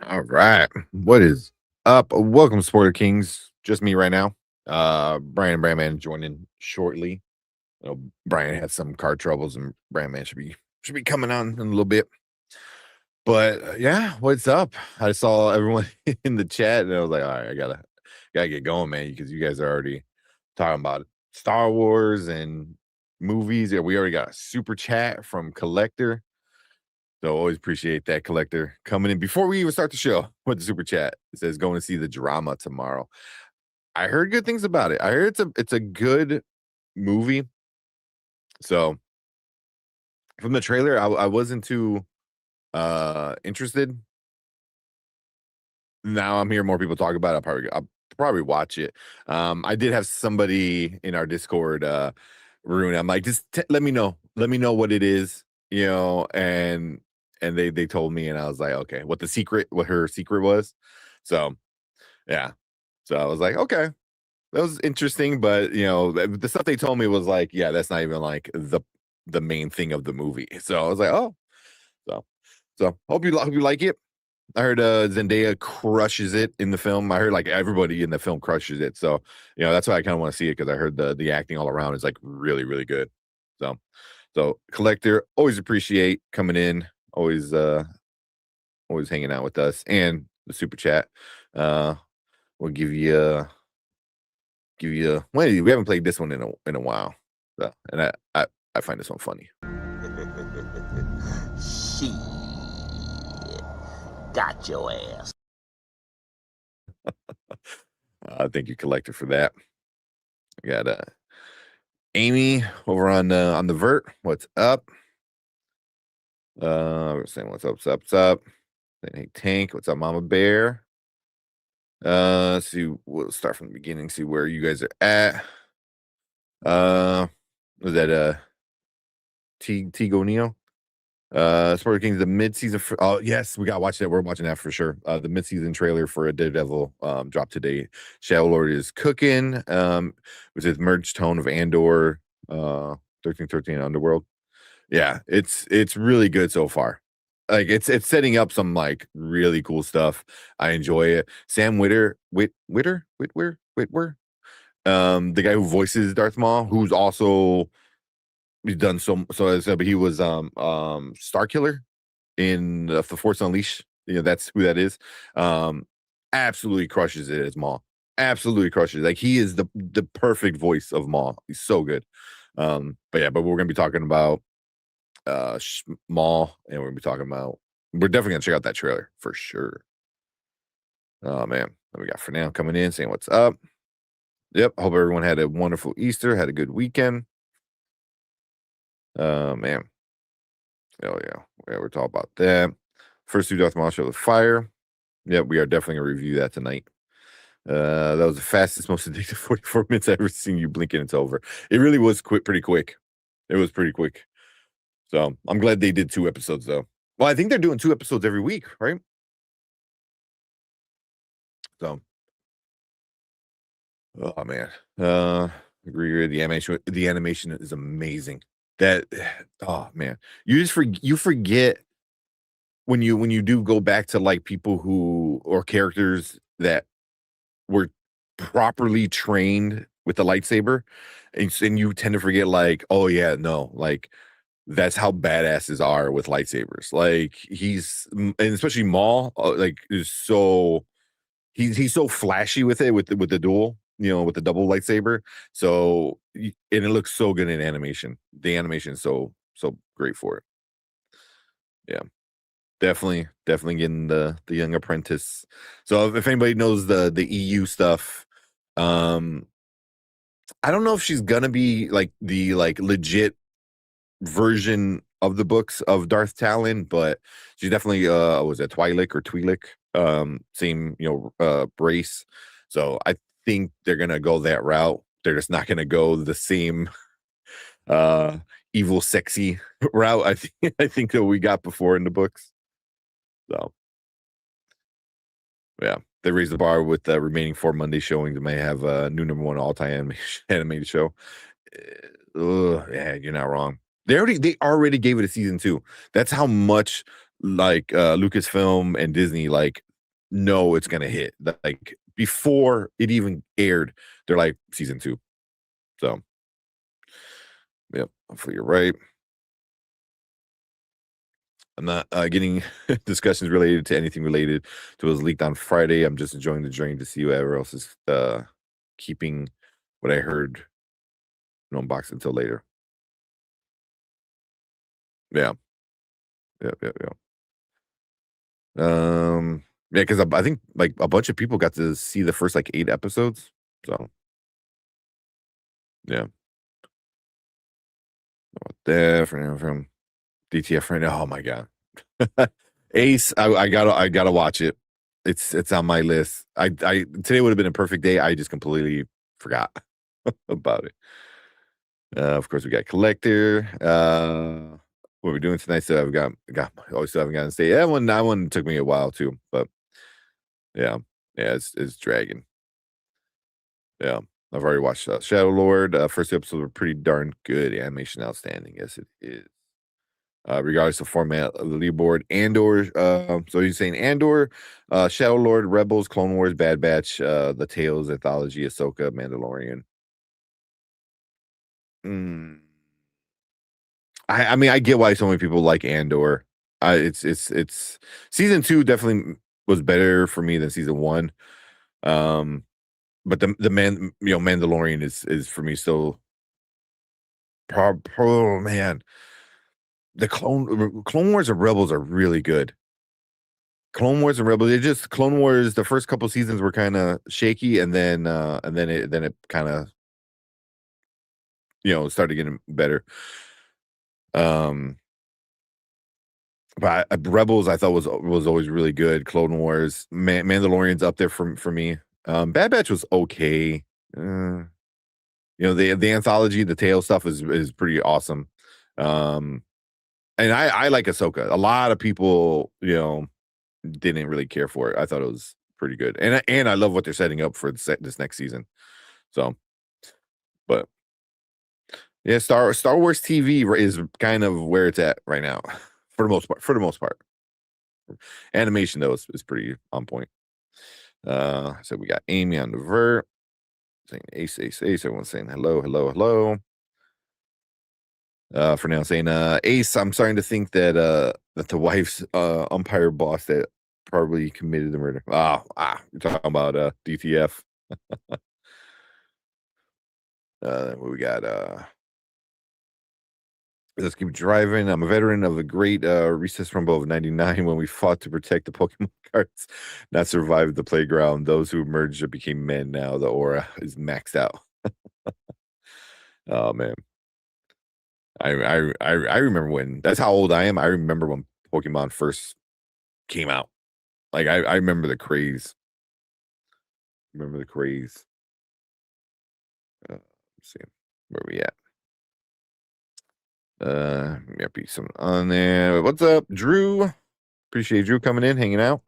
All right. What is up? Welcome, Spoiler Kings. Just me right now. Brian and Brandman joining shortly. Brian had some car troubles and Brandman should be coming on in a little bit. But yeah, what's up? I saw everyone in the chat and I was like, all right, I gotta get going, man, because you guys are already talking about Star Wars and movies. Yeah, we already got a super chat from Collector. So always appreciate that, Collector, coming in before we even start the show with the super chat. It says going to see the drama tomorrow. I heard good things about it. I heard it's a good movie. So from the trailer, I wasn't too interested. Now I'm hearing more people talk about it. I'll probably watch it. I did have somebody in our Discord ruin it. I'm like, just let me know. Let me know what it is, and they told me, and I was like, okay, what her secret was. So yeah. So I was like, okay, that was interesting, but the stuff they told me was like, yeah, that's not even like the main thing of the movie. So I was like, oh, so hope you like it. I heard Zendaya crushes it in the film. I heard like everybody in the film crushes it. So, that's why I kind of want to see it because I heard the acting all around is like really, really good. So, Collector, always appreciate coming in, always hanging out with us, and the super chat. We'll give you well, we haven't played this one in a while. So, and I find this one funny. She got your ass. Thank you, Collector, for that. I got Amy over on the vert. What's up? We're saying what's up. Saying, hey Tank, what's up, Mama Bear? Let's see. We'll start from the beginning. See where you guys are at. Was that Tigo Neo? Spoiler Kings, the mid-season. Oh yes, we got to watch that. We're watching that for sure. The mid-season trailer for a Daredevil dropped today. Shadow Lord is cooking. With his merged tone of Andor, 1313 Underworld. Yeah, it's really good so far. Like it's setting up some like really cool stuff. I enjoy it. Sam Whitwer, the guy who voices Darth Maul, who's also he's done but he was Star Killer in the Force Unleashed. That's who that is. Absolutely crushes it as Maul. Absolutely crushes. Like he is the perfect voice of Maul. He's so good. But we're gonna be talking about Maul, and we're definitely gonna check out that trailer for sure. Oh man, what we got for now coming in saying what's up. Yep, hope everyone had a wonderful Easter, had a good weekend. Man, oh yeah, we're talking about that. First two Darth Maul show with fire. Yep, we are definitely gonna review that tonight. That was the fastest, most addictive 44 minutes I've ever seen you blink and it's over. It really was pretty quick. It was pretty quick. So I'm glad they did 2 episodes though. Well, I think they're doing 2 episodes every week, right? So, oh man, agree. The animation is amazing. That, oh man, you forget when you do go back to like people who or characters that were properly trained with the lightsaber, and you tend to forget like, oh yeah, no, like that's how badasses are with lightsabers. Like and especially Maul, like is so he's so flashy with it with the dual, with the double lightsaber. So and it looks so good in animation. The animation is so great for it. Yeah, definitely getting the young apprentice. So if anybody knows the EU stuff, um, I don't know if she's gonna be like the like legit version of the books of Darth Talon, but she's definitely was it Twi'lek or Twi'lek? Same, brace. So I think they're gonna go that route. They're just not gonna go the same uh evil sexy route. I think that we got before in the books. So yeah. They raised the bar with the remaining 4 Monday showings. They may have a new number one all-time animated show. Yeah, you're not wrong. They already gave it a season 2. That's how much like Lucasfilm and Disney like know it's gonna hit. Like before it even aired, they're like season 2. So, yep. Hopefully you're right. I'm not getting discussions related to anything related to what was leaked on Friday. I'm just enjoying the journey to see whoever else is keeping what I heard unboxed until later. Yeah. Yeah. Yeah. Yeah. Yeah, because I think like a bunch of people got to see the first like 8 episodes. So yeah. There from DTF right now. Oh my god. Ace, I gotta watch it. It's on my list. I today would have been a perfect day. I just completely forgot about it. Of course, we got Collector. What we're doing tonight? So I've got always still haven't gotten to stay. That one took me a while too, but yeah, it's Dragon. Yeah, I've already watched Shadow Lord. First episode were pretty darn good. Animation outstanding. Yes, it is. Regardless of format of the leaderboard. Andor, so he's saying Andor, Shadow Lord, Rebels, Clone Wars, Bad Batch, The Tales, Anthology, Ahsoka, Mandalorian. I mean, I get why so many people like Andor. It's season 2 definitely was better for me than season 1. But the Mandalorian is for me still. Oh man, the Clone Wars and Rebels are really good. Clone Wars and Rebels. It just Clone Wars. The first couple seasons were kind of shaky, and then it kind of started getting better. But Rebels I thought was always really good. Clone Wars, Mandalorian's up there for me. Bad Batch was okay. The anthology, the Tale stuff is pretty awesome. And I like Ahsoka. A lot of people, didn't really care for it. I thought it was pretty good, and I love what they're setting up for this next season. So, but yeah, Star Wars TV is kind of where it's at right now, for the most part. For the most part, animation though is pretty on point. So we got Amy on the vert saying Ace. Everyone's saying hello. For now saying Ace. I'm starting to think that that the wife's umpire boss that probably committed the murder. You're talking about DTF. What we got? Let's keep driving. I'm a veteran of the great recess rumble of '99 when we fought to protect the Pokemon cards, not survived the playground. Those who emerged became men. Now the aura is maxed out. Oh man, I remember when. That's how old I am. I remember when Pokemon first came out. Like I remember the craze. Remember the craze. Let's see where we at. Might be some on there. What's up, Drew? Appreciate Drew coming in, hanging out.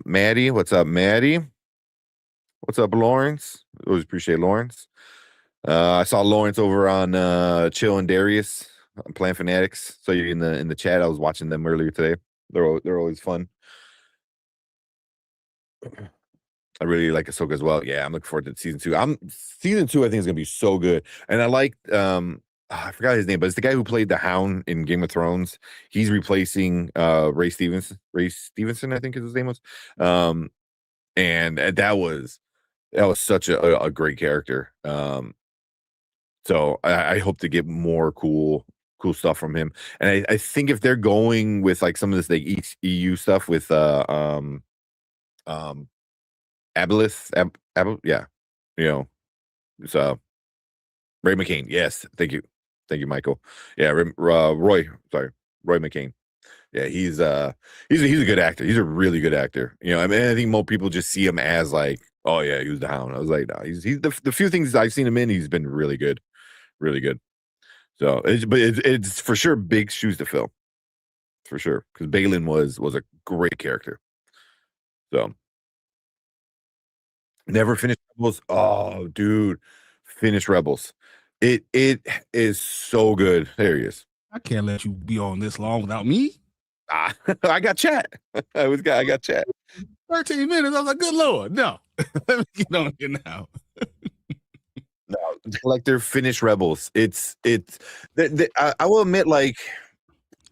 Maddie, what's up, Maddie? What's up, Lawrence? Always appreciate Lawrence. I saw Lawrence over on Chill and Darius on Plan Fanatics. So you're in the chat. I was watching them earlier today. They're always fun. I really like Ahsoka as well. Yeah, I'm looking forward to season 2. Season 2, I think is gonna be so good. And I like I forgot his name, but it's the guy who played the Hound in Game of Thrones. He's replacing Ray Stevenson. Ray Stevenson, I think his name was. And that was such a great character. So I hope to get more cool stuff from him. And I think if they're going with like some of this like EU stuff with Aboleth, yeah, so Ray McCain. Yes, thank you, Michael. Yeah, Roy McCain. Yeah, he's a good actor. He's a really good actor. I mean, I think most people just see him as like, oh yeah, he was the Hound. I was like, no, he's the few things I've seen him in, he's been really good, really good. So, it's for sure big shoes to fill, for sure, because Balin was a great character. So. Never finished Rebels. Oh, dude, finish Rebels. It is so good. There he is. I can't let you be on this long without me. I got chat. I got chat. 13 minutes. I was like, good Lord, no. Let me get on here now. No, like they're finished Rebels. I will admit, like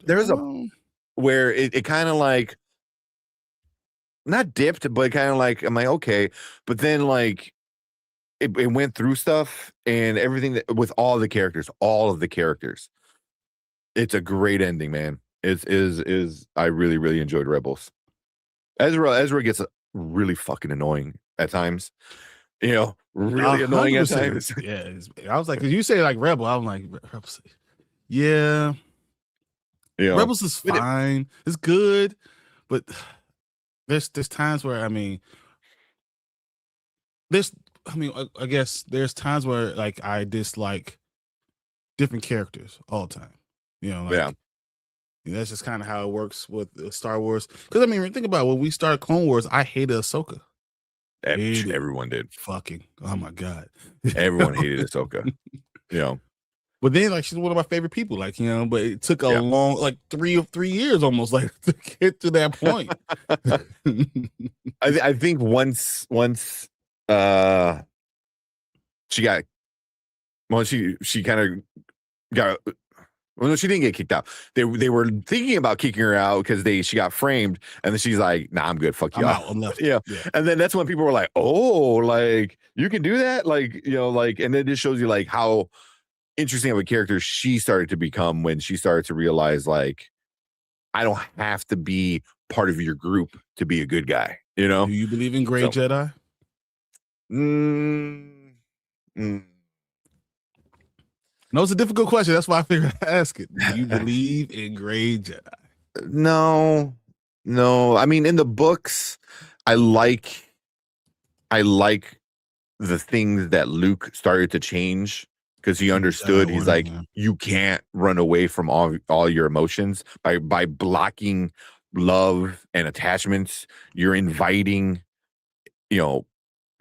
there's a where it kind of like not dipped, but kind of like I'm like okay, but then like it went through stuff and everything with all of the characters. It's a great ending, man. I really really enjoyed Rebels. Ezra gets really fucking annoying at times. Really annoying at times. Yeah, I was like, because you say like Rebel, I'm like Rebels. Yeah, Rebels is fine. It's good, but there's times where I guess there's times where like I dislike different characters all the time. That's just kind of how it works with Star Wars. Because think about it, when we started Clone Wars, I hated Ahsoka. Everyone did. Fucking, oh my god, everyone hated Ahsoka. But then like she's one of my favorite people. Like but it took a long like 3 years almost like to get to that point. I think once she got she kind of got. Well, no, she didn't get kicked out. They were thinking about kicking her out because she got framed, and then she's like, "Nah, I'm good. Fuck you." I'm left. Yeah. And then that's when people were like, "Oh, like you can do that?" Like and then it just shows you like how interesting of a character she started to become when she started to realize like, I don't have to be part of your group to be a good guy. Do you believe in Grey Jedi? No, it's a difficult question. That's why I figured I'd ask it. Do you believe in Grey Jedi? No. I mean, in the books, I like the things that Luke started to change because he understood. He's like, you can't run away from all your emotions by blocking love and attachments. You're inviting,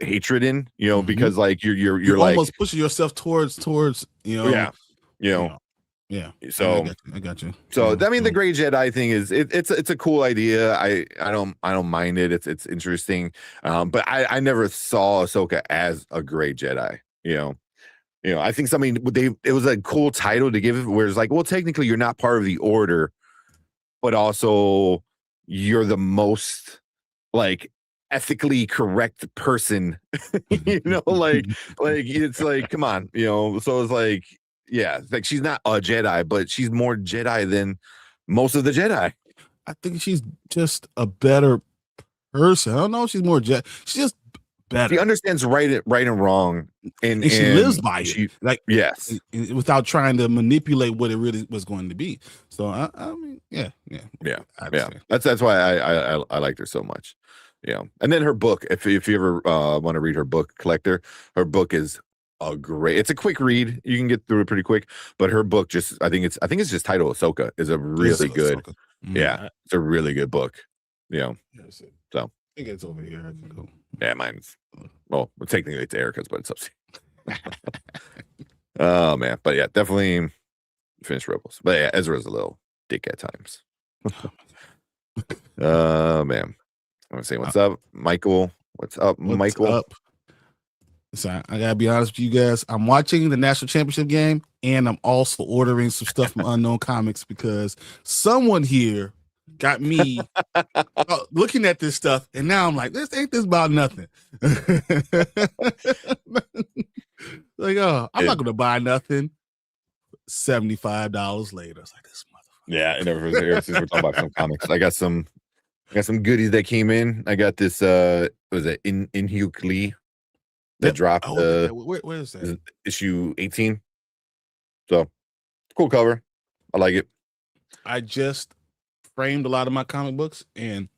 hatred in, because like you're like almost pushing yourself towards yeah. So I got you. So the Grey Jedi thing is it's a cool idea. I don't mind it. It's interesting. But I never saw Ahsoka as a Grey Jedi. I think it was a cool title to give it, where it's like, well, technically you're not part of the Order, but also you're the most like ethically correct person. Like it's like, come on, so it's like, yeah, like she's not a Jedi, but she's more Jedi than most of the Jedi. I think she's just a better person. I don't know if she's more Jedi. She's just better. She understands right and wrong, and she lives by it. Like, yes, without trying to manipulate what it really was going to be. So I mean, yeah. That's why I liked her so much. And then her book. If you ever want to read her book, Collector, her book is it's a quick read. You can get through it pretty quick. But her book, I think it's just titled Ahsoka, is a really good. Mm-hmm. Yeah, it's a really good book. So I think it's over here. I can go. Yeah, mine's technically it's Erica's, but it's up to you. Oh man, but yeah, definitely finish Rebels. But yeah, Ezra's a little dick at times. Man, I'm gonna say what's up, Michael. What's up, Michael? So I gotta be honest with you guys. I'm watching the national championship game, and I'm also ordering some stuff from Unknown Comics because someone here got me looking at this stuff, and now I'm like, this about nothing. Like, I'm not gonna buy nothing. $75 later, it's like this motherfucker. Yeah, it never was here since we're talking about some comics. I got some goodies that came in. I got this. Was it Inhyuk Lee? That dropped where is that? Issue 18. So cool cover. I like it. I just framed a lot of my comic books, and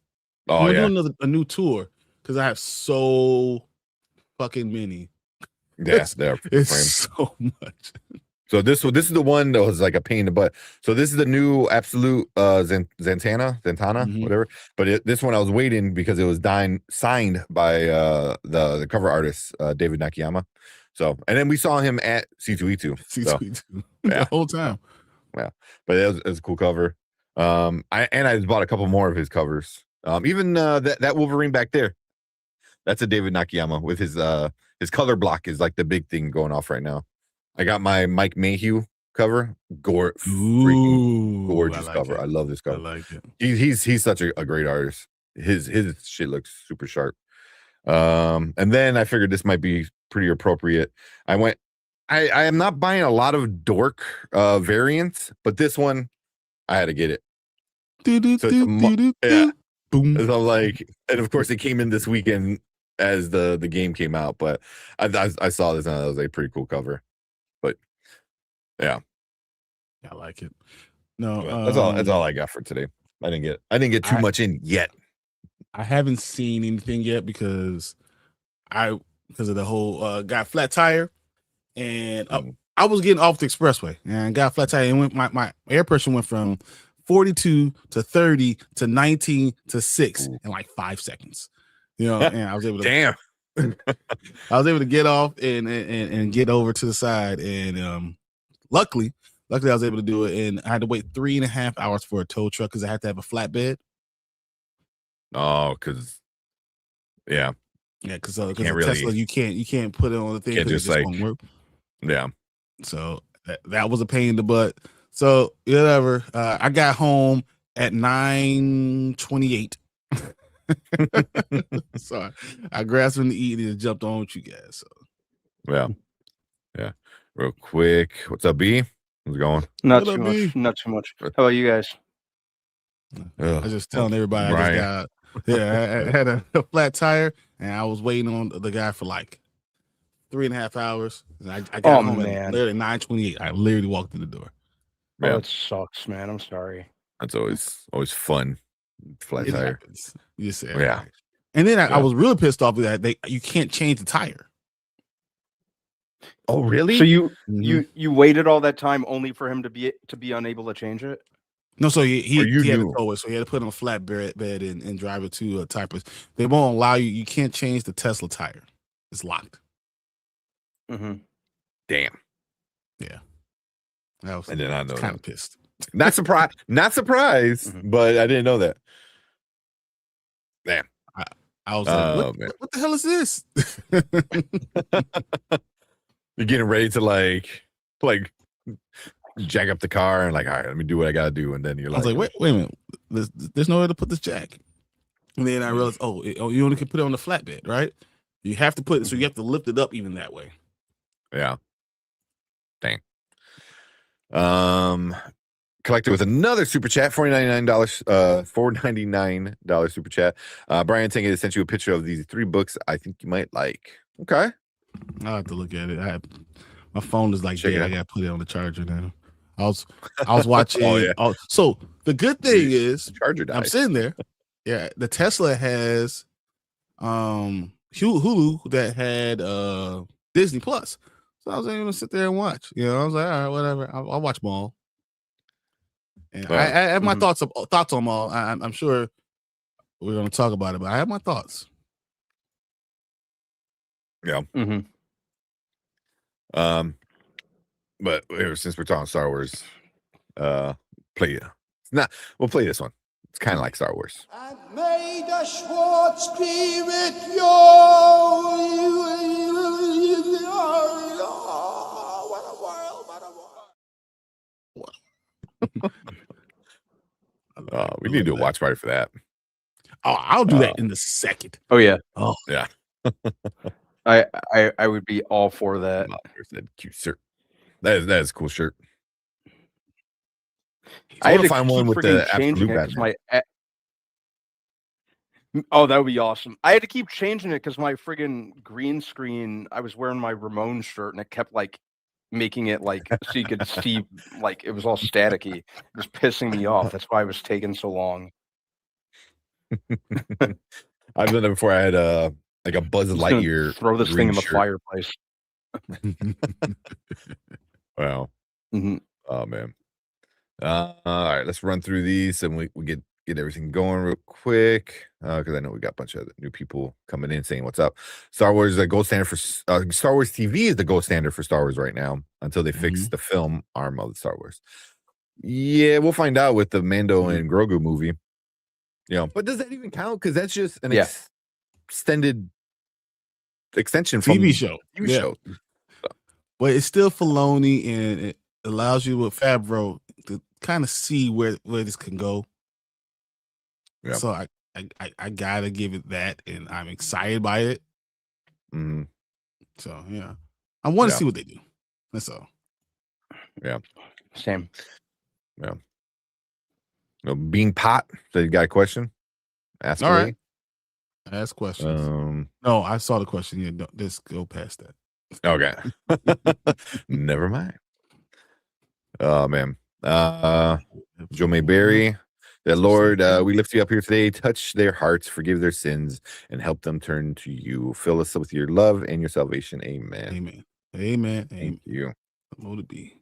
we're doing a new tour because I have so fucking many. Yeah, it's so much. So this is the one that was like a pain in the butt. So this is the new Absolute Zantana, mm-hmm. Whatever. But this one I was waiting because it was signed by the cover artist David Nakayama. So, and then we saw him at C2E2. C2E2 the whole time. Yeah, but it was a cool cover. I bought a couple more of his covers. Even that Wolverine back there. That's a David Nakayama with his color block is like the big thing going off right now. I got my Mike Mayhew cover. Freaking gorgeous cover. It. I love this cover. I like it. He's such a great artist. His shit looks super sharp. And then I figured this might be pretty appropriate. I am not buying a lot of dork variants, but this one I had to get it. Yeah. Boom. So I'm like, and of course it came in this weekend as the game came out, but I saw this and it was a pretty cool cover. But yeah, I like it. No, that's all I got for today. I didn't get too much in yet. I haven't seen anything yet because of the whole got flat tire, and I was getting off the expressway and got flat tire, and my air pressure went from 42 to 30 to 19 to 6 in like 5 seconds. You know, and I was able to I was able to get off and get over to the side, and luckily I was able to do it, and I had to wait 3.5 hours for a tow truck because I had to have a flatbed. Oh, because because Tesla you can't put it on the thing because it just won't work. Yeah, so that was a pain in the butt. So whatever. I got home at 9:28. So I grabbed something to eat and jumped on with you guys. So yeah. Real quick, what's up, B? How's it going? Not too much. How about you guys? I was just telling everybody I had a flat tire and I was waiting on the guy for like 3.5 hours. And I got home at literally 9:28. I literally walked in the door. Yeah. Oh, it sucks, man. I'm sorry. That's always fun. Flat tire. Happens. You say, yeah. And then I was really pissed off with that you can't change the tire. Oh, really? So you waited all that time only for him to be unable to change it? No, so he had to tow it, so he had to put it on a flat bed and drive it to a tire place. They won't allow you. You can't change the Tesla tire. It's locked. Mm-hmm. Damn. Yeah. I did not know. Kind of pissed. Not surprised. But I didn't know that. Damn. I was like, what the hell is this? You're getting ready to like jack up the car and like, all right, let me do what I gotta do, and then you're like, I was like, wait a minute, there's nowhere to put this jack. And then I realized, you only can put it on the flatbed, right? You have to put it, so you have to lift it up even that way. Yeah. Dang. Collected with another super chat, $499 super chat. Brian Tangy sent you a picture of these 3 books I think you might like. Okay. I'll have to look at it. My phone is like dead. I gotta put it on the charger now. I was watching. So the good thing is charger died. I'm sitting there. Yeah, the Tesla has Hulu that had Disney Plus. So I was able to sit there and watch. You know, I was like, all right, whatever. I'll watch Maul. And I have my thoughts on Maul. I'm sure we're gonna talk about it, but I have my thoughts. Yeah. Mm-hmm. But since we're talking Star Wars, we'll play this one. It's kind of like Star Wars. And may the Schwartz be with you. What a world, what a world. We need to do a watch party for that. Oh, I'll do that in a second. Oh yeah. Oh yeah. I would be all for that. That cute shirt. That is a cool shirt. I had to find one with the absolute Batman. Oh, that would be awesome. I had to keep changing it because my friggin' green screen, I was wearing my Ramon shirt and it kept like making it like so you could see like it was all staticky. It was pissing me off. That's why it was taking so long. I've done it before. I had like a Buzz Lightyear. Throw this thing in the fireplace. Wow. Mm-hmm. Oh man. All right, let's run through these and we get everything going real quick because I know we got a bunch of new people coming in saying what's up. Star Wars is the gold standard for Star Wars TV is the gold standard for Star Wars right now until they fix the film arm of Star Wars. Yeah, we'll find out with the Mando and Grogu movie. But does that even count? Because that's just an extended extension from TV show. TV show. But it's still Filoni, and it allows you with Favreau to kind of see where this can go. Yeah. So I gotta give it that, and I'm excited by it. Mm-hmm. So yeah, I want to see what they do. That's all. Yeah, same. Yeah. Bean Pot. So you got a question? Ask all away. right. Ask questions. No, I saw the question. Yeah, don't, just go past that. Okay. Never mind. Oh man. Joe Mayberry. That Lord, we lift you up here today. Touch their hearts, forgive their sins, and help them turn to you. Fill us with your love and your salvation. Amen. Amen. Amen. Thank you. What it be?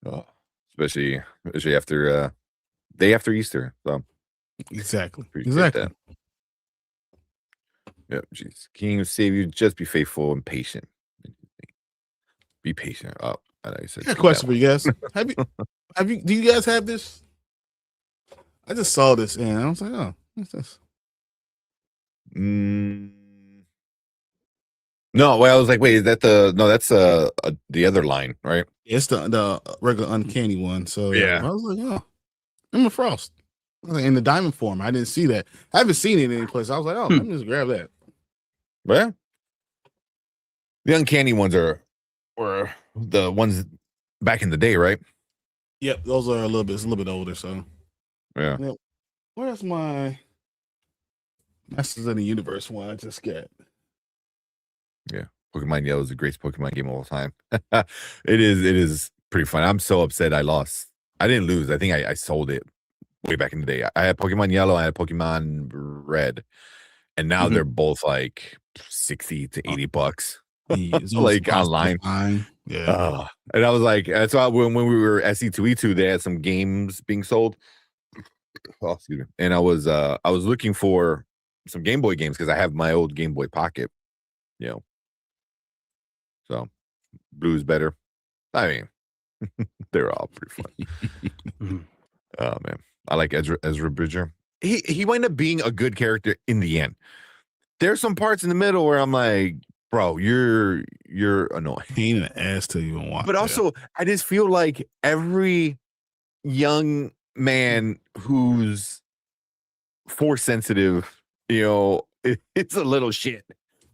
Oh, especially after day after Easter. So exactly. That. Yep, Jesus. King of Savior, just be faithful and patient. Be patient. Oh, I know you said. I got a question for you guys. Do you guys have this? I just saw this and I was like, oh, what's this? No, well, I was like, wait, is that that's the other line, right? It's the regular uncanny one. So yeah, I was like, oh, Emma Frost. I was like, in the diamond form. I didn't see that. I haven't seen it any place. I was like, oh, let me just grab that. Well, the uncanny ones were the ones back in the day, right? Yep, those are a little bit older. So yeah. Yep. Where's my Masters of the Universe one I just got? Yeah, Pokemon Yellow is the greatest Pokemon game of all time. It is pretty fun. I'm so upset I lost. I didn't lose. I think I sold it way back in the day. I had Pokemon Yellow, I had Pokemon Red, and now they're both like $60 to $80. Like online. Yeah. And I was like, that's why when we were SE2E2, they had some games being sold. Oh, excuse me. And I was looking for some Game Boy games because I have my old Game Boy Pocket. So blue's better. I mean, they're all pretty fun. Oh man, I like Ezra Bridger. He wound up being a good character in the end. There's some parts in the middle where I'm like, bro, you're annoying. Pain in the ass to even watch. But also, I just feel like every young man who's force sensitive, it's a little shit.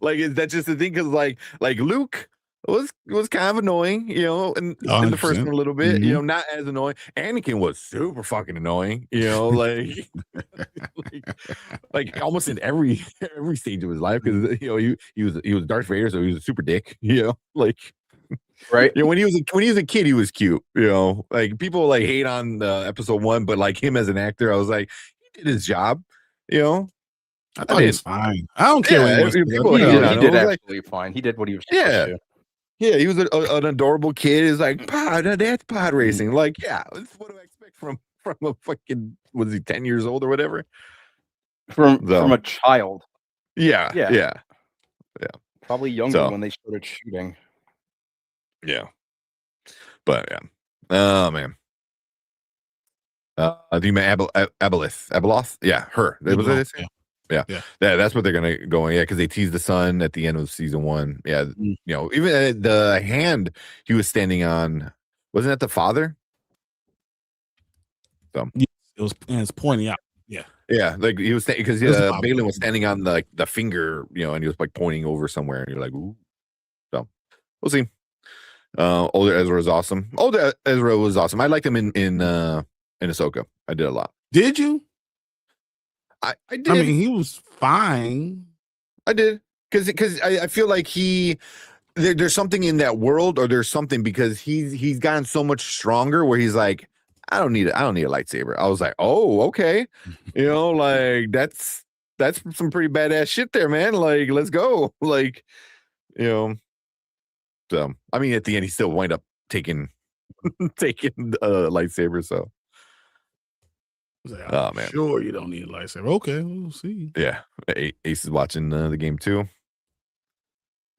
Like, that's just the thing, because like Luke was kind of annoying, in the first one a little bit, not as annoying. Anakin was super fucking annoying, like like almost in every stage of his life, because he was Darth Vader, so he was a super dick, like right. When he was a kid, he was cute, like people like hate on episode 1, but like him as an actor, I was like, he did his job, I thought he was fine. I don't care. He did absolutely fine. He did what he was supposed to. Yeah, he was an adorable kid. He's like, that's pod racing. Like, yeah, what do I expect from a fucking, was he 10 years old or whatever? From a child. Yeah. Probably younger when they started shooting. Yeah. But yeah. Oh man. Do you mean Abeloth? Yeah, her. Was it? Yeah, that's what they're gonna go on. Yeah, because they teased the son at the end of season 1. Yeah, even the hand he was standing on, wasn't that the father? So it's pointing out. Yeah, like he was because Balin was standing on the finger, and he was like pointing over somewhere, and you're like, ooh. So we'll see. Older Ezra is awesome. Older Ezra was awesome. I liked him in Ahsoka. I did a lot. Did you? I did. I mean, he was fine. I did because I feel like there's something in that world, or there's something, because he's gotten so much stronger where he's like, I don't need a lightsaber. I was like, oh, okay, like that's some pretty badass shit there, man. Like, let's go, like, So I mean, at the end, he still wind up taking a lightsaber. So. Oh man! Sure, you don't need a lightsaber. Okay, we'll see. Yeah, Ace is watching the game too.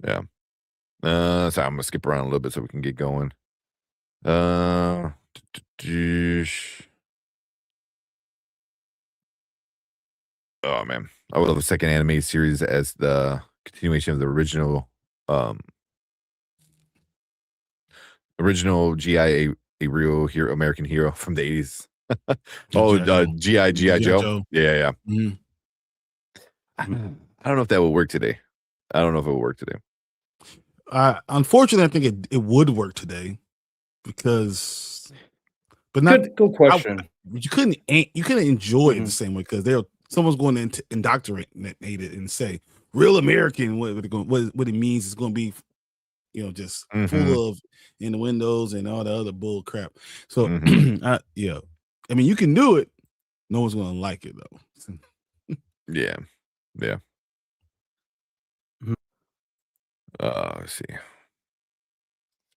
Yeah. So I'm gonna skip around a little bit so we can get going. Oh man, I would love a second anime series as the continuation of the original GI, a real hero, American hero from the 80s. GI Joe. Yeah. Mhm. I don't know if that will work today. I don't know if it will work today. Unfortunately, I think it would work today because, but not. Good question. You couldn't enjoy it Mhm. the same way because someone's going to indoctrinate it and say real American what it means is going to be, just full of innuendos and all the other bull crap. So yeah, I mean you can do it. No one's going to like it though. Yeah. Mhm. Let's see.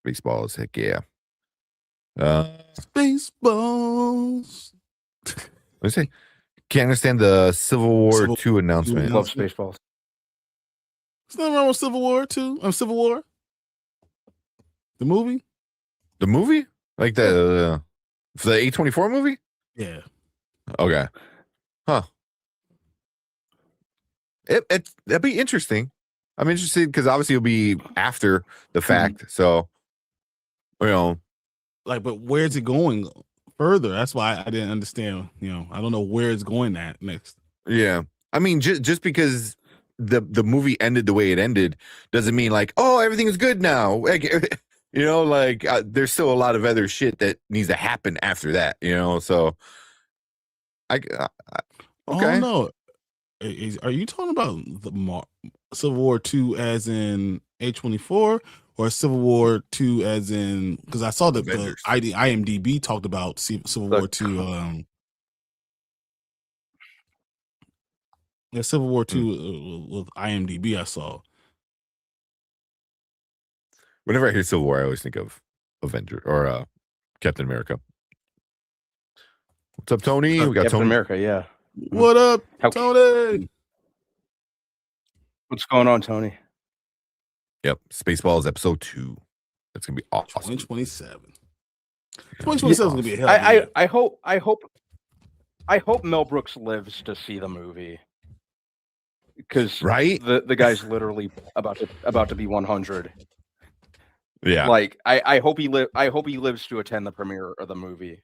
Baseballs, heck yeah. Spaceballs. Let's see. Can't understand the Civil War 2 announcement. Love Spaceballs. There's nothing wrong with Civil War 2. Civil War. The movie? The movie? Like the for the A24 movie? Yeah. Okay. Huh. That'd be interesting. I'm interested because obviously it'll be after the fact. So, but where's it going further? That's why I didn't understand. I don't know where it's going at next. Yeah. I mean, just because the movie ended the way it ended doesn't mean like, oh, everything is good now. Like, there's still a lot of other shit that needs to happen after that. So okay. Oh no. Are you talking about the Civil War 2 as in A24 or Civil War 2 as in, because I saw that the IMDb talked about Civil War 2 Civil War 2 with IMDb I saw. Whenever I hear Civil War, I always think of Avenger or Captain America. What's up, Tony? We got Captain Tony. America, yeah. What up, Tony? What's going on, Tony? Yep, Spaceballs episode 2. That's gonna be awesome. 2027. 2027 is gonna be a hell of a year. I hope Mel Brooks lives to see the movie. Because right, the guy's literally about to be 100. Yeah, like I hope he lives to attend the premiere of the movie.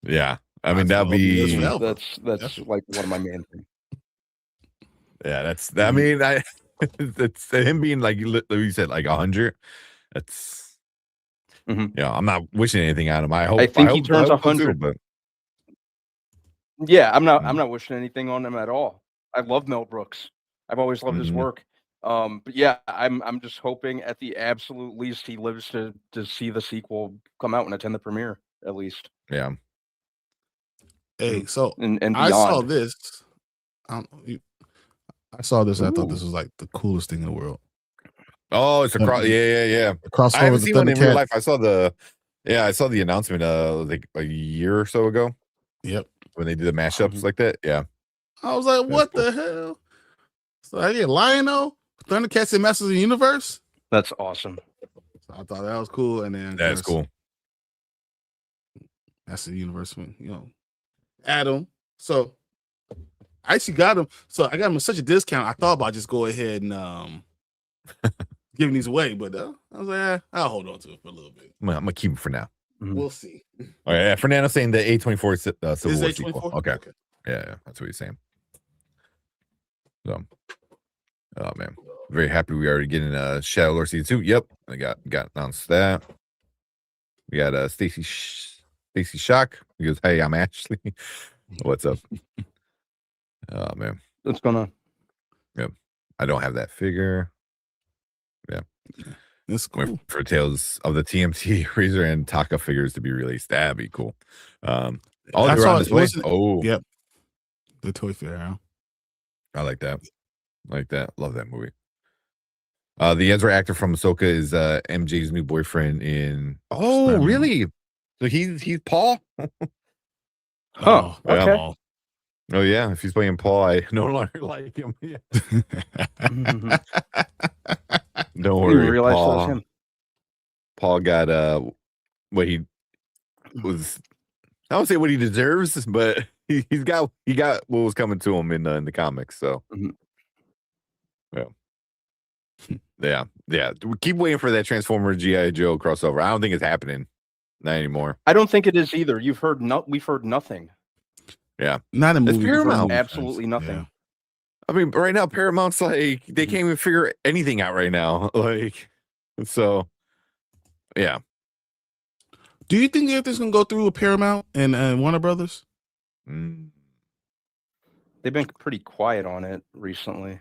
Yeah, I mean that'll be that's like one of my main things. Yeah, that's I mean it's him being like you said like 100. That's I'm not wishing anything on him. I think he turns 100. But yeah, I'm not wishing anything on him at all. I love Mel Brooks. I've always loved his work. But yeah, I'm just hoping at the absolute least he lives to see the sequel come out and attend the premiere at least. Yeah. Hey, so and beyond. I saw this. I saw this. I thought this was like the coolest thing in the world. Oh, it's a cross. Yeah. Crossover. I haven't seen one in real life. I saw the announcement like a year or so ago. Yep. When they did the mashups like that. Yeah. I was like, what the hell? So I get Lion-O, Thundercats and Masters of the Universe. That's awesome. So I thought that was cool, and then that's cool. That's the universe, Adam. So I actually got him. So I got him at such a discount. I thought about just go ahead and giving these away, but I was like, I'll hold on to it for a little bit. I'm gonna keep him for now. We'll see. All right, Fernando's saying the A24 Civil War sequel. Okay. Yeah, that's what he's saying. So, oh man, very happy we already getting Shadow Lord season 2. Yep, I got announced that. We got Stacy Shock. He goes, "Hey, I'm Ashley. What's up?" Oh man, what's going on? Yep, I don't have that figure. Yeah, that's cool. For Tales of the TMT Razor and Taka figures to be released. That'd be cool. All they're on display. Oh, yep, the toy fair. I like that. Love that movie. The Ezra actor from Ahsoka is MJ's new boyfriend in. Oh, Spider-Man. Really? So he's Paul. Huh. Okay. Yeah. Oh yeah, if he's playing Paul, I no longer like him. Yeah. Don't worry, Paul. Paul got was, I don't say what he deserves, but he got what was coming to him in the comics. So Mhm. yeah. We keep waiting for that Transformer G.I. Joe crossover. I don't think it's happening, not anymore. I don't think it is either. We've heard nothing. Yeah, Not a It's movie. Paramount. movie Absolutely fans. nothing. I mean, right now Paramount's like they can't even figure anything out right now. Like, so yeah. Do you think everything's gonna go through with Paramount and Warner Brothers? Mm. They've been pretty quiet on it recently.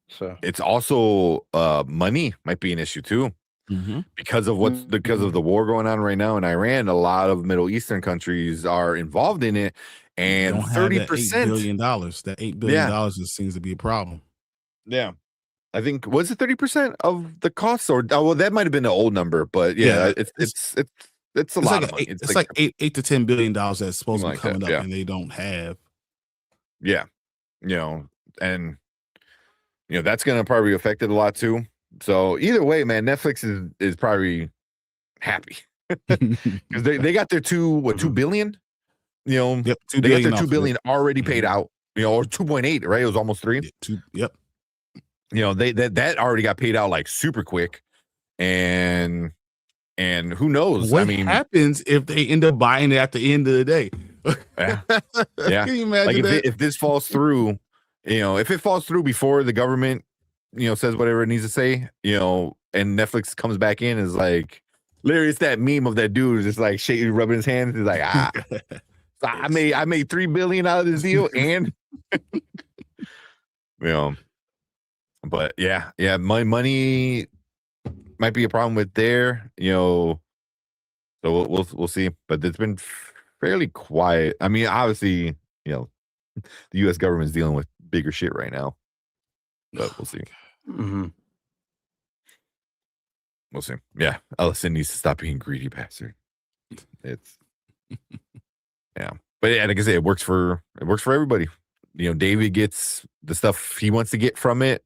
So It's also money might be an issue too. Because of because of the war going on right now in Iran, a lot of Middle Eastern countries are involved in it, and 30%, $8 billion. That $8 billion seems to be a problem. Yeah, I think was it 30% of the cost, or well, that might have been the old number, but yeah, it's a lot of money. It's like $8 to $10 billion that's supposed to be like coming that, up, and they don't have. Yeah, and that's going to probably affect it a lot too. So either way, man, Netflix is probably happy because they got their $2 billion. Yep, they got their $2 billion already paid out. Or 2.8, right? It was almost 3. Yep. That already got paid out like super quick, and who knows? What happens if they end up buying it at the end of the day? Yeah. Can you imagine like that? if this falls through, if it falls through before the government, says whatever it needs to say, and Netflix comes back in, is like, literally, it's that meme of that dude just like shaking, rubbing his hands. He's like, so I made $3 billion out of this deal, and but yeah, my money might be a problem with there, so we'll see. But it's been fairly quiet. I mean, obviously, the U.S. government's dealing with bigger shit right now, but we'll see. We'll see. Yeah, Ellison needs to stop being greedy bastard. It's yeah, but yeah, like I say, it works for everybody. David gets the stuff he wants to get from it.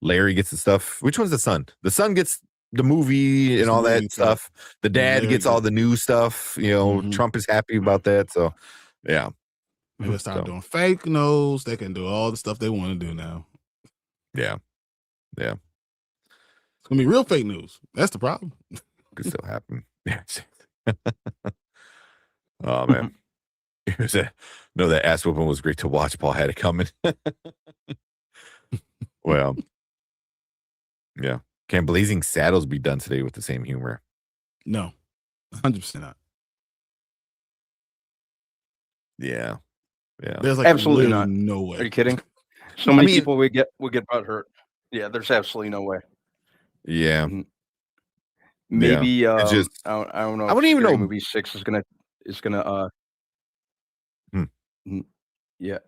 Larry gets the stuff. Which one's the son? The son gets the movie and all that stuff. The dad gets all the new stuff. Trump is happy about that. So yeah, they can start doing fake news. They can do all the stuff they want to do now. Yeah. It's gonna be real fake news. That's the problem. Could still happen. Oh man. No, that ass whooping was great to watch. Paul had it coming. Well, yeah. Can Blazing Saddles be done today with the same humor? No, 100% not. Yeah. There's like absolutely not. No way. Are you kidding? So many people would get butt hurt. Yeah, there's absolutely no way. Yeah. Maybe just I don't know. I wouldn't even know. Movie 6 is gonna. Yeah,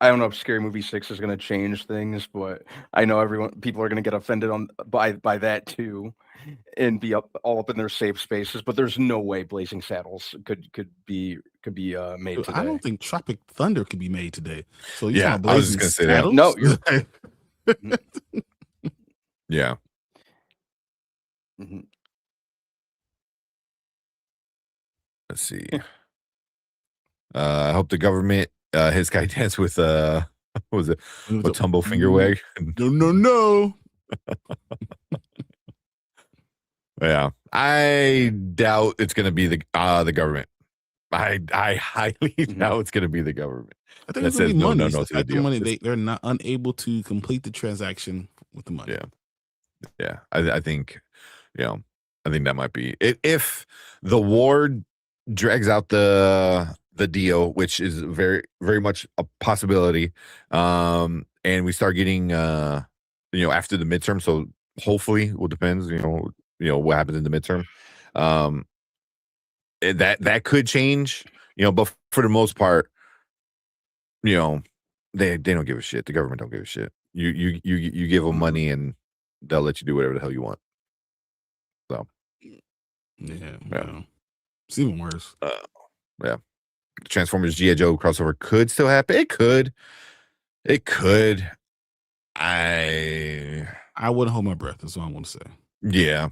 I don't know if Scary Movie 6 is gonna change things, but I know people are gonna get offended by that too, and be all up in their safe spaces. But there's no way Blazing Saddles could be made today. I don't think Tropic Thunder could be made today. So yeah, I was just gonna say that. No, you're. Yeah. Let's see. I hope the government his guy danced with what was it? A tumble finger wag? No. Yeah. I doubt it's gonna be the government. I highly doubt it's gonna be the government. I think it's gonna be money. The money. They're not unable to complete the transaction with the money. Yeah. I think, I think that might be it. If the war drags out the deal, which is very, very much a possibility, and we start getting, after the midterm. So hopefully, it depends. What happens in the midterm. That could change. But for the most part, they don't give a shit. The government don't give a shit. You give them money and they'll let you do whatever the hell you want. So yeah. It's even worse. Yeah. Transformers G.I. Joe crossover could still happen. It could. I wouldn't hold my breath. That's what I want to say. Yeah.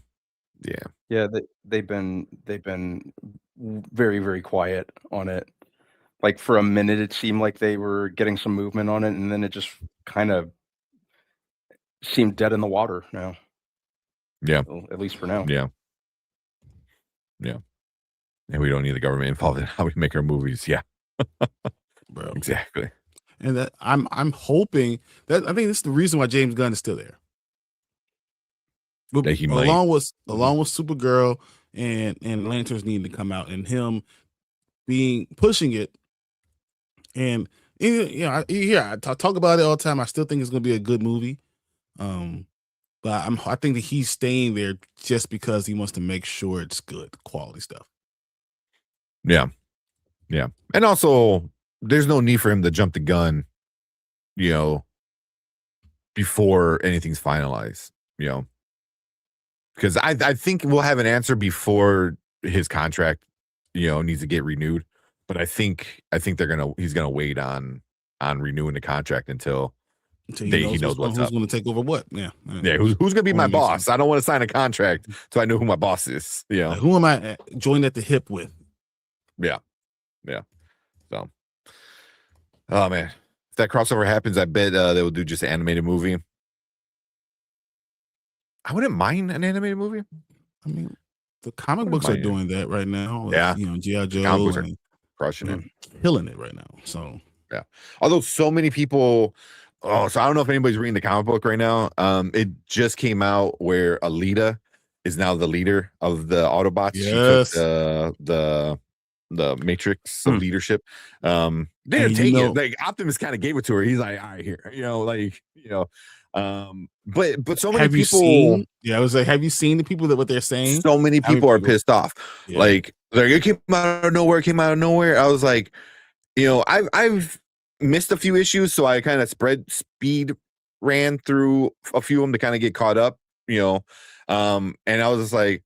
Yeah, they've been very, very quiet on it. Like for a minute, it seemed like they were getting some movement on it, and then it just kind of seemed dead in the water now. Yeah. Well, at least for now. Yeah. And we don't need the government involved in how we make our movies. Yeah. bro. Exactly. And that I'm hoping that I think this is the reason why James Gunn is still there. But That he might. along with Supergirl and Lanterns needing to come out, and him pushing it, and I talk about it all the time. I still think it's going to be a good movie, but I think that he's staying there just because he wants to make sure it's good quality stuff. Yeah, and also there's no need for him to jump the gun, before anything's finalized, because I think we'll have an answer before his contract, needs to get renewed. But I think he's gonna wait on renewing the contract until he knows what's who's up. going to take over what. Yeah. Who's gonna be my boss? I don't want to sign a contract so I know who my boss is. Like, who am I joined at the hip with? Yeah. So, oh man, if that crossover happens, I bet they will do just an animated movie. I wouldn't mind an animated movie. I mean, the comic books are doing that right now. Yeah. G.I. Joe Comic books are crushing it, killing it right now. So yeah. Although so many people, so I don't know if anybody's reading the comic book right now. It just came out where Alita is now the leader of the Autobots. Yes. She took the matrix of leadership. They didn't take it. Like Optimus kind of gave it to her. He's like, all right, here, but so many people. I was like, have you seen the people what they're saying? So many people are pissed off. Yeah. Like it came out of nowhere. I was like, I've missed a few issues, so I kind of speed ran through a few of them to kind of get caught up, and I was just like,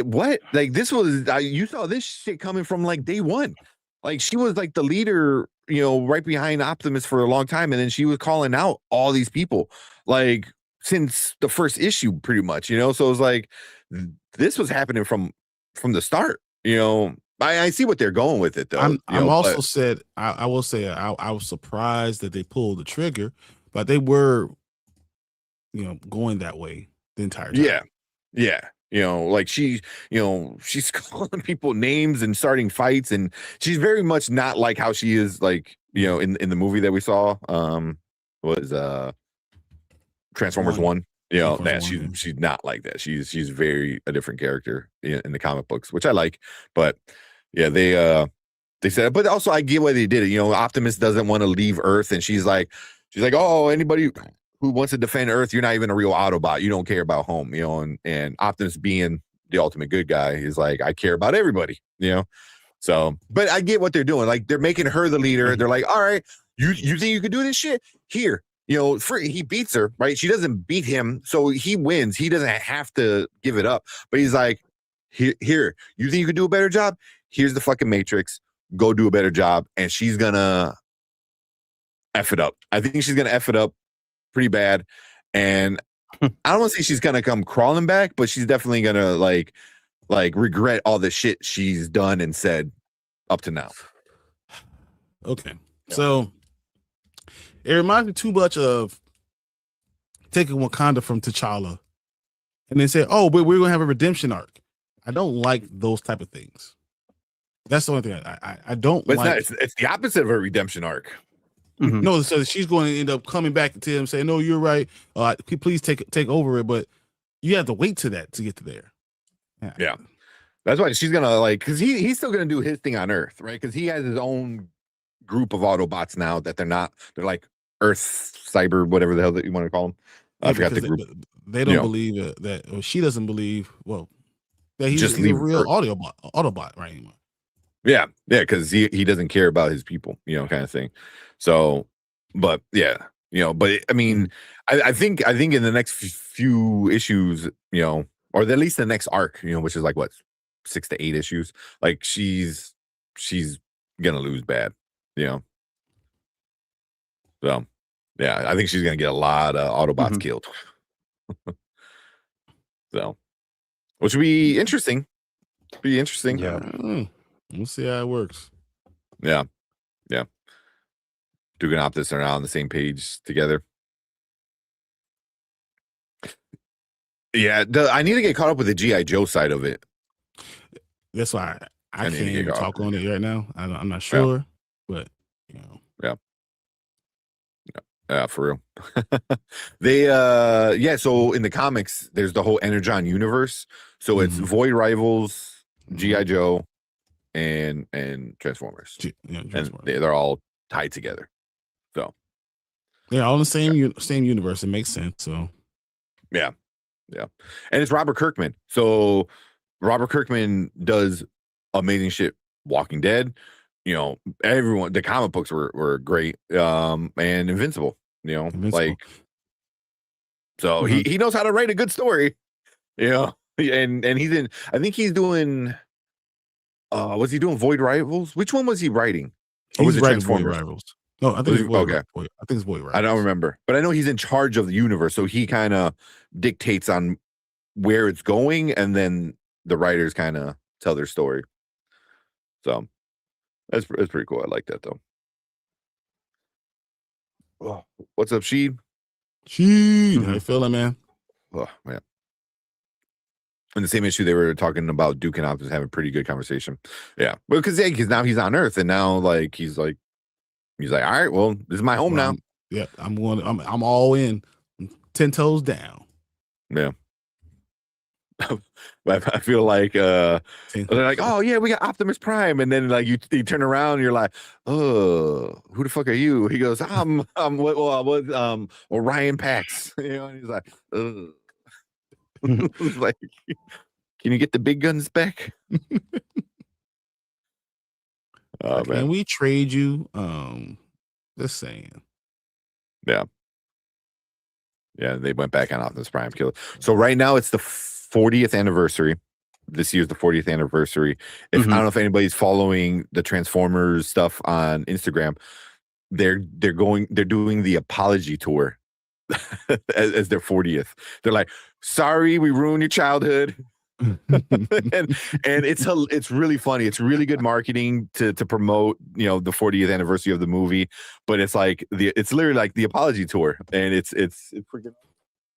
what? Like this was you saw this shit coming from like day one. Like she was like the leader, right behind Optimus for a long time, and then she was calling out all these people like since the first issue, pretty much. So it was like this was happening from the start. I see what they're going with it though. I will say I was surprised that they pulled the trigger, but they were, going that way the entire time. Yeah. Like she's calling people names and starting fights, and she's very much not like how she is like, in the movie that we saw, was Transformers 1. She's not like that. She's very a different character in the comic books, which I like. But yeah, they said, but also I get why they did it. Optimus doesn't want to leave Earth, and she's like, oh, anybody who wants to defend Earth, you're not even a real Autobot. You don't care about home, and Optimus being the ultimate good guy is like, I care about everybody, So, but I get what they're doing. Like they're making her the leader. They're like, all right, you think you can do this shit? Here, he beats her, right? She doesn't beat him, so he wins. He doesn't have to give it up. But he's like, here, you think you can do a better job? Here's the fucking Matrix. Go do a better job. And she's gonna F it up. I think she's gonna F it up pretty bad, and I don't want to say she's gonna come crawling back, but she's definitely gonna like regret all the shit she's done and said up to now. Okay, so it reminds me too much of taking Wakanda from T'Challa, and then say, "Oh, but we're gonna have a redemption arc." I don't like those type of things. That's the only thing I don't. But like. It's the opposite of a redemption arc. Mm-hmm. No, so she's going to end up coming back to him saying, "No, you're right. Please take over it." But you have to wait to get to there. Yeah. That's why she's gonna because he's still gonna do his thing on Earth, right? Because he has his own group of Autobots now that they're like Earth cyber, whatever the hell that you want to call them. I forgot the group. They don't believe that, or she doesn't believe. Well, that he's a real Autobot, right? Anymore. Yeah, because he doesn't care about his people, kind of thing. So, but yeah, but I mean, I think in the next few issues, or at least the next arc, which is like what 6 to 8 issues, like she's gonna lose bad, So, yeah, I think she's gonna get a lot of Autobots killed. So, which would be interesting. Be interesting. Yeah. We'll see how it works. Yeah. Duke and Optus are now on the same page together. Yeah, I need to get caught up with the G.I. Joe side of it. That's why I I need to can't get even caught talk up. on it right now. I'm not sure, but you know. Yeah, for real. So in the comics, there's the whole Energon universe. So it's Void Rivals, G.I. Joe, and Transformers. Transformers. And they're all tied together. So yeah, all in the same universe. It makes sense. So yeah. And it's Robert Kirkman. So Robert Kirkman does amazing shit. Walking Dead, everyone, the comic books were great. And Invincible, like, so he knows how to write a good story, and he's in, I think he's doing, was he doing Void Rivals? Which one was he writing? Or was it Void Rivals. No, I think it's Void. Okay. I think it's Void Rivals. I don't remember, but I know he's in charge of the universe, so he kind of dictates on where it's going, and then the writers kind of tell their story. So it's pretty cool. I like that though. Oh, what's up, Sheed? How you feeling, man? Oh man. In the same issue, they were talking about Duke and Optus having a pretty good conversation. Yeah, well, because now he's on Earth, and now he's like, all right, well, this is my home now. I'm all in, 10 toes down. Yeah. I feel like they're like, oh yeah, we got Optimus Prime, and then like you turn around and you're like, oh, who the fuck are you? He goes, I'm Orion Pax, and he's like, like, can you get the big guns back? Can we trade you? Just saying. Yeah, they went back on Optimus Prime killer. So right now it's the 40th anniversary. This year's the 40th anniversary. I don't know if anybody's following the Transformers stuff on Instagram. They're doing the apology tour as their 40th. They're like, sorry, we ruined your childhood. and it's really funny. It's really good marketing to promote the 40th anniversary of the movie, but it's like it's literally like the apology tour, and it's freaking.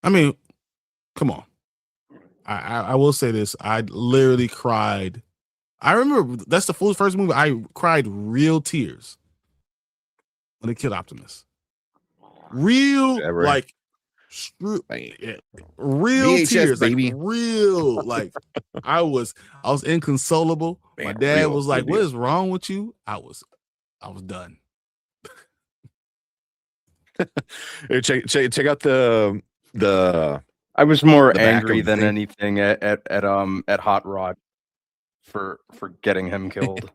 I mean, come on. I will say this. I literally cried. I remember that's the first movie I cried real tears when they killed Optimus. Real like real VHS, tears, baby. Like real. Like I was inconsolable. Man, my dad was like, "What is wrong with you?" I was done. check out the. I was more angry than anything at Hot Rod for getting him killed.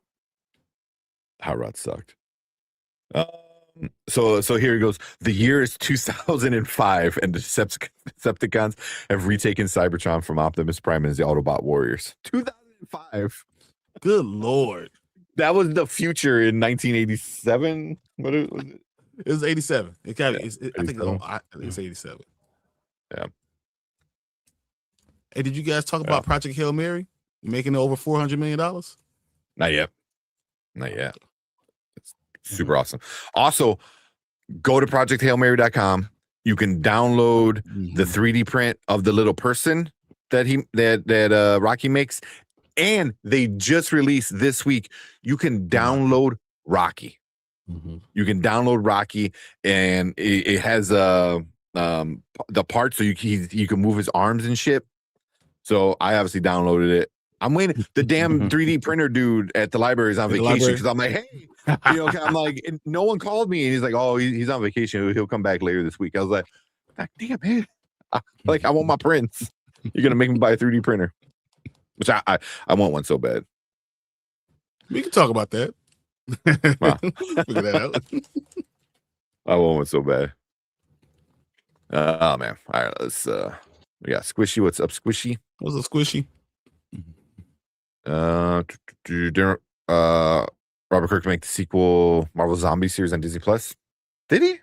Hot Rod sucked. So here it goes. The year is 2005, and the Decepticons have retaken Cybertron from Optimus Prime and the Autobot Warriors. 2005. Good Lord. That was the future in 1987. What was it? It was 87. It got. I think it's 87. Yeah. Hey, did you guys talk about Project Hail Mary making over $400 million? Not yet. It's super awesome. Also, go to projecthailmary.com. You can download the 3D print of the little person that Rocky makes, and they just released this week. You can download Rocky. You can download Rocky, and it has the parts so you can move his arms and shit. So I obviously downloaded it. I'm waiting. The damn 3D printer dude at the library is on vacation because I'm like, hey, I'm like, and no one called me, and he's like, oh, he's on vacation. He'll come back later this week. I was like, damn man, I want my prints. You're gonna make me buy a 3D printer, which I want one so bad. We can talk about that. Figure that out. I want one so bad. Oh man. All right, let's we got Squishy. What's up, Squishy? What's up, Squishy? Robert Kirk make the sequel Marvel Zombie series on Disney Plus. Did he?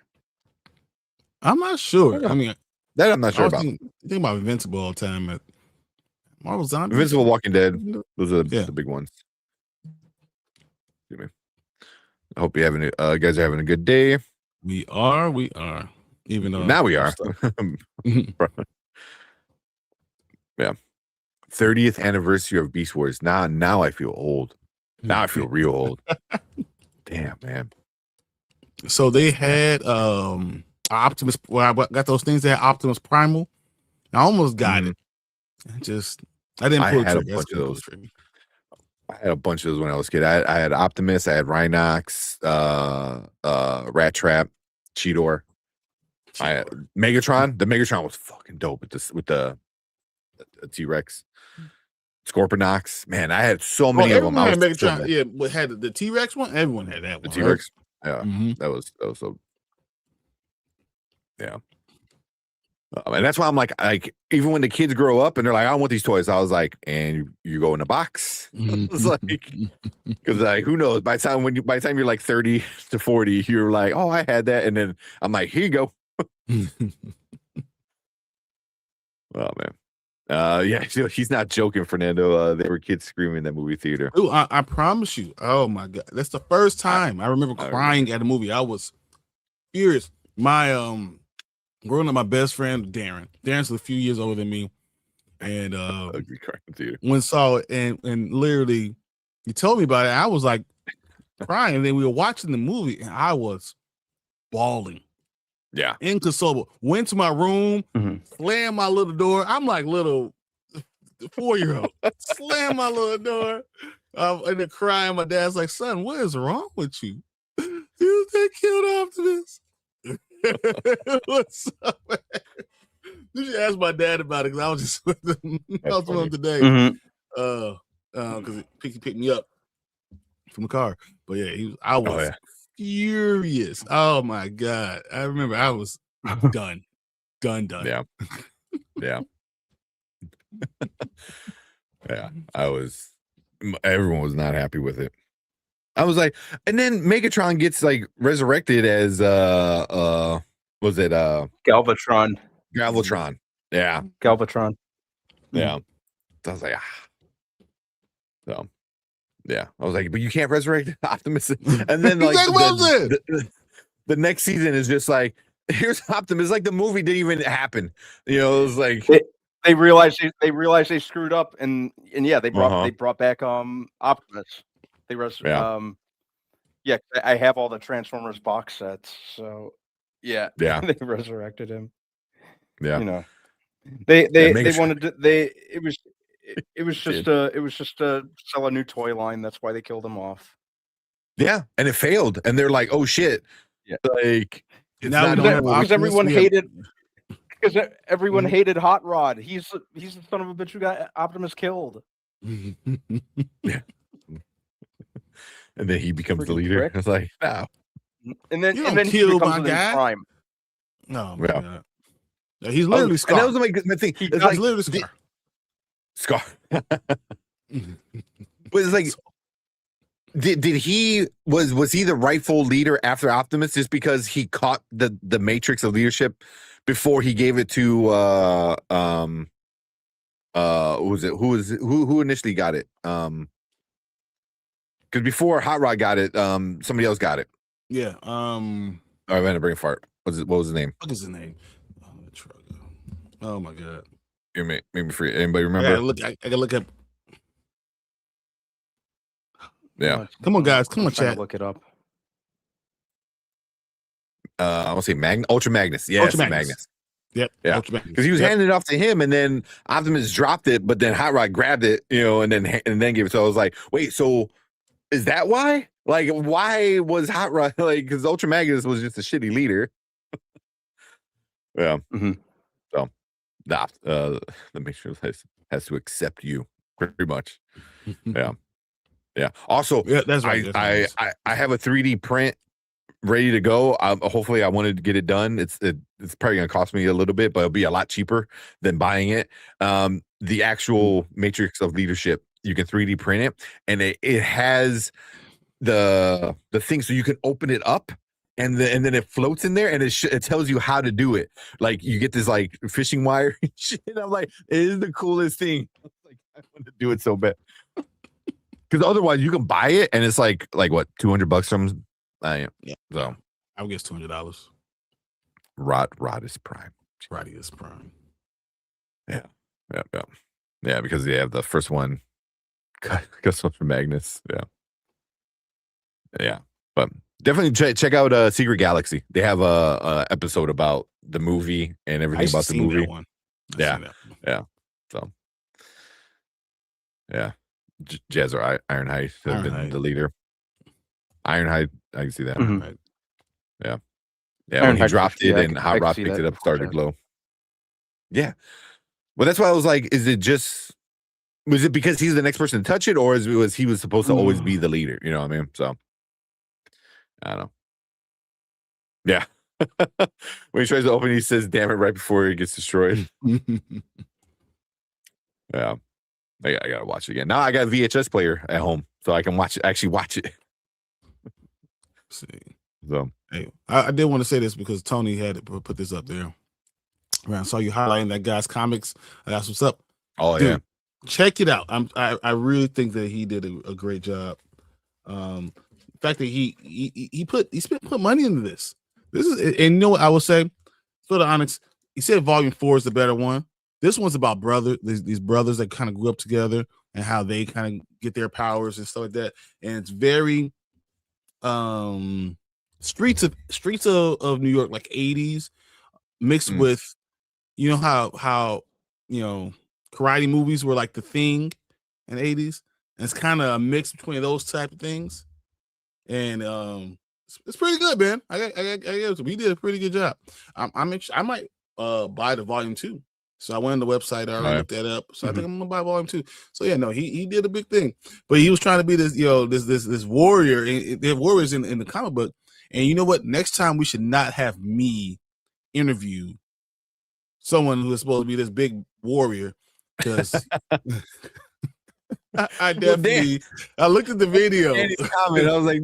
I'm not sure. I mean, that I'm not sure about. Think about Invincible all the time. Marvel Zombies. Invincible, Walking Dead. Those are Yeah. the big ones. Excuse me. I hope you guys are having a good day. We are. Even though Now we are. Yeah. 30th anniversary of Beast Wars. Now I feel old. Now I feel real old. Damn, man. So they had Optimus. Well, I got those things that had Optimus Primal. I almost got it. I didn't pull the had a trigger. bunch of those. I had a bunch of those when I was a kid. I had Optimus, I had Rhinox, Rat Trap, Cheetor. I had Megatron. The Megatron was fucking dope with the T-Rex. Scorpionox. Man, I had so many of them. Had Megatron. Yeah, but had the T-Rex one. Everyone had that one. The T-Rex. Right? Yeah, that was so. Yeah. And that's why I'm like even when the kids grow up and they're like, I don't want these toys, I was like, and you go in a box. It's like, because like, who knows? By the time you're like 30 to 40, you're like, oh, I had that, and then I'm like, here you go. Oh man. Yeah, he's not joking, Fernando. There were kids screaming in that movie theater. Ooh, I promise you. Oh my god, that's the first time I remember crying at a movie. I was furious. My growing up, my best friend Darren. Darren's a few years older than me, and when saw it and literally he told me about it. I was like crying. And then we were watching the movie, and I was bawling. Yeah, inconsolable. Went to my room, slammed my little door. I'm like little 4-year-old. Slammed my little door, and then crying. My dad's like, "Son, what is wrong with you? They killed Optimus." What's up, man? You should ask my dad about it because I was just with him. I was with him today. Because he picked me up from the car. But yeah, I was furious. Oh my god! I remember I was done. Yeah, yeah, yeah. I was. Everyone was not happy with it. I was like, and then Megatron gets like resurrected as was it Galvatron? Galvatron. Yeah. Galvatron. Yeah. So I was like, So yeah. I was like, but you can't resurrect Optimus. And then like the next season is just like, here's Optimus. Like the movie didn't even happen. You know, it was like they realized they screwed up and yeah, they brought back Optimus. They I have all the Transformers box sets, so yeah, they resurrected him. Yeah, you know, they wanted to. It was just to sell a new toy line. That's why they killed him off. Yeah, and it failed, and they're like, oh shit, like because everyone hated. Because everyone hated Hot Rod. He's the son of a bitch who got Optimus killed. Yeah. And then he becomes the leader. It's like, no. And then he becomes the Prime. No, yeah. He's literally Scar. And that was my thing. He's literally Scar. Scar. But it's like, did he was he the rightful leader after Optimus just because he caught the matrix of leadership before he gave it to who initially got it? Because before Hot Rod got it, somebody else got it. Yeah. I'm gonna bring a fart. What was his name? What is his name? Oh my god. You made me forget. Anybody remember? I gotta look up. Yeah. Come on, guys. Come on, chat. Look it up. I want to say Ultra Magnus. Yeah, Ultra Magnus. Yep. Yeah. Because he was handing it off to him, and then Optimus dropped it, but then Hot Rod grabbed it, and then gave it. So I was like, wait, so is that why? Like, why was Hot Rod like? Because Ultra Magnus was just a shitty leader. Yeah. So, the Matrix has to accept you pretty much. Yeah. Yeah. Also, that's right. I have a 3D print ready to go. Hopefully, I wanted to get it done. It's probably gonna cost me a little bit, but it'll be a lot cheaper than buying it. The actual Matrix of Leadership, you can 3D print it, and it has the thing so you can open it up, and then it floats in there, and it tells you how to do it. Like you get this like fishing wire and shit. I'm like, it is the coolest thing. Like, I want to do it so bad. Because otherwise, you can buy it, and it's like what, $200 from. Yeah. So I would guess $200. Rod is prime. Roddy is prime. Yeah. Because they have the first one. Custom for Magnus. Yeah. But definitely check out Secret Galaxy. They have a episode about the movie and everything about the movie. Yeah. So yeah, Jazz or Ironhide have been the leader. Ironhide, I can see that. Mhm. Yeah. When he Ironhide, dropped it yeah, and Hot I can Rod see picked that it up, before started to Jazz. glow. Yeah. Well, that's why I was like, is it just, was it because he's the next person to touch it, or was he supposed to always be the leader? You know what I mean? So I don't know. Yeah. When he tries to open, he says, "Damn it," right before he gets destroyed. Yeah. I gotta watch it again. Now I got a VHS player at home, so I can actually watch it. See. So hey, I did want to say this because Tony had to put this up there. Right, I saw you highlighting that guy's comics. That's what's up. Oh, Dude, yeah. check it out. I really think that he did a great job. The fact that he put money into this. This is, and you know what I will say, for the Onyx, he said volume 4 is the better one. This one's about these brothers that kind of grew up together and how they kind of get their powers and stuff like that. And it's very streets of New York, like 80s, mixed with, you know, how you know, karate movies were like the thing in the 80s. And it's kind of a mix between those type of things. And it's pretty good, man. I give it to him. He did a pretty good job. I might buy the volume 2. So I went on the website. I already looked that up. So I think I'm gonna buy volume 2. So yeah, no, he did a big thing. But he was trying to be this, you know, this warrior. There are warriors in the comic book. And you know what? Next time we should not have me interview someone who is supposed to be this big warrior, because I definitely I looked at the video. Comment, I was like,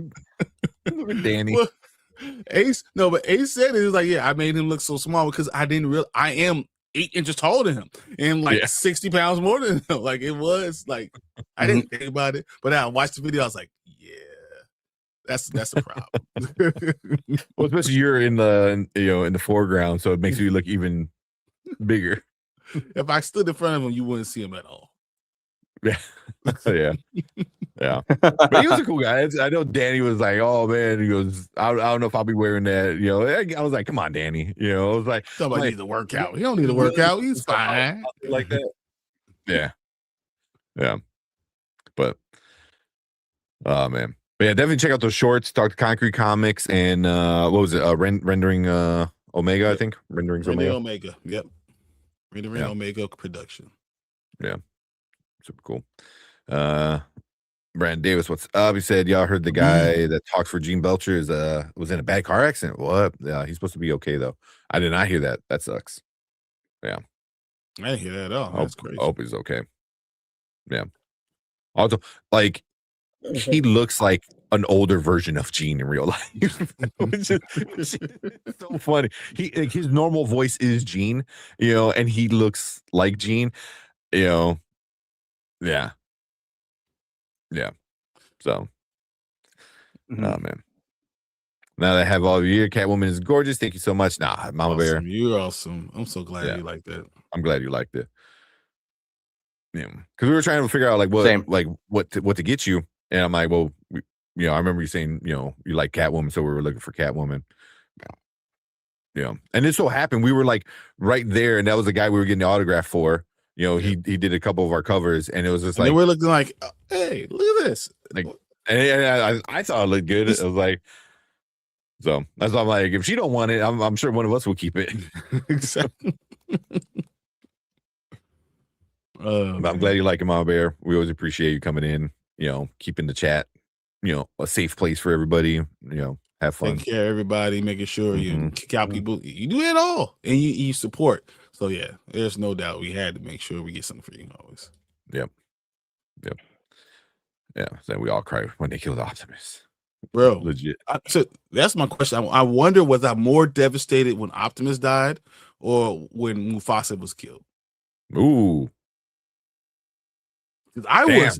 look at Danny. Well, Ace said it. He was like, yeah, I made him look so small because I didn't realize I am 8 inches taller than him and like 60 pounds more than him. Like, it was like, I didn't think about it, but I watched the video. I was like, yeah, that's a problem. Well, especially you're in the foreground, so it makes you look even bigger. If I stood in front of him, you wouldn't see him at all. Yeah. But he was a cool guy. I know Danny was like, "Oh man," he goes, I don't know if I'll be wearing that." You know, I was like, "Come on, Danny." You know, I was like, somebody needs to work out. He don't need to work out. He's fine. Like that. Yeah. But man. But yeah, definitely check out those shorts. Talk to Concrete Comics and what was it? Rendering Omega, I think. Renderings Omega. Yep. Rendering Omega production. Yeah. Super cool. Brandon Davis, what's up? He said, y'all heard the guy that talks for Gene Belcher was in a bad car accident. What? Yeah, he's supposed to be okay though. I did not hear that. That sucks. Yeah. I didn't hear that at all. That's crazy. I hope he's okay. Yeah. Also, like, he looks like an older version of Gene in real life. which is so funny. His normal voice is Gene, you know, and he looks like Gene, you know. Yeah. So, oh man. Now that I have all of you, Catwoman is gorgeous. Thank you so much. Nah, Mama Bear, you're awesome. I'm so glad you like that. I'm glad you liked it. Yeah, because we were trying to figure out like what to get you, and I'm like, well, I remember you saying, you like Catwoman, so we were looking for Catwoman. Yeah, and it so happened we were like right there, and that was the guy we were getting the autograph for. You know, he did a couple of our covers, and it was just like we're looking like, hey, look at this. Like, and I thought it looked good. It was like, so that's why I'm like, if she don't want it, I'm sure one of us will keep it. Exactly. But I'm glad you like it, Mama Bear. We always appreciate you coming in. Keeping the chat, a safe place for everybody. Have fun. Take care of everybody, making sure you kick out people. You do it all, and you support. So yeah, there's no doubt we had to make sure we get something for you always. Yep. Yeah, so we all cry when they killed Optimus. Bro, legit. So that's my question. I wonder, was I more devastated when Optimus died or when Mufasa was killed? Ooh. Because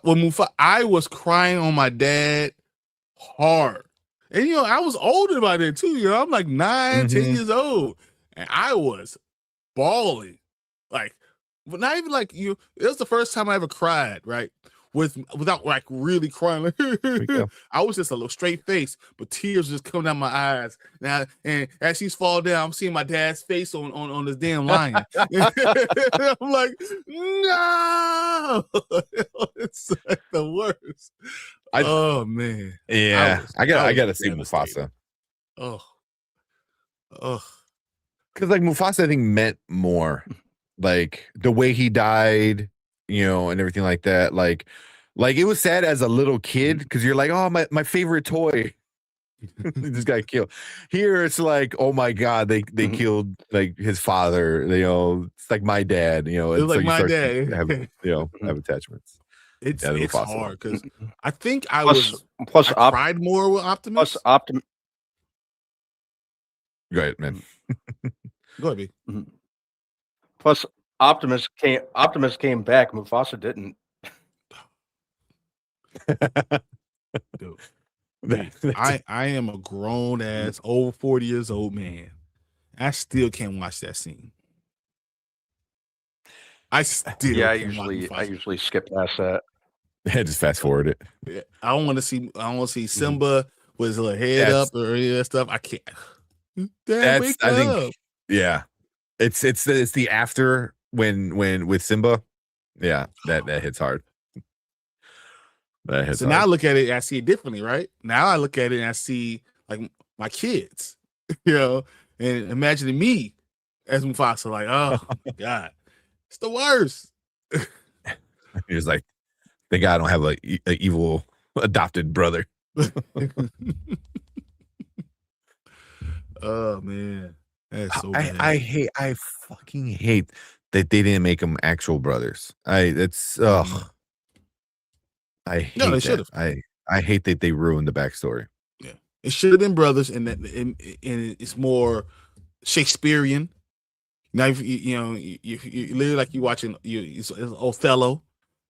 I was I was crying on my dad hard. And I was older by then too. I'm like 9, 10 years old. And I was bawling. Like, but not even like it was the first time I ever cried, right? Without like really crying. I was just a little straight face, but tears just coming down my eyes. Now, and as she's falling down, I'm seeing my dad's face on this damn lion. I'm like, no, it's like the worst. Oh man, yeah, I gotta see Mufasa. Oh, because like Mufasa, I think meant more, like the way he died, and everything like that. Like it was sad as a little kid because you're like, oh, my favorite toy just got killed. Here it's like, oh my god, they killed like his father. It's like my dad. It's like my dad. Have attachments. It's hard because I think I cried more with Optimus. Go ahead, man. Go ahead, B. Plus, Optimus came back. Mufasa didn't. Dude, I am a grown ass, over 40 years old man. I still can't watch that scene. I usually skip past that. Yeah, just fast forward it. Yeah, I don't want to see Simba with his little head up or any of that stuff. I can't. Dad, I think. Yeah, it's the after when with Simba. Yeah, that hits hard. That hits hard. Now I look at it and I see it differently, right? Now I look at it and I see like my kids, and imagining me as Mufasa, like, oh my god, it's the worst. He's like, thank God I don't have a evil adopted brother. Oh man, that's so bad. I fucking hate that they didn't make them actual brothers. I hate that. I hate that they ruined the backstory. Yeah, it should have been brothers, and it's more Shakespearean. Now, you literally like you watching it's Othello.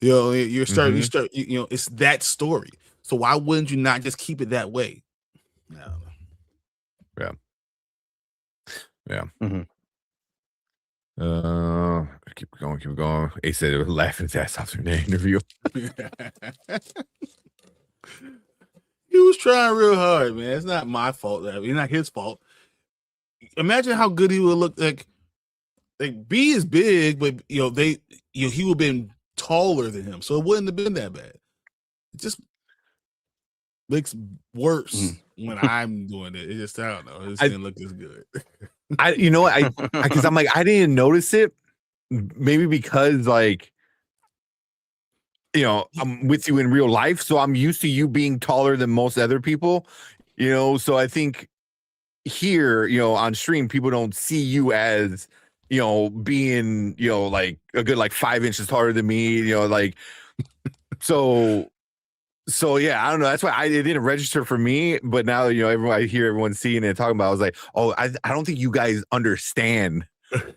You're starting. It's that story. So why wouldn't you not just keep it that way? No. Yeah. Keep going. Ace said it was laughing his ass off in the interview. He was trying real hard, man. It's not my fault. It's not his fault. Imagine how good he would look. Like B is big, but he would have been taller than him, so it wouldn't have been that bad. It just looks worse when I'm doing it. It just, I don't know. It didn't look as good. Because I'm like, I didn't notice it. Maybe because like, I'm with you in real life, so I'm used to you being taller than most other people. So I think here, on stream, people don't see you as being like a good like 5 inches taller than me. So yeah, I don't know. That's why it didn't register for me. But now I hear everyone seeing it talking about. I was like, oh, I don't think you guys understand.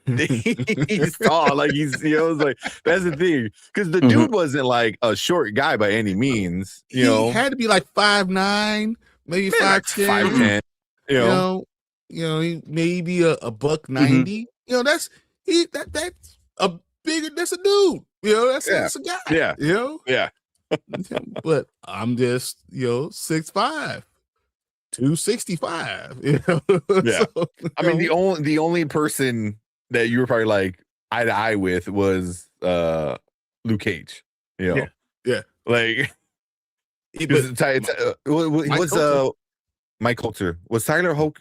He's tall, like he's like that's the thing, because the dude wasn't like a short guy by any means. He had to be like 5'9", maybe 5'10". 5'10". He maybe a $190. That's a bigger. That's a dude. That's a guy. Yeah. Yeah. But I'm just 6'5", 265. Yeah. So, I mean, the only person that you were probably like eye to eye with was Luke Cage. Yeah. Like Mike Coulter. Was Tyler was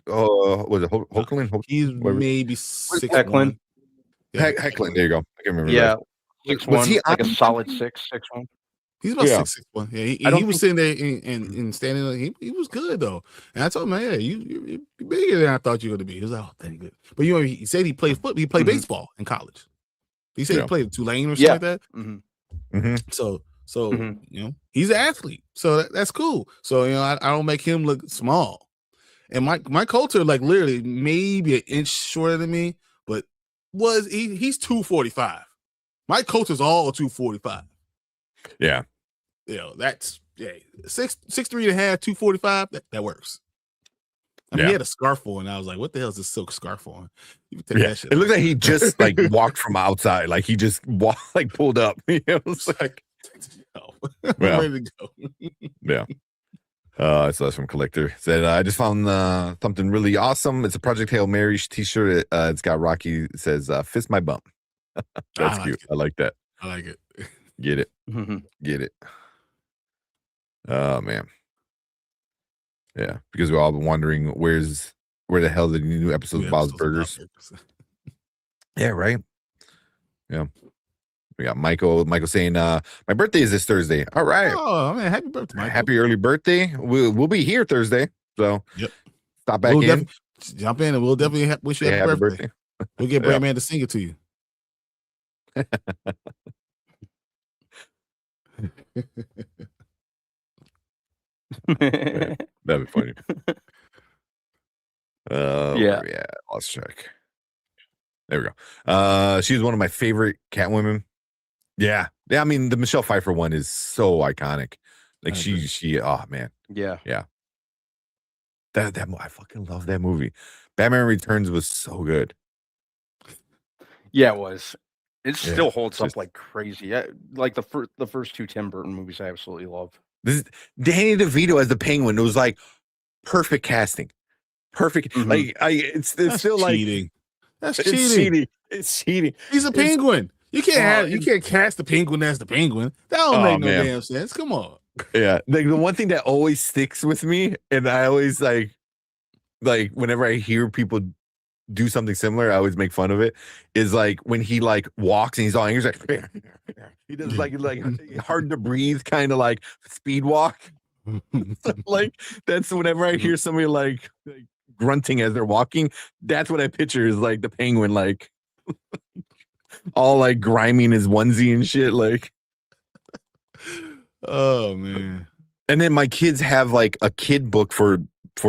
it Hoechlin? He's maybe 6'1". Hoechlin. There you go. I can't remember. Yeah, 6'1", like a solid 6'1". He's about 6'1". Yeah, he was sitting there and standing. He was good though, and I told him, "Yeah, you're bigger than I thought you were going to be." He was like, "Oh, thank good." But he said he played football. He played baseball in college. He said he played Tulane or something like that. So he's an athlete, so that's cool. So I don't make him look small. And Mike Coulter, like literally maybe an inch shorter than me, but he's 245. My coach is all a 245. Yeah. That's 6'3.5", 245. That works. I mean, he had a scarf on. And I was like, "What the hell is this silk scarf on?" You take that shit. It looked like he just like walked from outside. Like he just pulled up. It's like, I'm ready to go. Yeah. So that's from Collector. Said, I just found something really awesome. It's a Project Hail Mary t-shirt. It's got Rocky. It says, fist my bump. That's cute. I like that. I like it. Get it. Get it. Oh, man. Yeah. Because we've all been wondering where the hell the new episodes of Bob's Burgers. Yeah, right? Yeah. We got Michael saying, my birthday is this Thursday. All right. Oh, man. Happy birthday, Michael. Happy early birthday. We'll be here Thursday. So stop back in. Jump in and we'll definitely wish you happy birthday. We'll get Brandman to sing it to you. That'd be funny. Yeah, lost track. There we go. She's one of my favorite Catwomen. Yeah. I mean, the Michelle Pfeiffer one is so iconic. Like she. Oh man. Yeah. That I fucking love that movie. Batman Returns was so good. Yeah, it was. It still holds up like crazy. Like the first two Tim Burton movies, I absolutely love. This is Danny DeVito as the Penguin. It was like perfect casting. Perfect. Like it's still cheating. Like that's cheating. It's cheating. He's a penguin. You can't cast the Penguin as the Penguin. That don't make no damn sense. Come on. Yeah, like the one thing that always sticks with me, and I always like whenever I hear people do something similar, I always make fun of it, is like when he like walks and he's all angry, he's like he does like hard to breathe kind of like speed walk. Like that's whenever I hear somebody like grunting as they're walking, that's what I picture is like the Penguin like all like grimy in his onesie and shit like. Oh man. And then my kids have like a kid book for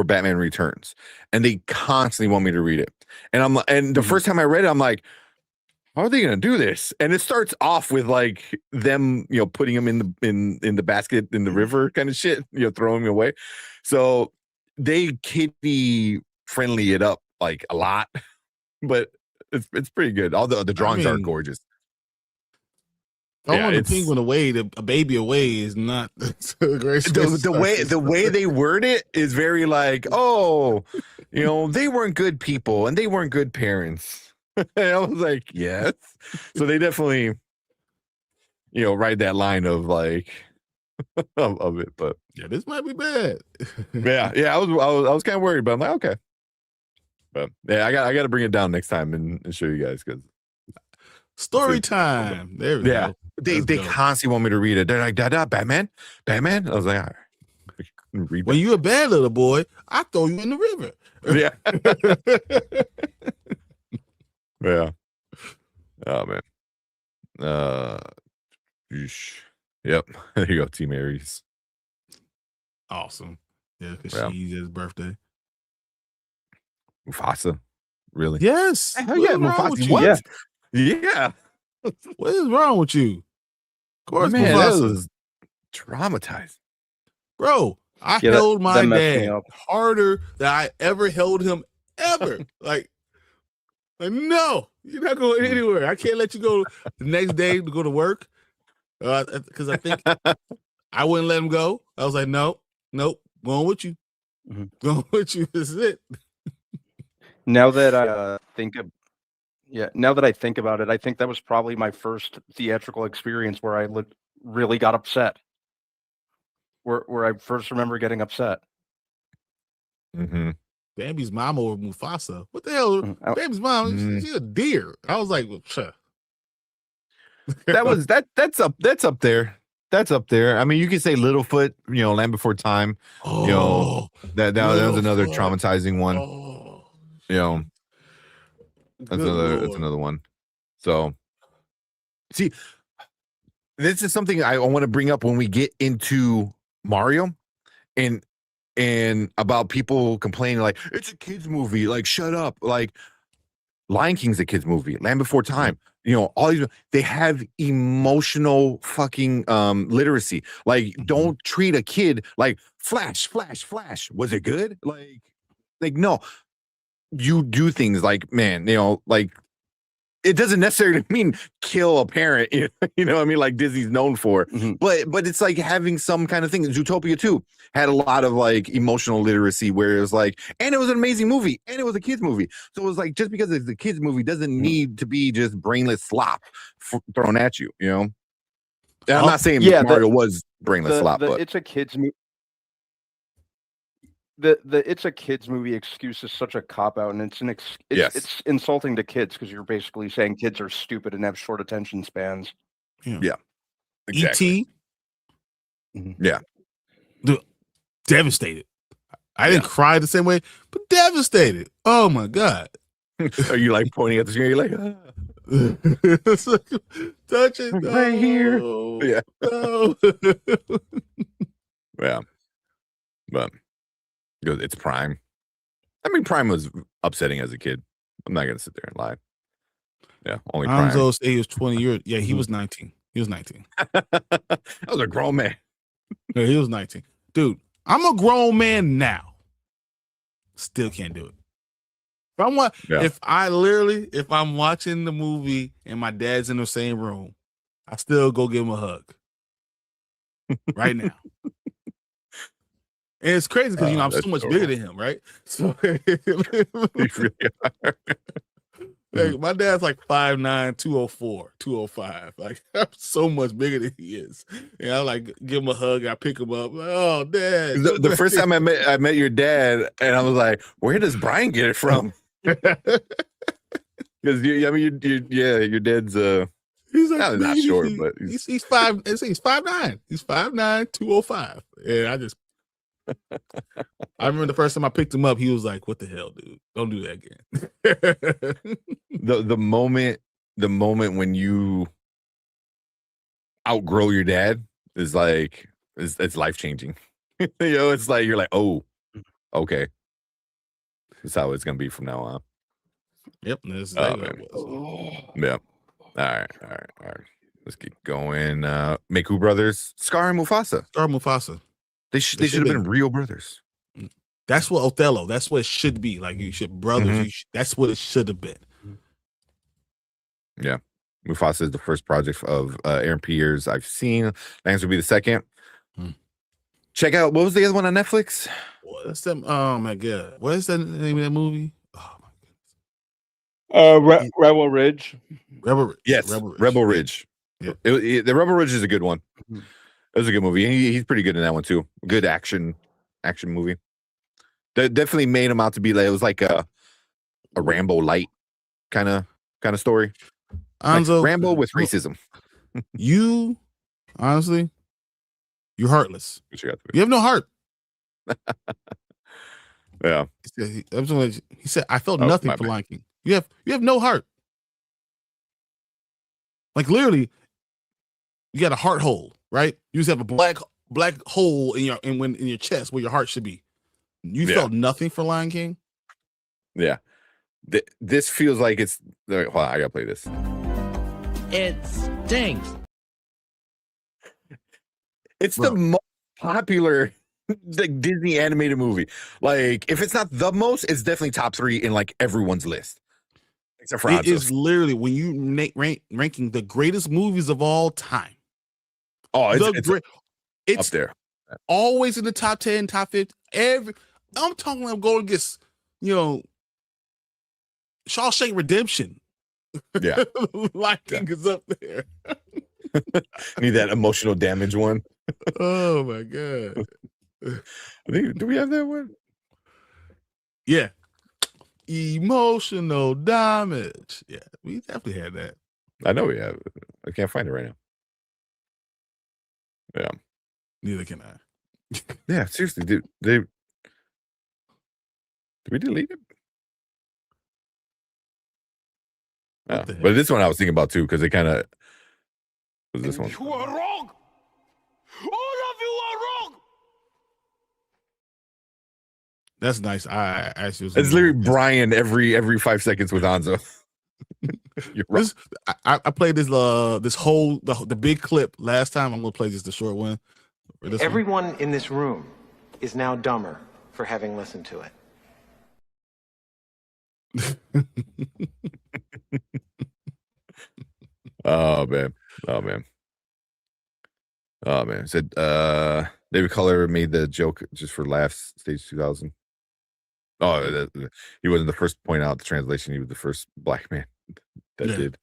Batman Returns, and they constantly want me to read it. And the first time I read it, I'm like, how are they gonna do this? And it starts off with like them, putting them in the basket in the river kind of shit, throwing them away. So they kiddie friendly it up like a lot, but it's pretty good. All the drawings are gorgeous. Throwing the Penguin away, a baby away is not a great. The way they word it is very like, they weren't good people and they weren't good parents. And I was like, yes. So they definitely, ride that line of like of it. But yeah, this might be bad. yeah. I was kind of worried, but I'm like, okay. But yeah, I got to bring it down next time and show you guys because story time. There we go. They constantly want me to read it. They're like, Batman. I was like, all right. Read when you a bad little boy, I throw you in the river. Yeah. Yeah. Oh man. Yep. There you go, Team Aries. Awesome. Yeah, because she's his birthday. Mufasa. Really? Yes. Hell yeah, Mufasa. What? Yeah. What is wrong with you? Of course, man, Mufasa. that was traumatized. Bro, I held my dad harder than I ever held him ever. like, no, you're not going anywhere. I can't let you go the next day to go to work. Because I think I wouldn't let him go. I was like, nope, going with you. Going with you. This is it. Now that I think about it, I think that was probably my first theatrical experience where I really got upset. Where I first remember getting upset. Mm-hmm. Bambi's mom over Mufasa. What the hell? Bambi's mom, she's a deer. I was like, well, that's up there. That's up there. I mean, you can say Littlefoot, Land Before Time. That was another traumatizing one. That's another one. So, see, this is something I want to bring up when we get into Mario, and about people complaining like it's a kids movie, like shut up. Like Lion King's a kids movie. Land Before Time, all these, they have emotional fucking literacy. Like, don't treat a kid like flash. Was it good? Like no, you do things like, man, like, it doesn't necessarily mean kill a parent, you know what I mean? Like Disney's known for, but it's like having some kind of thing. Zootopia 2 had a lot of like emotional literacy where it was like, and it was an amazing movie, and it was a kids movie. So it was like, just because it's a kids movie doesn't need to be just brainless slop thrown at you, And I'm not saying Mario was brainless slop, but it's a kids movie. The it's a kids movie excuse is such a cop out, and it's insulting to kids because you're basically saying kids are stupid and have short attention spans. Yeah, exactly. E.T. Yeah, devastated. I didn't cry the same way, but devastated. Oh my god! Are you like pointing at the screen? You're like, it's like, touch it right here. Yeah, no. Yeah, but. It's Prime. I mean, Prime was upsetting as a kid. I'm not gonna sit there and lie. Yeah, only Prime. Hanzo said he was 20 years. Yeah, he was 19. He was 19. I was a grown man. Yeah, he was 19. Dude, I'm a grown man now. Still can't do it. If I'm watching the movie and my dad's in the same room, I still go give him a hug. Right now. And it's crazy because I'm so much bigger than him, right? So like, my dad's like 5'9", 204, 205. Like, I'm so much bigger than he is. And I like give him a hug, I pick him up. Like, oh, Dad. The first time I met your dad, and I was like, where does Brian get it from? Because your dad's he's like, not short, but he's 5'9". He's 5'9", 205. And I remember the first time I picked him up, he was like, "What the hell, dude? Don't do that again." the moment when you outgrow your dad is like it's life changing. It's like you're like, oh, okay, this is how it's gonna be from now on. Yep, this is how it was. Yeah. All right. Let's get going. Meku brothers, Scar and Mufasa. They should have been real brothers. That's what Othello. That's what it should be. Like, you should brothers. That's what it should have been. Yeah, Mufasa is the first project of Aaron Pierce I've seen. Lance would be the second. Check out, what was the other one on Netflix? What's that? Oh my god, what is the name of that movie? Oh my goodness. Rebel Ridge. Yes, Rebel Ridge. Yeah. The Rebel Ridge is a good one. It was a good movie. He's pretty good in that one too. Good action movie. That definitely made him out to be like, it was like a Rambo light kind of story. Anzo, like Rambo with racism. You honestly, you're heartless. You have no heart. Yeah. He said, I felt nothing for Lion King. You have no heart. Like, literally, you got a heart hole, right? You just have a black hole in your chest where your heart should be. You felt nothing for Lion King? Yeah. This feels like it's... Hold on, I gotta play this. It stinks. It's the most popular like Disney animated movie. Like, if it's not the most, it's definitely top 3 in like everyone's list. Except for it is literally, when you ranking the greatest movies of all time. Oh, it's up there. Always in the top 10, top 50. I'm talking about going against, Shawshank Redemption. Yeah. Lion King is up there. Need that emotional damage one. Oh my god. Do we have that one? Yeah. Emotional damage. Yeah, we definitely had that. I know we have. I can't find it right now. Yeah. Neither can I. Yeah, seriously, dude. Did we delete it? Oh, but this one I was thinking about too, because it kind of was this one. You are wrong. All of you are wrong. That's nice. I actually it's literally Brian every 5 seconds with Hanzo. You're right. I played this the big clip last time. I'm gonna play just the short one. Everyone in this room is now dumber for having listened to it. Oh man. Said David Culler made the joke just for laughs, stage 2000. Oh, he wasn't the first to point out the translation. He was the first black man that did.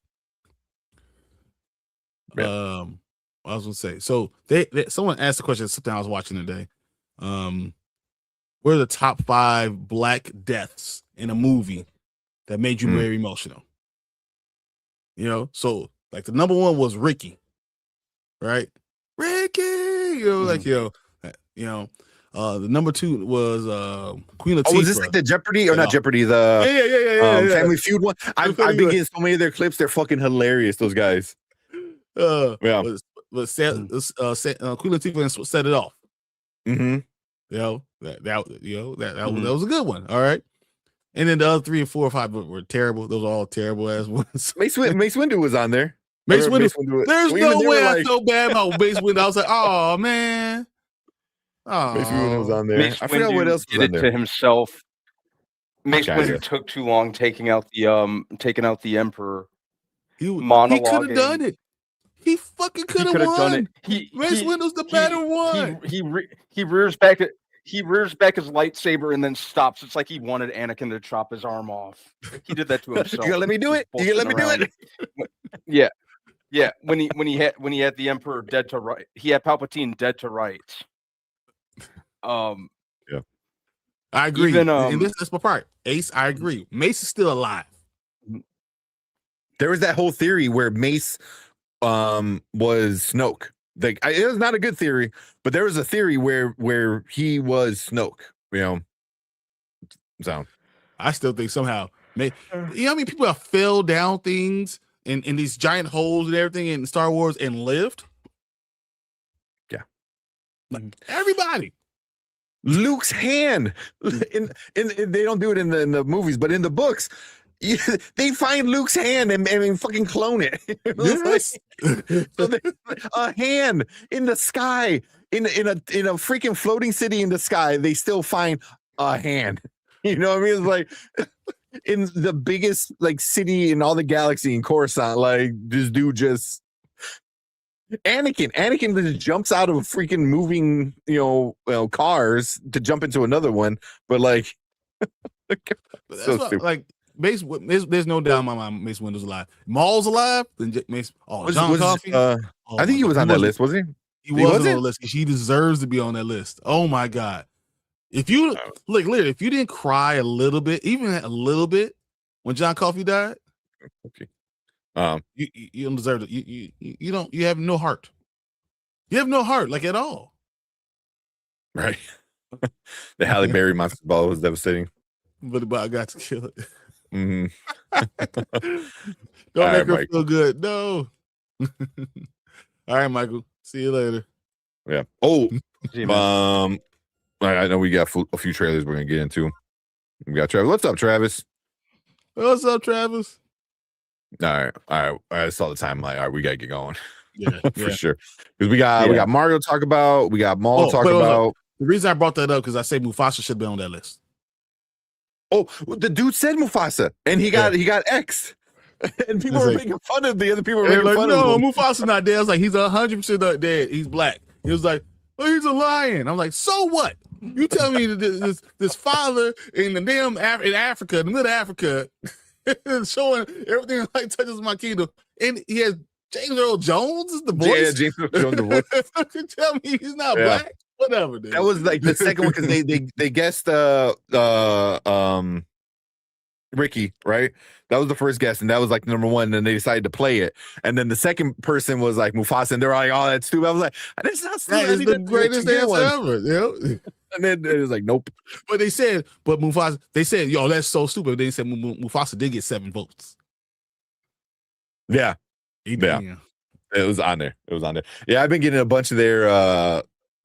Yeah. I was gonna say. So someone asked the question. Something I was watching today. What are the top 5 black deaths in a movie that made you very emotional? You know, so like the number 1 was Ricky, right? Ricky, the number 2 was Queen Latifah. Oh, was this like the Jeopardy or not Jeopardy? The Family Feud one. I've been getting so many of their clips. They're fucking hilarious. Those guys. Queen Latifah set it off. Mm-hmm. That was a good one. All right. And then the other 3 and 4 or 5 were terrible. Those are all terrible ass ones. Mace Windu was on there. Mace Windu. There's no way I felt bad about Mace Windu. I was like, oh man. Oh, Mace Windu was on there. Mace I forgot what else was did on it there. to himself. Mace Okay. Windu took too long taking out the Emperor. He could have Monologuing. done it. He fucking could have won. Done it. Mace Windu's the better one. He rears back his lightsaber and then stops. It's like he wanted Anakin to chop his arm off. He did that to himself. You gonna let me do it? You gonna let me do it? Yeah. When he had the Emperor dead to right, he had Palpatine dead to rights. I agree. Even, and that's my part. Ace, I agree. Mace is still alive. There was that whole theory where Mace was Snoke. Like it was not a good theory, but there was a theory where he was Snoke. You know, so I still think somehow, you know how many people have fell down things in these giant holes and everything in Star Wars and lived? Yeah, like, everybody. Luke's hand in they don't do it in the movies, but in the books. They find Luke's hand and fucking clone it. Yes. A hand in the sky, in a freaking floating city in the sky. They still find a hand. You know what I mean? It's like in the biggest like city in all the galaxy in Coruscant. Like this dude just Anakin just jumps out of freaking moving cars to jump into another one. But like, so stupid. Like. Mace, there's no doubt in my mind Mace Windu's alive. Maul's alive. Then Mace. John Coffey. I think he was on that list, was he? He wasn't on the list. He deserves to be on that list. Oh my god! If you literally, if you didn't cry a little bit, even a little bit, when John Coffey died, okay, you don't deserve it. You don't. You have no heart. You have no heart, like at all. Right. The Halle Berry monster ball was devastating. But I got to kill it. Mm-hmm. Don't make her feel good. No. All right, Michael. See you later. Yeah. Oh, I know we got a few trailers we're gonna get into. We got Travis. What's up, Travis? What's up, Travis? All right. I saw the timeline. All right, we gotta get going. Yeah, for sure. Because we got Mario to talk about. We got Maul to talk about. The reason I brought that up because I say Mufasa should be on that list. Oh, the dude said Mufasa, and he got X, and people were making fun of the other people. Were making fun of him. No, Mufasa's not dead. I was like, he's 100% not dead. He's black. He was like, oh, he's a lion. I'm like, so what? You tell me that this father in the damn in Africa, in the middle of Africa, showing everything like touches my kingdom, and he has James Earl Jones is the voice. Yeah, James Earl Jones the voice. Tell me he's not black. Whatever, dude. That was like the second one because they guessed Ricky, right? That was the first guess, and that was like number one. And then they decided to play it, and then the second person was like Mufasa, and they're like, "Oh, that's stupid." I was like, "That's not stupid. That is the greatest answer ever." You know? And then it was like, "Nope." But they said, Mufasa. They said, "Yo, that's so stupid." They said Mufasa did get 7 votes. Yeah, yeah. It was on there. It was on there. Yeah, I've been getting a bunch of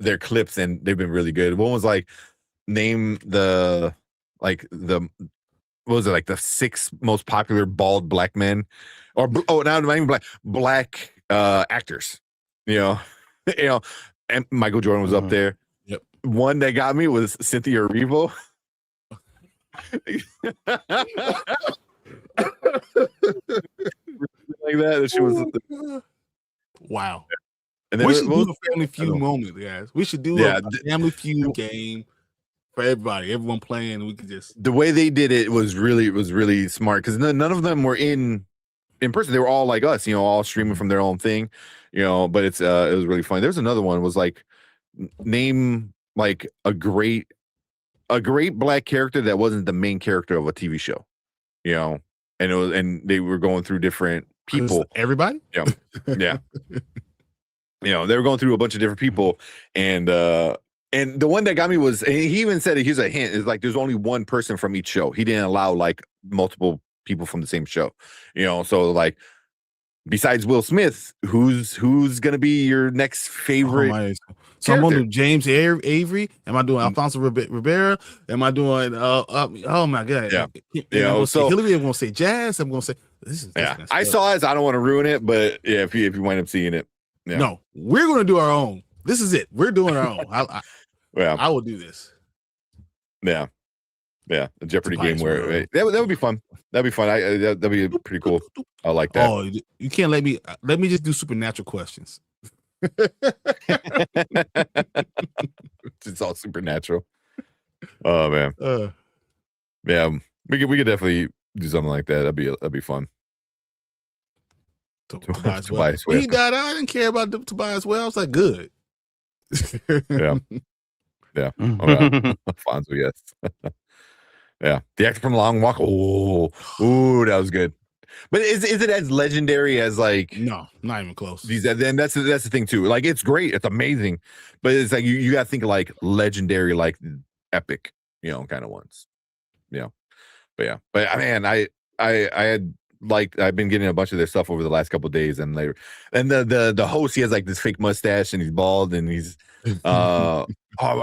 their clips, and they've been really good. One was like, name the what was it, like the 6 most popular bald black men, or not even black actors. You know, and Michael Jordan was up there. Yep. One that got me was Cynthia Erivo. Like that. She was. Wow. And then We should do a Family Feud moment, guys. We should do a Family Feud game for everybody. Everyone playing. We could just. The way they did it was really smart, because none of them were in person. They were all like us, all streaming from their own thing, But it was really funny. There's another one, was like, name like a great black character that wasn't the main character of a TV show, and they were going through different people. Everybody, yeah. They were going through a bunch of different people, and the one that got me was, and he even said it, here's a hint, is like there's only one person from each show. He didn't allow like multiple people from the same show, so like, besides Will Smith, who's gonna be your next favorite? So I'm gonna do James Avery. Am I doing Alfonso Rivera? Am I doing oh my god, so Hillary? I'm gonna say Jazz. I'm gonna say this is I saw it, so I don't want to ruin it, but if you wind up seeing it, no, we're gonna do our own. This is it. We're doing our own. I will do this. The Jeopardy game where that would be fun. That'd be fun. That'd be pretty cool. I like that. Oh, you can't let me just do supernatural questions. It's all supernatural. Oh man. We could definitely do something like that. That'd be fun. Tobias Wells. When he died, I didn't care about Tobias Wells. I was like, good. Yeah. Alfonso, yes. Yeah, the actor from Long Walk. Oh, that was good. But is it as legendary as like? No, not even close. Then that's the thing too. Like, it's great, it's amazing, but it's like you got to think of like legendary, like epic, kind of ones. But man, I had like, I've been getting a bunch of their stuff over the last couple of days, and the host, he has like this fake mustache, and he's bald, and he's I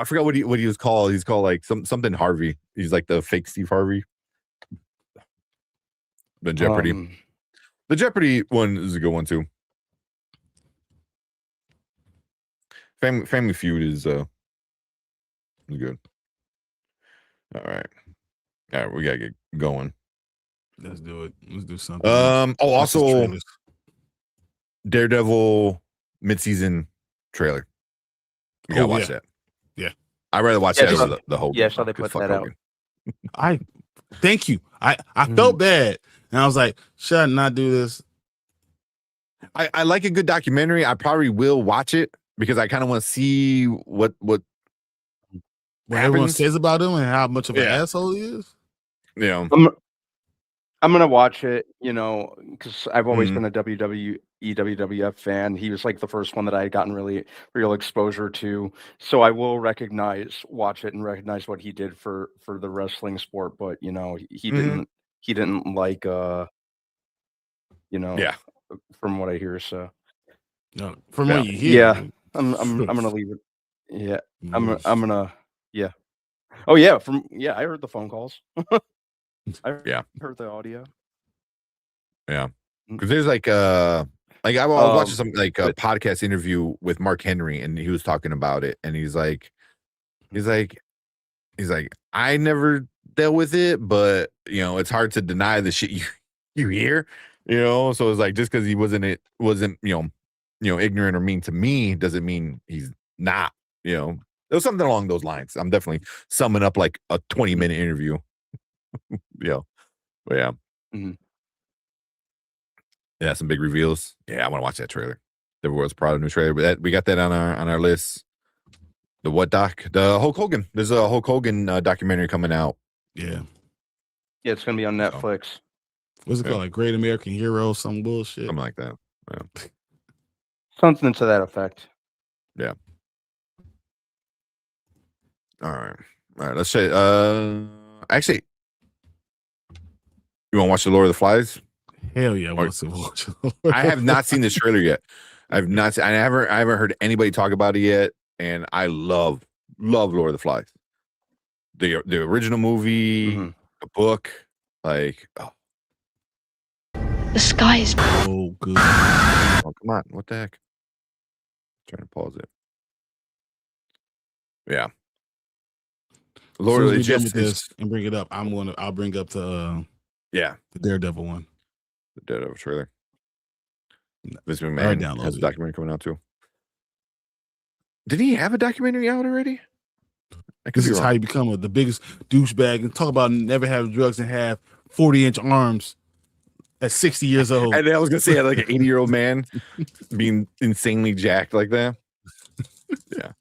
forgot what he was called. He's called like something Harvey. He's like the fake Steve Harvey. The Jeopardy. The Jeopardy one is a good one too. Family Feud is good. All right, we gotta get going. Let's do it. Let's do something. Also, Daredevil mid-season trailer. You gotta watch that. Yeah, I'd rather watch that over the whole. Yeah, so they put that out. I thank you. I felt bad, and I was like, should I not do this? I like a good documentary. I probably will watch it because I kind of want to see what everyone says about him and how much of an asshole he is. I'm gonna watch it, because I've always been a WWF fan. He was like the first one that I had gotten real exposure to. So I will watch it and recognize what he did for the wrestling sport. But he didn't like from what I hear. So no, from what you hear, I'm gonna leave it. Yeah, I'm gonna Oh yeah, I heard the phone calls. I heard the audio. Yeah, because there's like I was watching some like a podcast interview with Mark Henry, and he was talking about it, and he's like, I never dealt with it, but it's hard to deny the shit you hear, so it's like, just because he wasn't ignorant or mean to me doesn't mean he's not, It was something along those lines. I'm definitely summing up like a 20-minute interview. But yeah. Yeah, some big reveals. Yeah, I want to watch that trailer. The world's proud new trailer. But we got that on our list. The what doc? The Hulk Hogan. There's a Hulk Hogan documentary coming out. Yeah, it's gonna be on Netflix. What's it called? Like Great American Hero, some bullshit. Something like that. Yeah. Something to that effect. Yeah. All right. Let's say. Actually, you want to watch the Lord of the Flies? Hell yeah, I want to watch. I have not seen this trailer yet. I haven't heard anybody talk about it yet, and I love Lord of the Flies. The original movie, the book. Like, oh, The sky is Oh, good. come on, what the heck? Trying to pause it. Yeah, As soon Lord, as we it's done just with this and bring it up, I'll bring up the Daredevil one. the Daredevil trailer. Vince I McMahon downloaded has a it. documentary coming out too. Did he have a documentary out already? I could This be is wrong. how you become the biggest douchebag and talk about never having drugs and have 40-inch arms at 60 years old. And I was gonna say, like an 80-year-old man being insanely jacked like that. Yeah.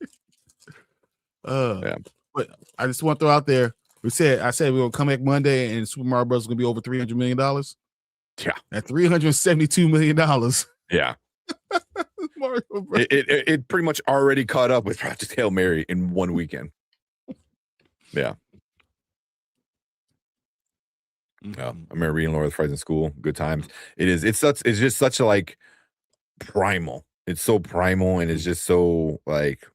Yeah. But I just want to throw out there. I said we were gonna come back Monday and Super Mario Bros. Is gonna be over $300 million. Yeah. At $372 million. Yeah. Mario Bros. It pretty much already caught up with Project Hail Mary in one weekend. Yeah. I remember reading Lord of the Flies in school. Good times. It's just such a like primal. It's so primal and it's just so like,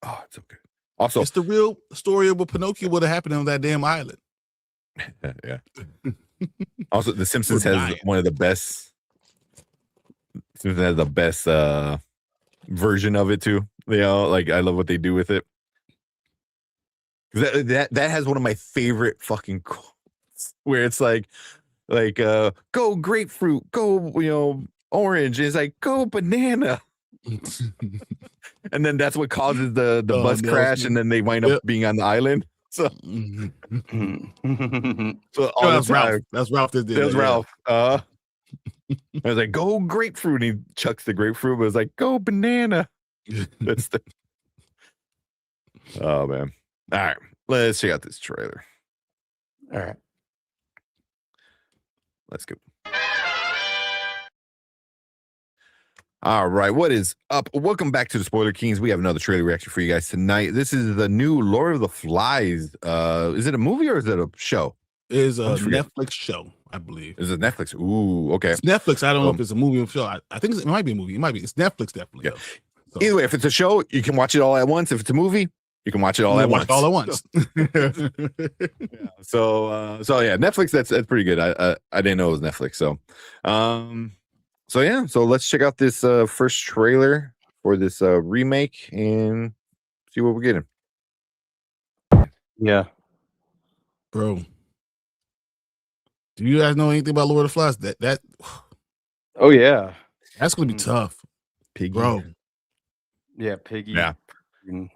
oh, it's so good. Also, It's the real story of what Pinocchio would have happened on that damn island. yeah. Also, The Simpsons We're has dying. one of the best. Simpsons has the best version of it too. You know, like I love what they do with it. That has one of my favorite fucking quotes where it's like go grapefruit, go orange. It's like go banana. And then that's what causes the bus crash, and then they wind up being on the island. So, so all that's the time, Ralph. That's Ralph that did that was it, yeah. Ralph. I was like, go grapefruit, and he chucks the grapefruit, but it's like, go banana. That's the oh man. All right, let's check out this trailer. All right. Let's go. All right, what is up? Welcome back to the Spoiler Kings. We have another trailer reaction for you guys tonight. This is the new Lord of the Flies. Is it a movie or is it a show? It is a I forget. Netflix show, I believe. Is it Netflix? Ooh, okay. It's Netflix. I don't know if it's a movie or show. I think it might be a movie. It might be. It's Netflix, definitely. Yeah. So, Either way, if it's a show, you can watch it all at once. If it's a movie, you can watch it all you at watch once. all at once. So yeah, Netflix. That's pretty good. I didn't know it was Netflix. So yeah. So let's check out this first trailer for this remake and see what we're getting. Yeah. Bro, do you guys know anything about Lord of the Flies? That Oh yeah. that's gonna be tough, Piggy. bro. Yeah. Piggy. Yeah. Mm.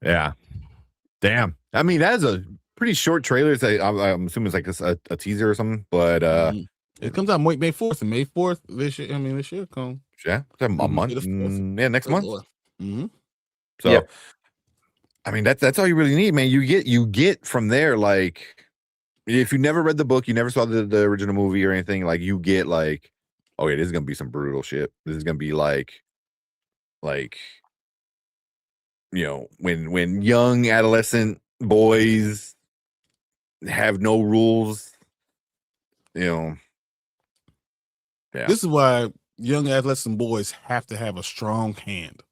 Yeah. Damn. I mean, that's a pretty short trailer. I'm assuming it's like a teaser or something. But It comes out May 4th, and May 4th this year. I mean, this year come. yeah, it's a month. Yeah, next month. Mm-hmm. So, Yeah. I mean, that's all you really need, man. You get from there, like, if you never read the book, you never saw the original movie or anything, like, you get like, oh yeah, this is gonna be some brutal shit. This is gonna be like, when young adolescent boys have no rules, Yeah. This is why young adolescent boys have to have a strong hand.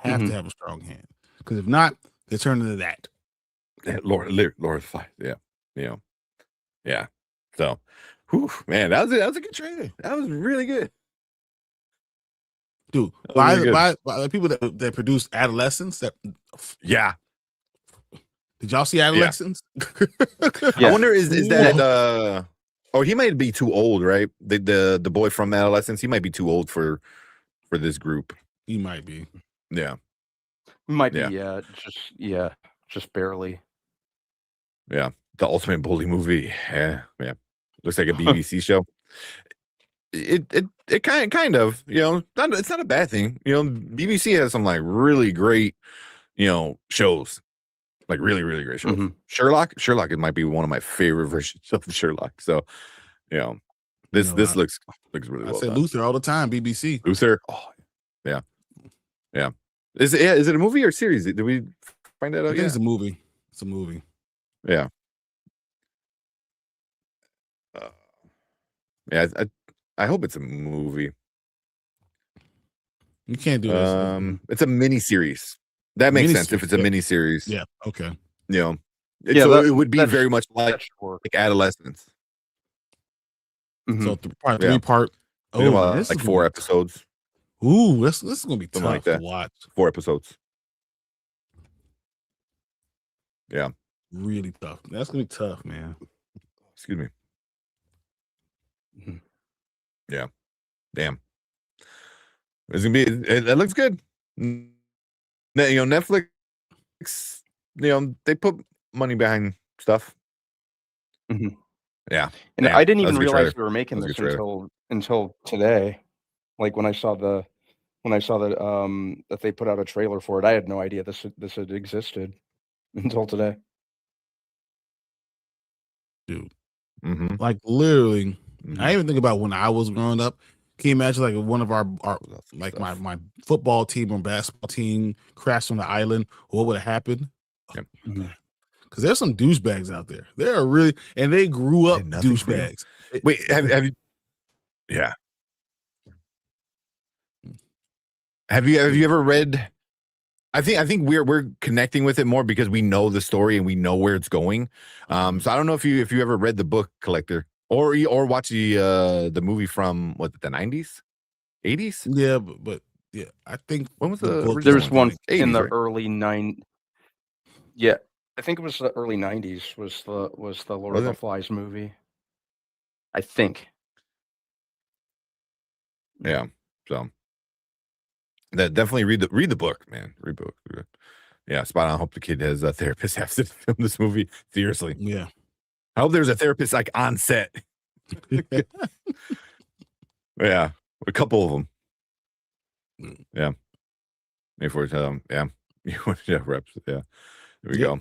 Have to have a strong hand, because if not, they turn into that. Lord of the Flies. Yeah. So, whew, man, that was a good trailer. That was really good. Dude, That was by really the people that produce Adolescents, Yeah. did y'all see Adolescents? I wonder is that he might be too old, right? The boy from Adolescence, he might be too old for this group. He might be. Yeah. Might be. Yeah. Just barely. Yeah. The Ultimate Bully movie. Yeah. Looks like a BBC show. It kind of, it's not a bad thing. BBC has some like really great, shows. Like really, really great shows. Sherlock, it might be one of my favorite versions of Sherlock. So, this looks really well I say done. Luther all the time, BBC. Luther. Oh, yeah. Is it a movie or series? Did we find that out? I think it's a movie. It's a movie. Yeah. I hope it's a movie. You can't do this. It's a mini series. That makes sense if it's a yeah. mini series. Yeah. Okay. So Yeah, it would be very much like Adolescence. Mhm. So probably Yeah. 3-part. We're talking Oh, about, this like is 4 gonna be episodes, Ooh, this is gonna be something tough like to that. watch. 4 episodes. Yeah. Really tough. That's gonna be tough, man. Excuse me. Mhm. Yeah. Damn. It's gonna be. It looks good. Netflix. They put money behind stuff. Mhm. Yeah. And Damn, I didn't that was even a good realize trailer. they were making That was a this good trailer. until today. Like when I saw that that they put out a trailer for it, I had no idea this had existed until today. Dude. Mm-hmm. Like literally, Mhm. I even think about when I was growing up. Can you imagine like one of our like Stuff. my football team or basketball team crashed on the island? What would have happened? Yep. Because there's some douchebags out there. They are really, and they grew up Had nothing for you. douchebags. Wait, have you? Yeah. Have you ever read? I think we're connecting with it more because we know the story and we know where it's going. So I don't know if you ever read the book Collector or watch the movie from the 90s, 80s. Yeah, but yeah, I think When was the the book original There's one like, in 80s, the right? early Yeah, I think it was the early '90s. Was the Lord Was of the it? Flies movie? I think. Yeah. So that definitely read the book, man. Read the book. Yeah, spot on. I hope the kid has a therapist after to film this movie. Seriously. yeah. I hope there's a therapist like on set. Yeah, a couple of them. Yeah, maybe for yeah, yeah, reps. Yeah, there we go.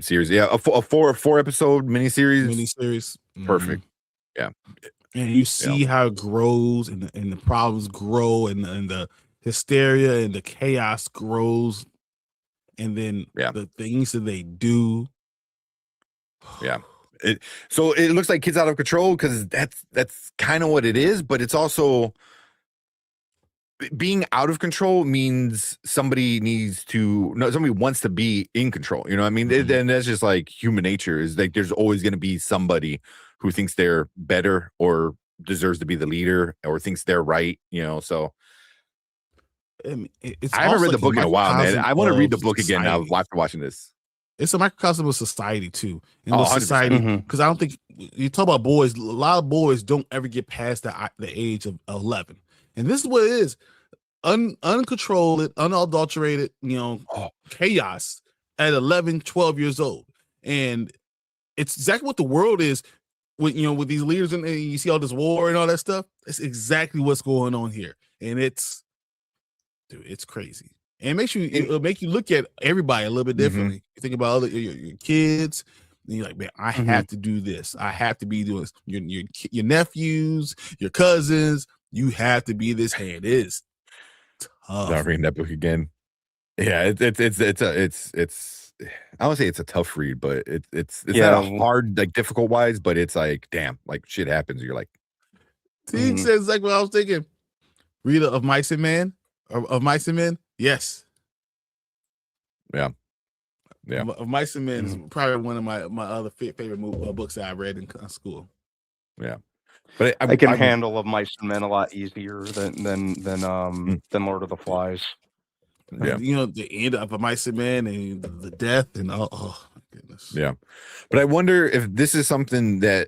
Series, yeah, a 4 episode miniseries. Miniseries. Perfect. Yeah, And you see how it grows and the problems grow and the hysteria and the chaos grows, and then the things that they do. Yeah. So it looks like Kids Out of Control because that's kind of what it is, but it's also being out of control means somebody wants to be in control. You know what I mean? And that's just like human nature is like there's always going to be somebody who thinks they're better or deserves to be the leader or thinks they're right, so I haven't read the book in a while, man. I want to read the book again now after watching this. It's a microcosm of society too, and Oh, with 100%. society, because I don't think you talk about boys. A lot of boys don't ever get past the age of 11, and this is what it is: uncontrolled, unadulterated, chaos at 11, 12 years old, and it's exactly what the world is. With with these leaders and you see all this war and all that stuff. It's exactly what's going on here, and it's crazy. And it'll make you look at everybody a little bit differently. You think about your kids, and you're like, man, I have to do this. I have to be doing this. Your nephews, your cousins, you have to be this hand. It is tough. Not reading that book again. Yeah, it's I would say it's a tough read, but it's not a hard, like difficult wise, but it's like, damn, like shit happens. You're like, Teague says like what I was thinking. Reader of Mice and Men, of Mice and Men, yes. Yeah. Of Mice and Men is probably one of my other favorite books that I read in school. Yeah, but I can handle Of Mice and Men a lot easier than Lord of the Flies. Yeah, the end of Mice and Men and the death and oh my goodness. Yeah, but I wonder if this is something that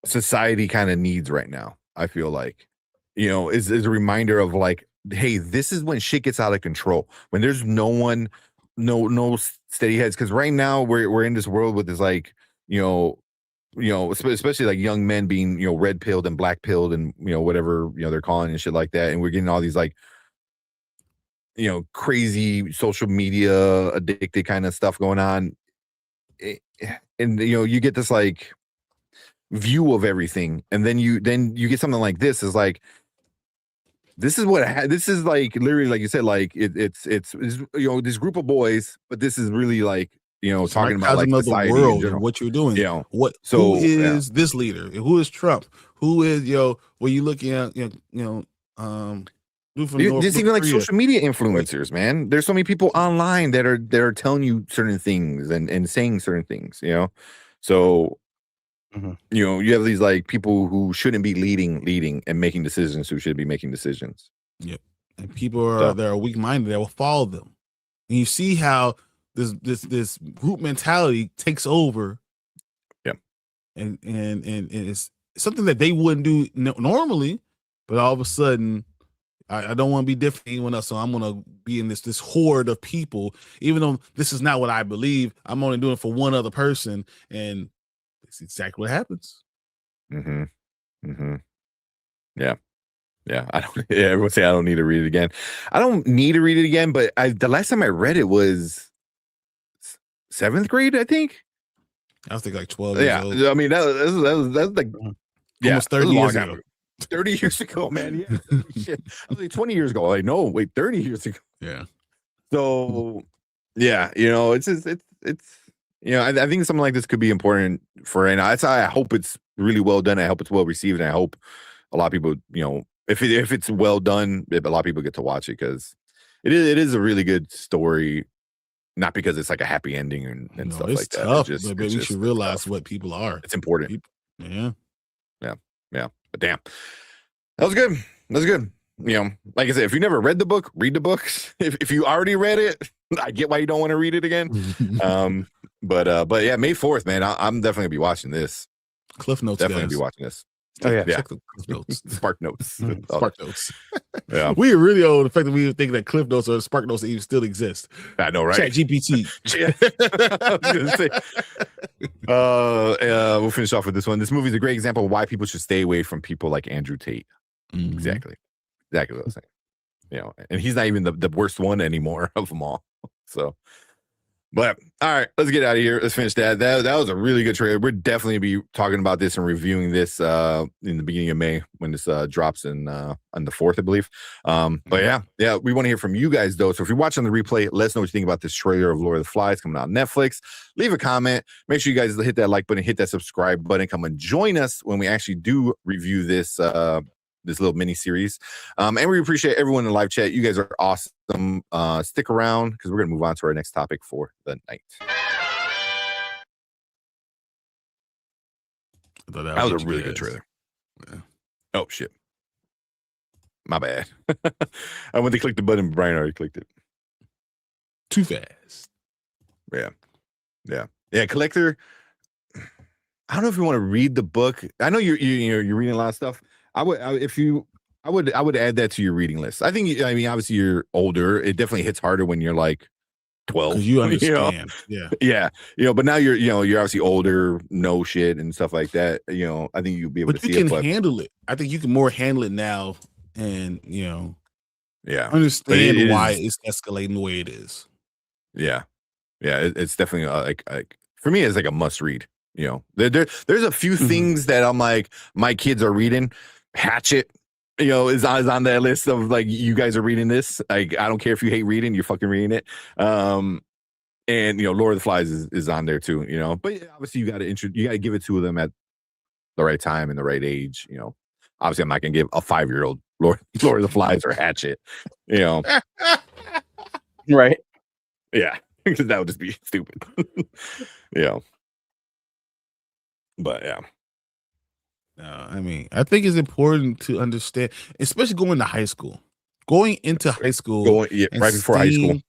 society kind of needs right now. I feel like, is a reminder of like, hey, this is when shit gets out of control. When there's no one, no steady heads. Because right now we're in this world with this like, especially like young men being red pilled and black pilled and whatever they're calling and shit like that, and we're getting all these like crazy social media addicted kind of stuff going on, and you get this like view of everything, and then you get something like this is like this is this is like literally like you said, like it's this group of boys, but this is really like talking about like society the world in and what you're doing. So who is this leader? Who is Trump? Who is when you looking at just even like social media influencers, man. There's so many people online that are telling you certain things and saying certain things, so You know, you have these like people who shouldn't be leading and making decisions who should be making decisions. Yep. And people that are weak minded that will follow them. And you see how this group mentality takes over. Yep. And it's something that they wouldn't do normally, but all of a sudden, I don't want to be different than anyone else, so I'm gonna be in this horde of people, even though this is not what I believe. I'm only doing it for one other person, and it's exactly what happens. Yeah. I don't. Yeah, everyone say I don't need to read it again. I don't need to read it again, but the last time I read it was 7th grade, I think. I was thinking like 12 years old. I mean that was like almost 30 years ago. 30 years ago, man. Yeah, shit. I was like 20 years ago. Like, no, wait, 30 years ago. Yeah. So, yeah, you know, it's you know, I think something like this could be important for, and I hope it's really well done. I hope it's well received, and I hope a lot of people, you know, if it's well done, a lot of people get to watch it because it is a really good story. Not because it's like a happy ending and stuff like that. Tough, but we should realize what people are. It's important. Yeah. But damn, that was good. You know, like I said, if you never read the book, read the books. If you already read it, I get why you don't want to read it again. But yeah, May 4th, man, I'm definitely gonna be watching this. Cliff Notes, definitely guys. be watching this. Oh yeah, Check the Cliff Notes. Spark Notes. Spark Notes. Yeah, we are really old. The fact that we think that Cliff Notes or Spark Notes even still exist. I know, right? Chat GPT. I was gonna say. We'll finish off with this one. This movie is a great example of why people should stay away from people like Andrew Tate. Exactly what I was saying. You know, and he's not even the worst one anymore of them all. So, but all right, let's get out of here. Let's finish that. That was a really good trailer. We're definitely be talking about this and reviewing this in the beginning of May when this drops on the 4th, I believe. But yeah, we want to hear from you guys though. So if you're watching the replay, let us know what you think about this trailer of Lord of the Flies coming out on Netflix. Leave a comment. Make sure you guys hit that like button, hit that subscribe button. Come and join us when we actually do review this this little mini series. And we appreciate everyone in the live chat. You guys are awesome. Stick around because we're going to move on to our next topic for the night. That was a really good trailer. Yeah. Oh, shit. My bad. I went to click the button, but Brian already clicked it. Too fast. Yeah. Collector. I don't know if you want to read the book. I know you're reading a lot of stuff. I would add that to your reading list. I mean, obviously you're older. It definitely hits harder when you're like 12. You understand. Yeah. You know, but now you're obviously older, know shit and stuff like that. You know, I think you'll be able to see it. But you can handle it. I think you can more handle it now and, you know, understand why it's escalating the way it is. Yeah. It's definitely like for me, it's like a must read. You know, there's a few things that I'm like, my kids are reading. Hatchet, you know, is on that list of like, you guys are reading this. Like, I don't care if you hate reading, you're fucking reading it. And you know, Lord of the Flies is on there too. You know, but obviously you got to give it to them at the right time and the right age. You know, obviously I'm not gonna give a 5-year-old Lord of the Flies or Hatchet. You know, right? Yeah, because that would just be stupid. You know, but yeah. I mean, I think it's important to understand, especially going into high school. Going into high school, right before high school,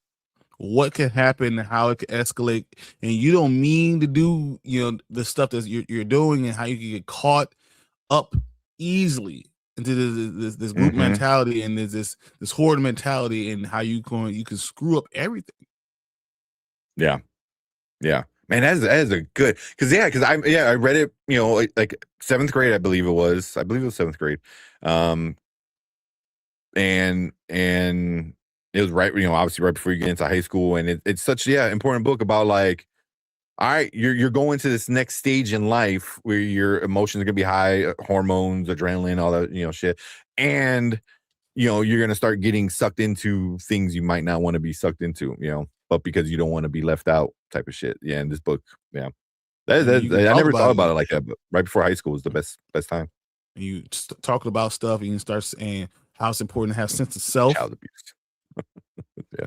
what can happen, how it can escalate, and you don't mean to do, you know, the stuff that you're doing, and how you can get caught up easily into this group mentality, and there's this horde mentality, and how you can screw up everything. Yeah. Man, that is a good because I read it, you know, like 7th grade, I believe it was 7th grade. And it was right, you know, obviously right before you get into high school, and it's such important book about like, all right, you're going to this next stage in life where your emotions are gonna be high, hormones, adrenaline, all that, you know, shit, and you know you're gonna start getting sucked into things you might not want to be sucked into, you know, but because you don't want to be left out, type of shit. Yeah, in this book, I never thought about it like that, but right before high school was the best time. And you talking about stuff, and you start saying how it's important to have sense of self. Child abuse.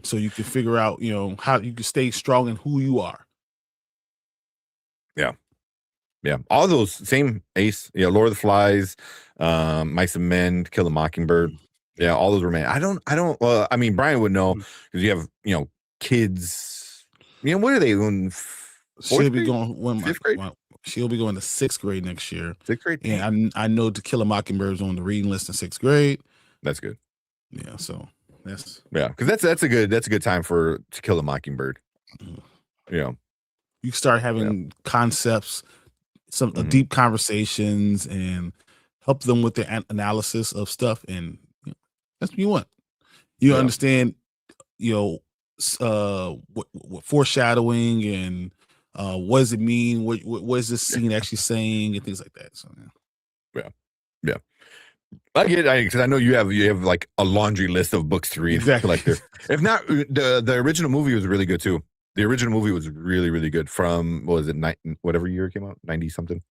So you can figure out, you know, how you can stay strong in who you are. Yeah. Yeah, all those same Ace, Lord of the Flies, Mice and Men, Kill the Mockingbird. Yeah, all those were made. I don't. Well, I mean, Brian would know because you have kids. What are they in She'll be grade? going Fifth grade? She'll be going to 6th grade next year. 6th grade, and I know To Kill a Mockingbird's on the reading list in 6th grade. That's good. Yeah, so that's because that's a good time for To Kill a Mockingbird. Yeah, you start having concepts, some deep conversations, and help them with their analysis of stuff, and that's what you want. You understand, what foreshadowing and what does it mean? What is this scene actually saying, and things like that. So yeah. I get it because I know you have like a laundry list of books to read. Exactly. Like if not, the original movie was really good too. The original movie was really, really good. From what was it, whatever year it came out, 90 something.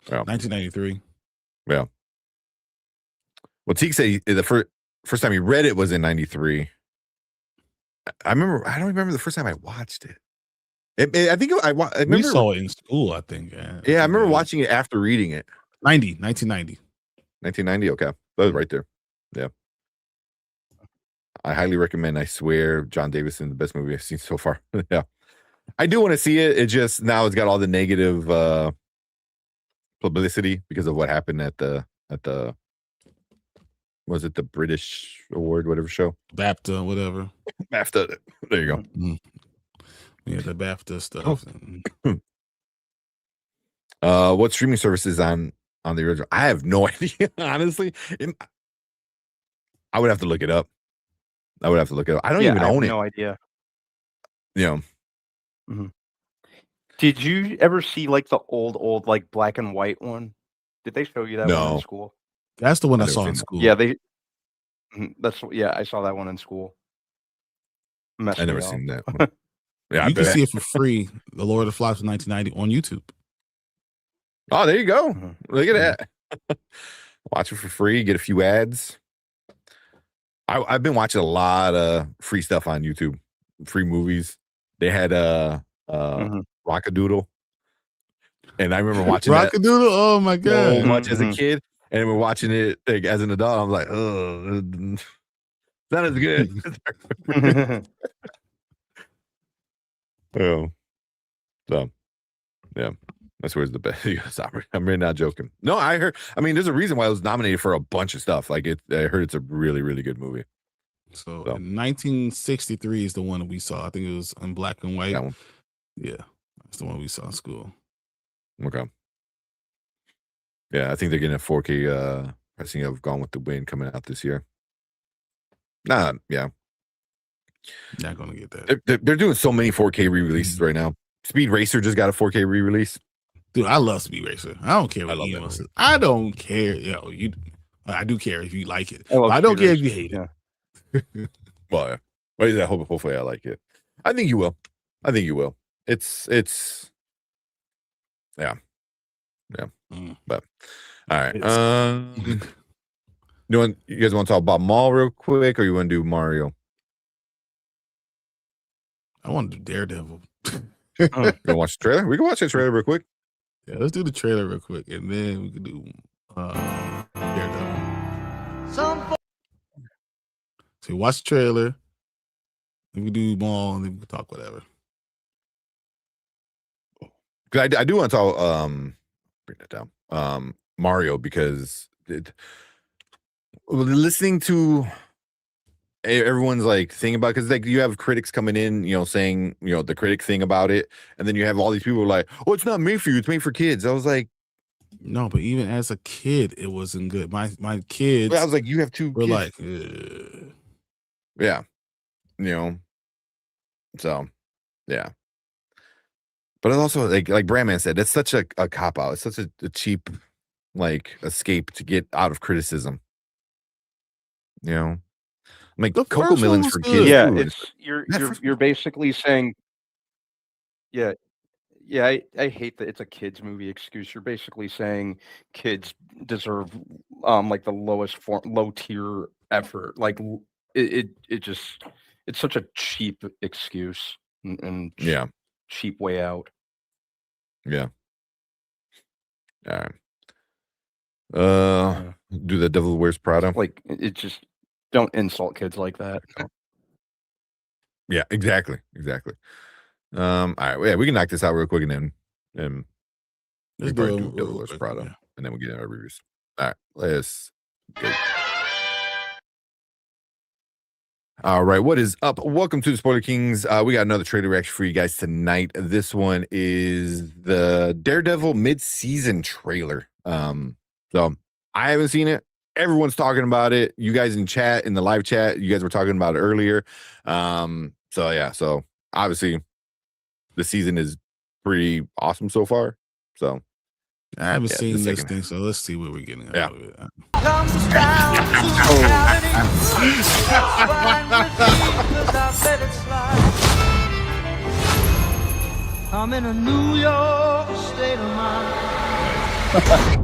1993. Yeah. Well, Teek said the first time he read it was in 93. I don't remember the first time I watched it. I think I remember, we saw it in school, I think. Yeah, I remember watching it after reading it. 1990. 1990. Okay, that was right there. Yeah, I highly recommend. I swear, John Davison, the best movie I've seen so far. Yeah, I do want to see it. It just now it's got all the negative publicity because of what happened at the was it the British Award, whatever show? BAFTA, whatever. BAFTA. There you go. Yeah, the BAFTA stuff. What streaming services on the original? I have no idea, honestly. I would have to look it up. I don't even own it. No idea. Yeah. Did you ever see like the old like black and white one? Did they show you that one in school? That's the one I saw in school. Yeah, I saw that one in school. I never seen that one. Yeah, you can see it for free. The Lord of the Flies from 1990 on YouTube. Oh, there you go. Look at that. Watch it for free. Get a few ads. I've been watching a lot of free stuff on YouTube. Free movies. They had Rockadoodle, and I remember watching Rockadoodle. Oh my god! So much as a kid, and we're watching it like, as an adult. I'm like, oh, not as good. Oh, so yeah, that's where's the best. I'm really not joking. No, I heard. I mean, there's a reason why it was nominated for a bunch of stuff. Like I heard it's a really, really good movie. So 1963 is the one that we saw. I think it was in black and white. That one. Yeah, that's the one we saw in school. Okay. Yeah, I think they're getting a 4K pressing of Gone with the Wind coming out this year. Yeah. Not gonna get that. They're doing so many 4K re-releases right now. Speed Racer just got a 4K re-release. Dude, I love Speed Racer. I don't care what anyone says. I don't care. I do care if you like it. I don't care if you hate it. Well, hopefully I like it. I think you will. It's yeah. But all right. You guys want to talk about Maul real quick, or you want to do Mario? I want to do Daredevil. You want to watch the trailer? We can watch the trailer real quick. Yeah, let's do the trailer real quick, and then we can do Daredevil. So watch the trailer. Then we do Maul, and then we can talk whatever. Because I do want to talk. Bring that down. Mario, because listening to everyone's like thing about, because like you have critics coming in, saying the critic thing about it, and then you have all these people like, oh, it's not made for you, it's made for kids. I was like, no, but even as a kid, it wasn't good. My kids, I was like, you have two. We're kids. Like, yeah, so yeah. But it's also like Brandman said, it's such a cop out. It's such a cheap escape to get out of criticism. Like Coco Melon's for kids. Yeah, it's you're basically saying, yeah. I hate that it's a kids movie excuse. You're basically saying kids deserve like the lowest low tier effort. Like it just, it's such a cheap excuse and cheap way out. Yeah. All right. Do the Devil Wears Prada. Like it just don't insult kids like that. Yeah, exactly. All right, yeah, we can knock this out real quick and we Let's probably do do Devil Wears Prada, yeah. and then we'll get our reviews. All right, let's go. All right, what is up? Welcome to the Spoiler Kings. We got another trailer reaction for you guys tonight. This one is the Daredevil mid-season trailer. So I haven't seen it. Everyone's talking about it. You guys in the live chat, you guys were talking about it earlier. So yeah, so obviously the season is pretty awesome so far. So I haven't seen the this second thing, so let's see what we're getting. Yeah. Out of it. I'm in a New York state of mind.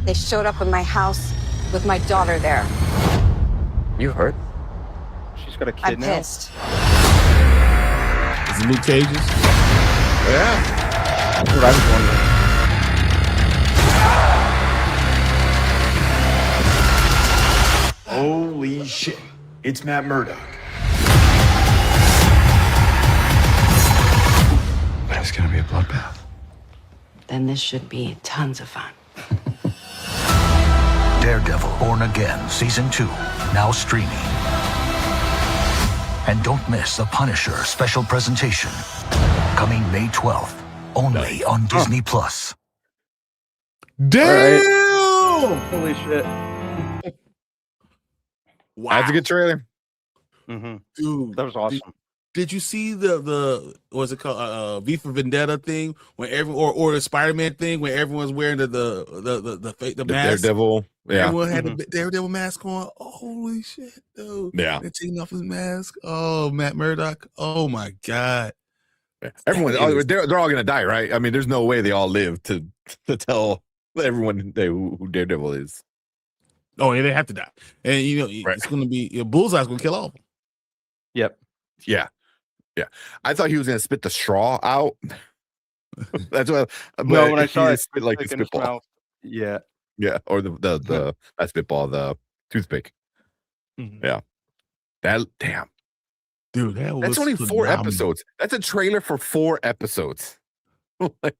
They showed up at my house with my daughter there. You heard? She's got a kid I'm now. pissed. Is it Luke Cage's? yeah, That's what I was wondering. Holy shit. It's Matt Murdock. But it's gonna be a bloodbath. Then this should be tons of fun. Daredevil Born Again Season 2, now streaming. And don't miss the Punisher special presentation, coming May 12th, only on Disney+. Damn! Holy shit. Wow, that's a good trailer. Mm-hmm. dude. That was awesome. Did you see the what's it called V for Vendetta thing when or the Spider-Man thing when everyone's wearing the mask? Daredevil. Yeah, Everyone had the Daredevil mask on. Oh, holy shit, dude! Yeah. They're taking off his mask. Oh, Matt Murdock. Oh my god. everyone. That is- They're all gonna die, right? I mean, there's no way they all live to tell everyone who Daredevil is. Oh, yeah, they have to die, and Right. it's gonna be Bullseye's gonna kill all of them. Yep. Yeah. I thought he was gonna spit the straw out. That's what. No, when I he saw it, just spit like the in his spitball. mouth. Yeah. Yeah, or the not spitball, the toothpick. Mhm. Yeah. That damn. Dude, that was That's only 4 phenomenal. episodes. That's a trailer for 4 episodes. Like,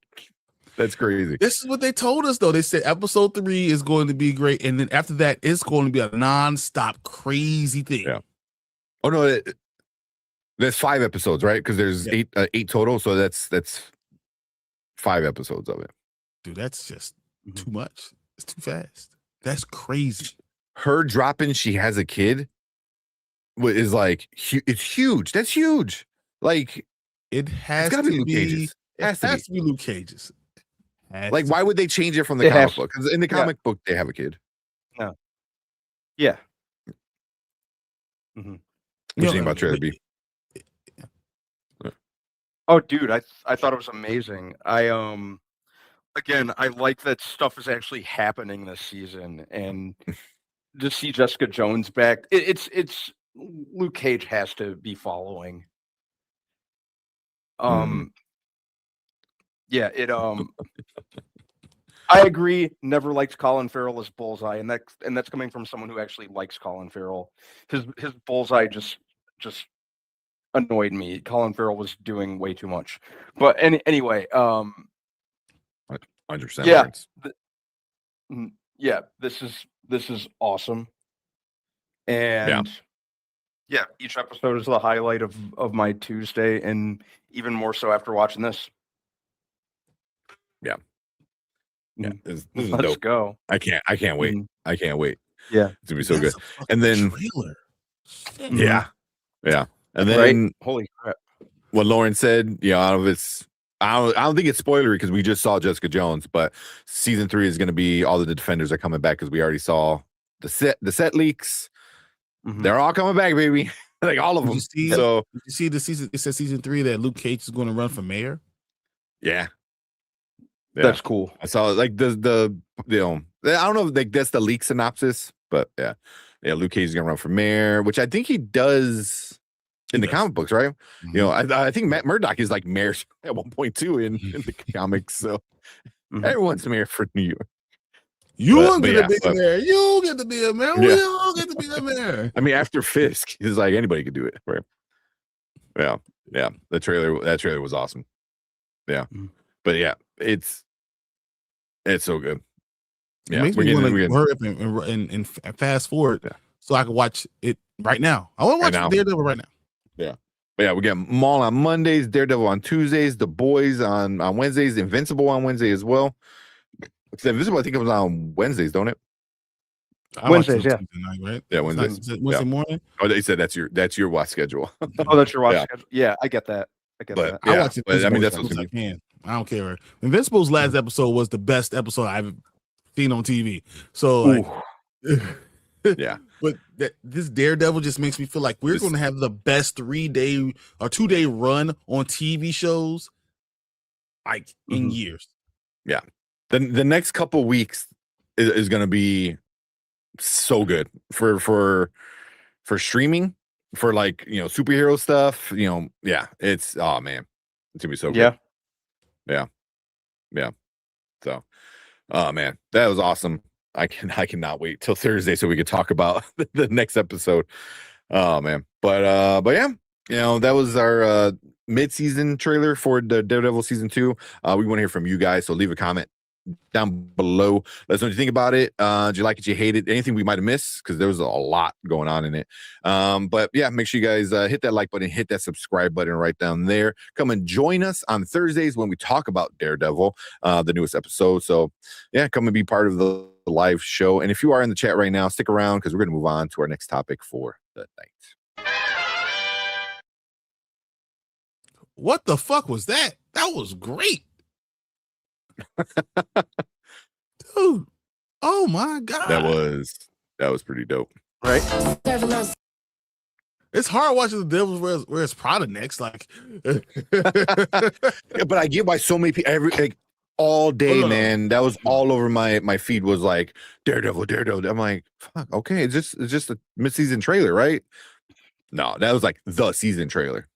that's crazy. This is what they told us, though. They said episode 3 is going to be great, and then after that, it's going to be a non-stop crazy thing. Yeah. Oh no, there's 5 episodes, right? Because there's 8 total, so that's 5 episodes of it. Dude, that's just too much. It's too fast. That's crazy. Her dropping she has a kid is like it's huge. That's huge. Like It has gotta to be Luke Cage's. It has to be Luke Cage's. Like, why would they change it from the It comic has- book? Because in the comic book they have a kid. Yeah. What you think about trailer B? Oh, dude, I thought it was amazing. Again, I like that stuff is actually happening this season, and to see Jessica Jones back, it's Luke Cage has to be following. Yeah, I agree. Never liked Colin Farrell as Bullseye, and that's coming from someone who actually likes Colin Farrell. His Bullseye just annoyed me. Colin Farrell was doing way too much. But anyway, 100%. yeah, Lawrence. yeah, this is awesome, and yeah, each episode is the highlight of my Tuesday, and even more so after watching this. Yeah, this is Let's dope. go. I can't wait. I can't wait. Yeah, It's gonna be so That's good. a fucking And then trailer. Shit. yeah, and then right? Holy crap! what Lauren said, out of it's I don't think it's spoilery because we just saw Jessica Jones, but season 3 is going to be all the Defenders are coming back because we already saw the set leaks. Mhm. They're all coming back, baby. Like all of them. Did you see the season? It says season 3 that Luke Cage is going to run for mayor. Yeah. That's cool. I saw like the I don't know if like that's the leak synopsis, but yeah, Luke Cage is gonna run for mayor, which I think he does in the comic books, right? Mm-hmm. You know, I think Matt Murdock is like mayor at one point too in the comics. So everyone's mayor for New York. You don't get to be a mayor. You get to be a mayor. Yeah. We all get to be a mayor. I mean, after Fisk, he's like anybody could do it, right? Yeah. That trailer was awesome. Yeah, but yeah, it's so good. It Yeah, makes me want to hurry up and fast forward so I can watch it right now. I want to watch Daredevil right now. Yeah. But yeah, we get Maul on Mondays, Daredevil on Tuesdays, The Boys on Wednesdays, Invincible on Wednesday as well. It's Invincible, I think it was on Wednesdays, don't it? Wednesdays, yeah. Night, right? Yeah, Wednesdays. Wednesday morning. Oh, they said that's your watch schedule. Oh, that's your watch schedule. Yeah, I get that. But, I watch it. I mean, that's what what's I can. I don't care. Invincible's last episode was the best episode I've seen on TV. So, like, yeah. But this Daredevil just makes me feel like we're going to have the best 3-day or 2-day run on TV shows, like in years. Yeah. The next couple weeks is going to be so good for streaming, for like, you know, superhero stuff, you know. Yeah, it's oh man, it's gonna be so good. Yeah. So oh man, that was awesome. I cannot wait till Thursday so we could talk about the next episode. Oh man, but yeah, you know, that was our mid-season trailer for the Daredevil season 2. We want to hear from you guys, so leave a comment down below. Let us know what you think about it. Did you like it? You hate it? Anything we might have missed? Because there was a lot going on in it. But yeah, make sure you guys hit that like button, hit that subscribe button right down there. Come and join us on Thursdays when we talk about Daredevil, the newest episode. So yeah, come and be part of the live show. And if you are in the chat right now, stick around because we're going to move on to our next topic for the night. What the fuck was that? That was great. Dude, oh my god, that was pretty dope, right? It's hard watching the Devils wear his Prada next, like. But I get why so many people like all day, man. That was all over my feed. Was like Daredevil. I'm like, fuck. Okay, it's just a mid-season trailer, right? No, that was like the season trailer.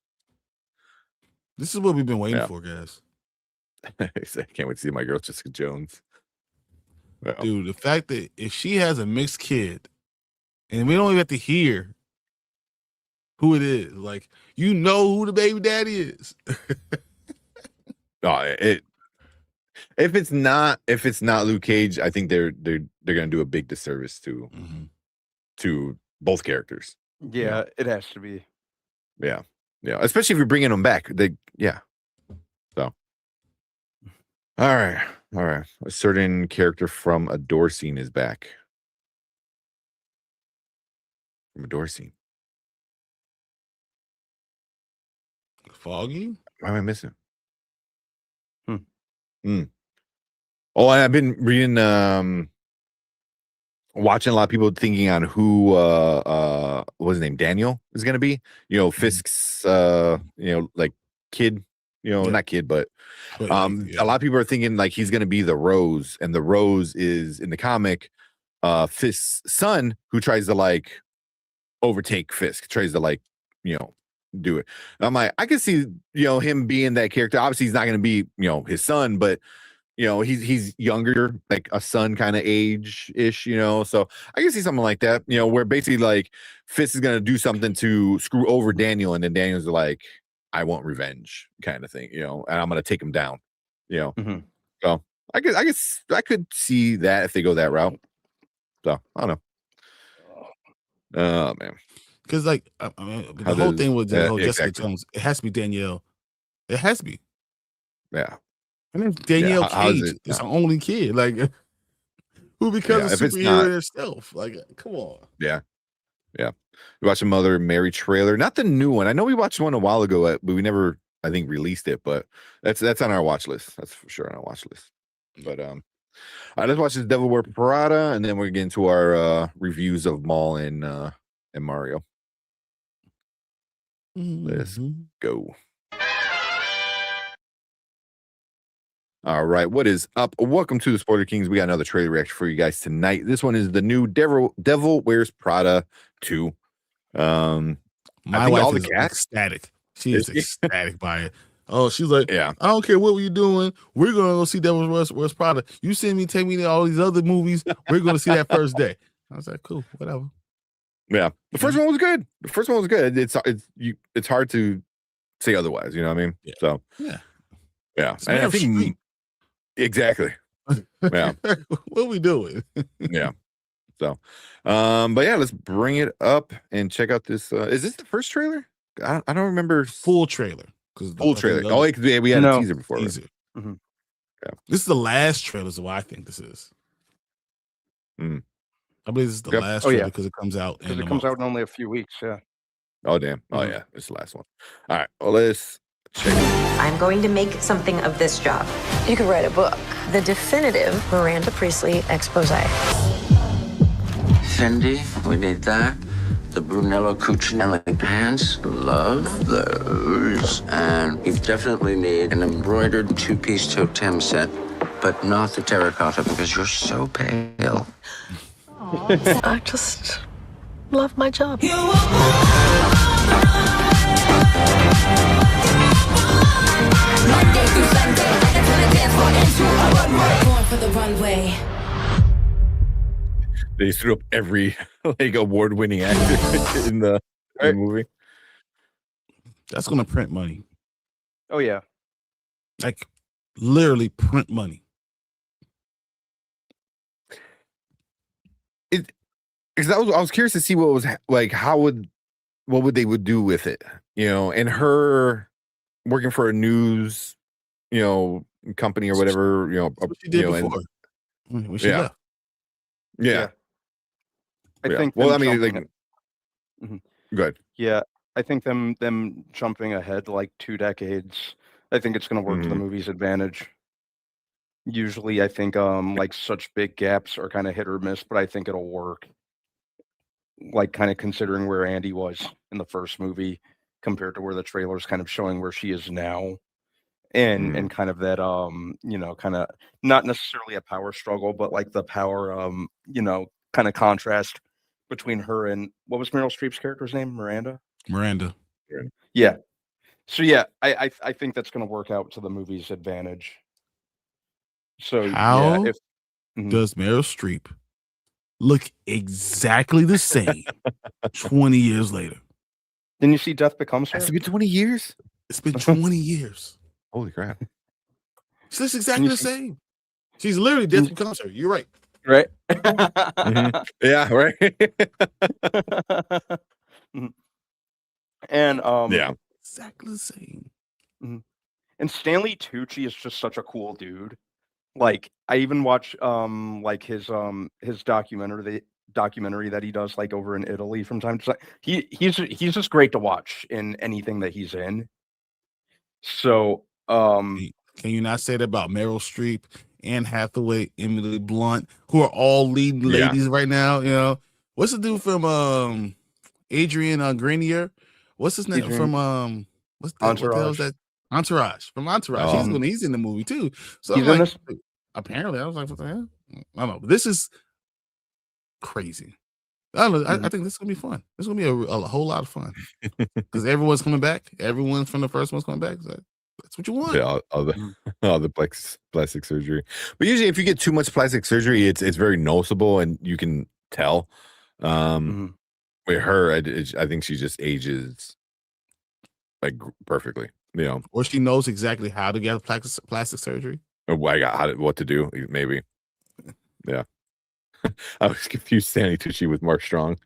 This is what we've been waiting for, guys. I can't wait to see my girl Jessica Jones. Well, dude, the fact that if she has a mixed kid and we don't even have to hear who it is, like, you know who the baby daddy is. If it's not Luke Cage, I think they're gonna do a big disservice to both characters. Yeah, it has to be. Yeah, especially if you're bringing them back. So all right. A certain character from a door scene is back. From a door scene. Foggy? Why am I missing? Oh, I've been reading, watching a lot of people thinking on who, what was his name? Daniel is going to be, you know, Fisk's, like kid, not kid, but a lot of people are thinking like he's going to be the Rose, and the Rose is in the comic, Fisk's son, who tries to like overtake Fisk, tries to like, do it. I'm like, I can see, him being that character. Obviously, he's not going to be, his son, but he's younger, like a son kind of age-ish, so I can see something like that, where basically like Fisk is going to do something to screw over Daniel, and then Daniel's like, I want revenge kind of thing, and I'm going to take him down, so I guess I could see that if they go that route. So I don't know. Oh man. Because like the whole thing with Jessica Jones, it has to be Danielle. It has to be. Yeah. And then Danielle Cage is her only kid. Like, who becomes a superhero in herself? Like, come on. Yeah. We watched a Mother Mary trailer, not the new one. I know we watched one a while ago, but we never, I think, released it. But that's on our watch list. That's for sure on our watch list. But All right, let's watch this Devil Wears Prada, and then we're getting to our reviews of Maul and Mario. Let's go. All right, what is up? Welcome to the Spoiler Kings. We got another trailer reaction for you guys tonight. This one is the new Devil Wears Prada 2. My wife is ecstatic. She is ecstatic by it. Oh, she's like, yeah, I don't care what were you doing. We're gonna go see Devil Wears Prada. You send me, take me to all these other movies. We're gonna see that first day. I was like, cool, whatever. Yeah, the first one was good. It's hard to say otherwise. You know what I mean? Yeah. So yeah. And I think exactly. Yeah. What are we doing? Yeah. So, but yeah, let's bring it up and check out this. Is this the first trailer? I don't remember. Full trailer. Full trailer. Oh, yeah, we had a teaser before. Teaser. Mm-hmm. Yeah. This is the last trailer, is what I think this is. Mm. I believe this is the last trailer because it comes out. Because it comes out in only a few weeks. Yeah. Oh, damn. Oh, yeah. It's the last one. All right. Well, let's check it. I'm going to make something of this job. You could write a book. The definitive Miranda Priestley expose. Fendi, we need that. The Brunello Cucinelli pants, love those. And we definitely need an embroidered two-piece totem set, but not the terracotta because you're so pale. I just love my job. They threw up every award-winning actor in the movie. That's gonna print money. Oh yeah, like literally print money. Because I was curious to see what was like. What would they do with it? And her working for a news, company or whatever. That's what she did before. When she left. Yeah. I think. Well, I mean, like, go ahead. Yeah, I think them jumping ahead like 2 decades. I think it's going to work to the movie's advantage. Usually, I think like such big gaps are kind of hit or miss, but I think it'll work. Like kind of considering where Andy was in the first movie compared to where the trailer's kind of showing where she is now. And kind of that kind of not necessarily a power struggle, but like the power kind of contrast between her and what was Meryl Streep's character's name? Miranda. Yeah. So yeah, I think that's going to work out to the movie's advantage. So how does Meryl Streep look exactly the same 20 years later? Didn't you see Death Becomes Her? It's been 20 years. It's been 20 years. Holy crap. She looks exactly the same. She's literally Death Becomes Her. You're right. Right. Yeah, right. And yeah, exactly the same. And Stanley Tucci is just such a cool dude. Like I even watch like his documentary that he does like over in Italy from time to time. He's just great to watch in anything that he's in. So can you not say that about Meryl Streep, Anne Hathaway, Emily Blunt, who are all leading ladies right now? What's the dude from Adrian Grenier? What's his name from what's that? Entourage. What the hell is that? Entourage. From Entourage. He's in the movie too. So he's I'm in like, apparently I was like, what the hell? I don't know. But this is crazy. I don't know. I think this is gonna be fun. This is gonna be a whole lot of fun because everyone's coming back. Everyone from the first one's coming back. So that's what you want. Yeah, all the plastic surgery. But usually, if you get too much plastic surgery, it's very noticeable and you can tell. With her, I think she just ages like perfectly. Or she knows exactly how to get plastic surgery. Or what to do, maybe. Yeah. I was confused Stanley Tucci with Mark Strong.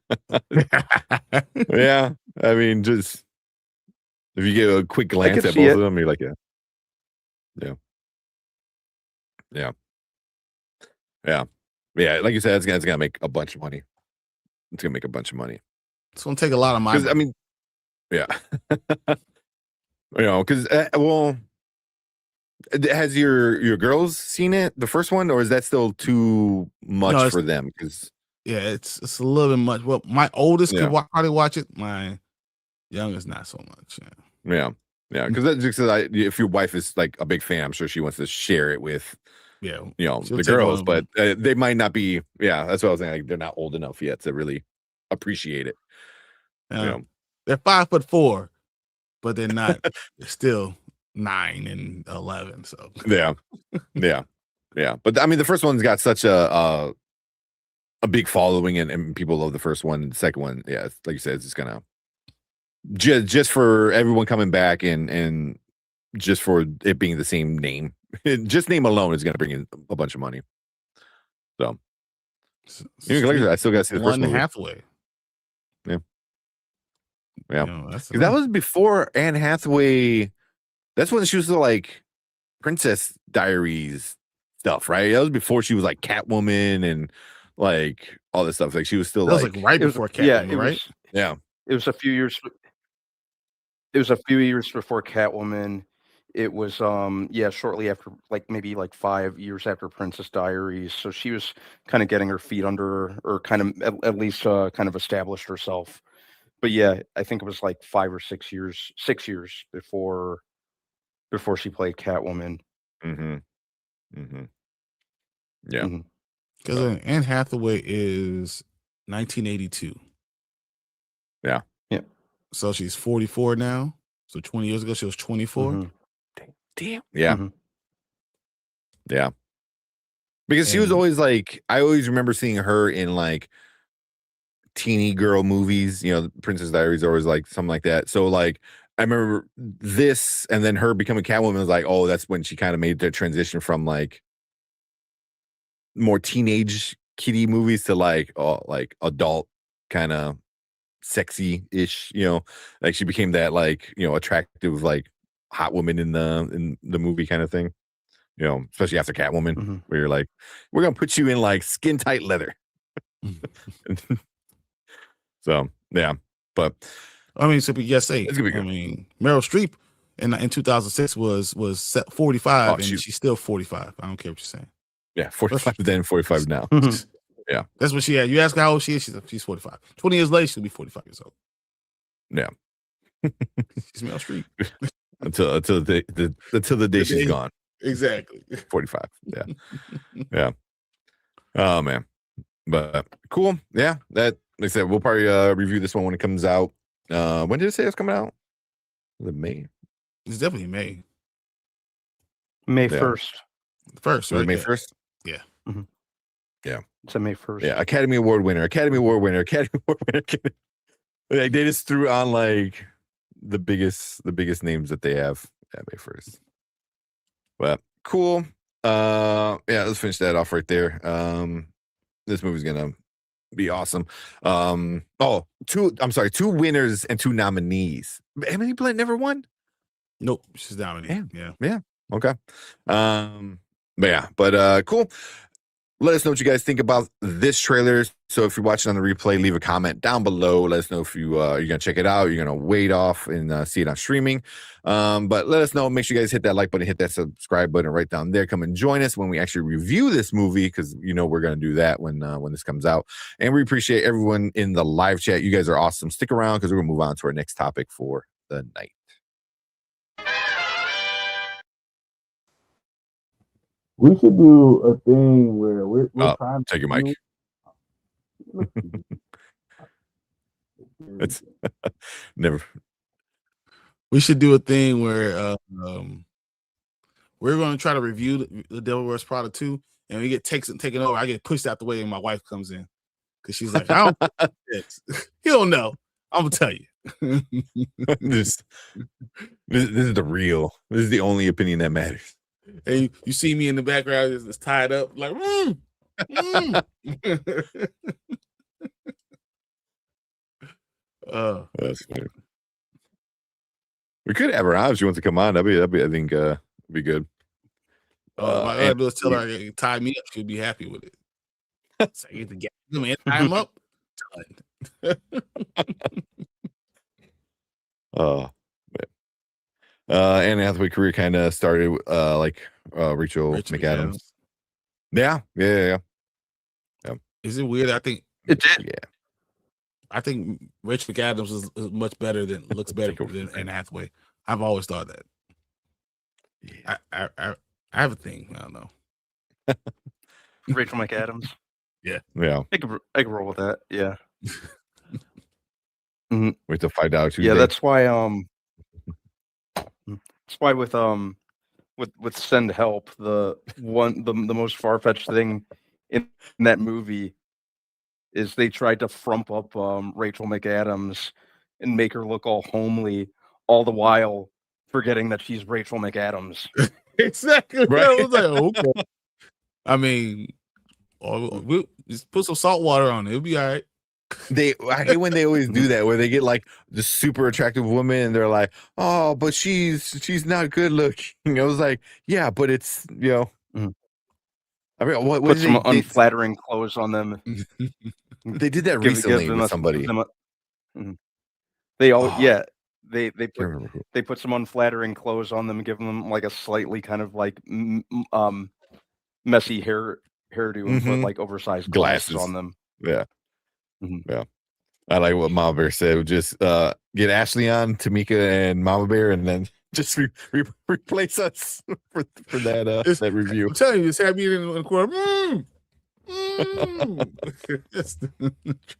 Yeah. I mean, just if you get a quick glance at both of them, you're like, yeah. Like you said, it's gonna make a bunch of money. It's gonna make a bunch of money. It's gonna take a lot of money. I mean, yeah. Because Has your girls seen it, the first one, or is that still too much for them? Because it's a little bit much. Well, my oldest Yeah. could probably watch it. My youngest not so much. yeah, because that's just if your wife is like a big fan, I'm sure she wants to share it with she'll the take girls, one of but they might not be. Yeah, that's what I was saying. Like, they're not old enough yet to really appreciate it. They're 5'4", but they're not. They're still 9 and 11. So yeah. But I mean, the first one's got such a big following, and people love the first one. And the second one, yeah, like you said, it's just gonna just for everyone coming back and just for it being the same name, just name alone is gonna bring in a bunch of money. So I still gotta see the first One movie. Hathaway. Yeah, that's that was before Anne Hathaway. That's when she was still like Princess Diaries stuff, right? That was before she was like Catwoman and like all this stuff. Like she was still that was like right before Catwoman, right? It was a few years. It was a few years before Catwoman. It was shortly after, like maybe like 5 years after Princess Diaries. So she was kind of getting her feet under her, or kind of at least kind of established herself. But yeah, I think it was like 5 or 6 years, 6 years before she played Catwoman. Yeah, because Anne Hathaway is 1982. Yeah. So she's 44 now. So 20 years ago, she was 24. Damn. Yeah. Yeah. Because she was always like, I always remember seeing her in like teeny girl movies, Princess Diaries, always like something like that. So like I remember this, and then her becoming Catwoman was like, oh, that's when she kind of made the transition from like more teenage kiddie movies to like adult kind of sexy-ish, like she became that like, attractive like hot woman in the movie kind of thing, especially after Catwoman, where you're like, we're gonna put you in like skin tight leather. So yeah, but I mean, so yes, it's gonna be good. I mean, Meryl Streep in 2006 was 45, and she's still 45. I don't care what you're saying. Yeah, 45 then, 45 now. Yeah, that's what she had. You ask her how old she is, she's 45. 20 years later, she'll be 45 years old. Yeah, she's Meryl Streep until the day she's gone. Exactly. 45. Yeah. Oh man, but cool. Yeah, that like I said, we'll probably review this one when it comes out. When did it say it's coming out? Was it May? It's definitely May. May 1st. First, right? May 1st. Yeah. Yeah. It's a May 1st. Yeah. Academy Award winner. Like they just threw on like the biggest names that they have at May 1st. But cool. Yeah, let's finish that off right there. This movie's gonna be awesome. Two winners and 2 nominees. Emily Blunt never won? Nope, she's nominated. Yeah. Okay. But cool. Let us know what you guys think about this trailer. So if you're watching on the replay, leave a comment down below. Let us know if you're gonna check it out. You're gonna wait off and see it on streaming. But let us know. Make sure you guys hit that like button, hit that subscribe button right down there. Come and join us when we actually review this movie, because we're gonna do that when this comes out. And we appreciate everyone in the live chat. You guys are awesome. Stick around because we're gonna move on to our next topic for the night. We should do a thing where we're trying to take your mic. It's never. We should do a thing where we're going to try to review the Devil Wears Prada 2, and we get taken over. I get pushed out the way, and my wife comes in because she's like, "I don't. You don't know. I'm gonna tell you." This is the real. This is the only opinion that matters. And you see me in the background, it's tied up, like, That's funny. We could have her on if she wants to come on. That'd be I think be good. My other do is tell her to tie me up. She'll be happy with it. So you get them and tie them up. Oh, Anne Hathaway career kind of started like Rachel McAdams. Yeah. Is it weird? I think it did. Yeah. I think Rachel McAdams is much better looks better than Anne Hathaway. I've always thought that. Yeah. I have a thing. I don't know. Rachel McAdams. Yeah. I could roll with that. Yeah. Wait till $5 Tuesday. Yeah, that's why with Send Help, the most far-fetched thing in that movie is they tried to frump up Rachel McAdams and make her look all homely, all the while forgetting that she's Rachel McAdams. Exactly. Right. I was like, okay. I mean, we'll just put some salt water on it. It'll be all right. I hate when they always do that, where they get like the super attractive woman and they're like, oh, but she's not good looking. I was like, yeah, but it's, I mean, what Put some unflattering clothes on them. They did that recently with somebody. They all they put some unflattering clothes on them, give them like a slightly kind of like messy hairdo and put like oversized glasses on them. Yeah. Yeah. I like what Mama Bear said. Just get Ashley on, Tamika and Mama Bear, and then just replace us for that review. I'm telling you, it's happy in the corner. Just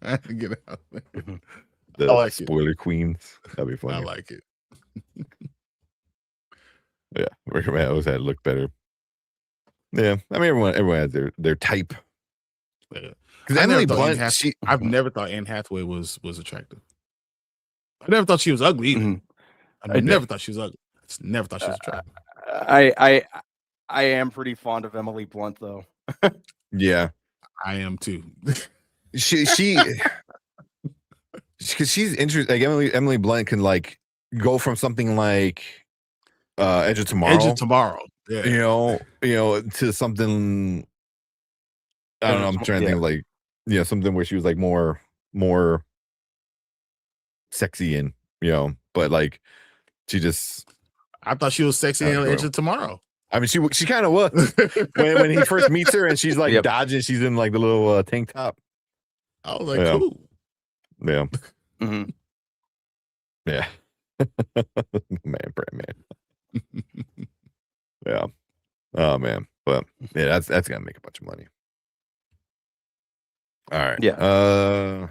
trying to get out there. The I like spoiler queens. That'd be funny. I like it. Yeah, I always had to look better. Yeah, I mean everyone has their type. Because Emily Blunt, I've never thought Anne Hathaway was attractive. I never thought she was ugly. I never thought she was ugly. I just never thought she was attractive. I am pretty fond of Emily Blunt though. Yeah, I am too. she because she's interesting. Like Emily Blunt can like go from something like Edge of Tomorrow. Yeah. You know, to something. I don't know. I'm trying to think of like, something where she was like more sexy and but like she just. I thought she was sexy in Edge of Tomorrow. I mean, she kind of was when he first meets her and she's like dodging. She's in like the little tank top. I was like, cool. Yeah. Yeah. man. Yeah. Oh man, but yeah, that's gonna make a bunch of money. All right. Yeah.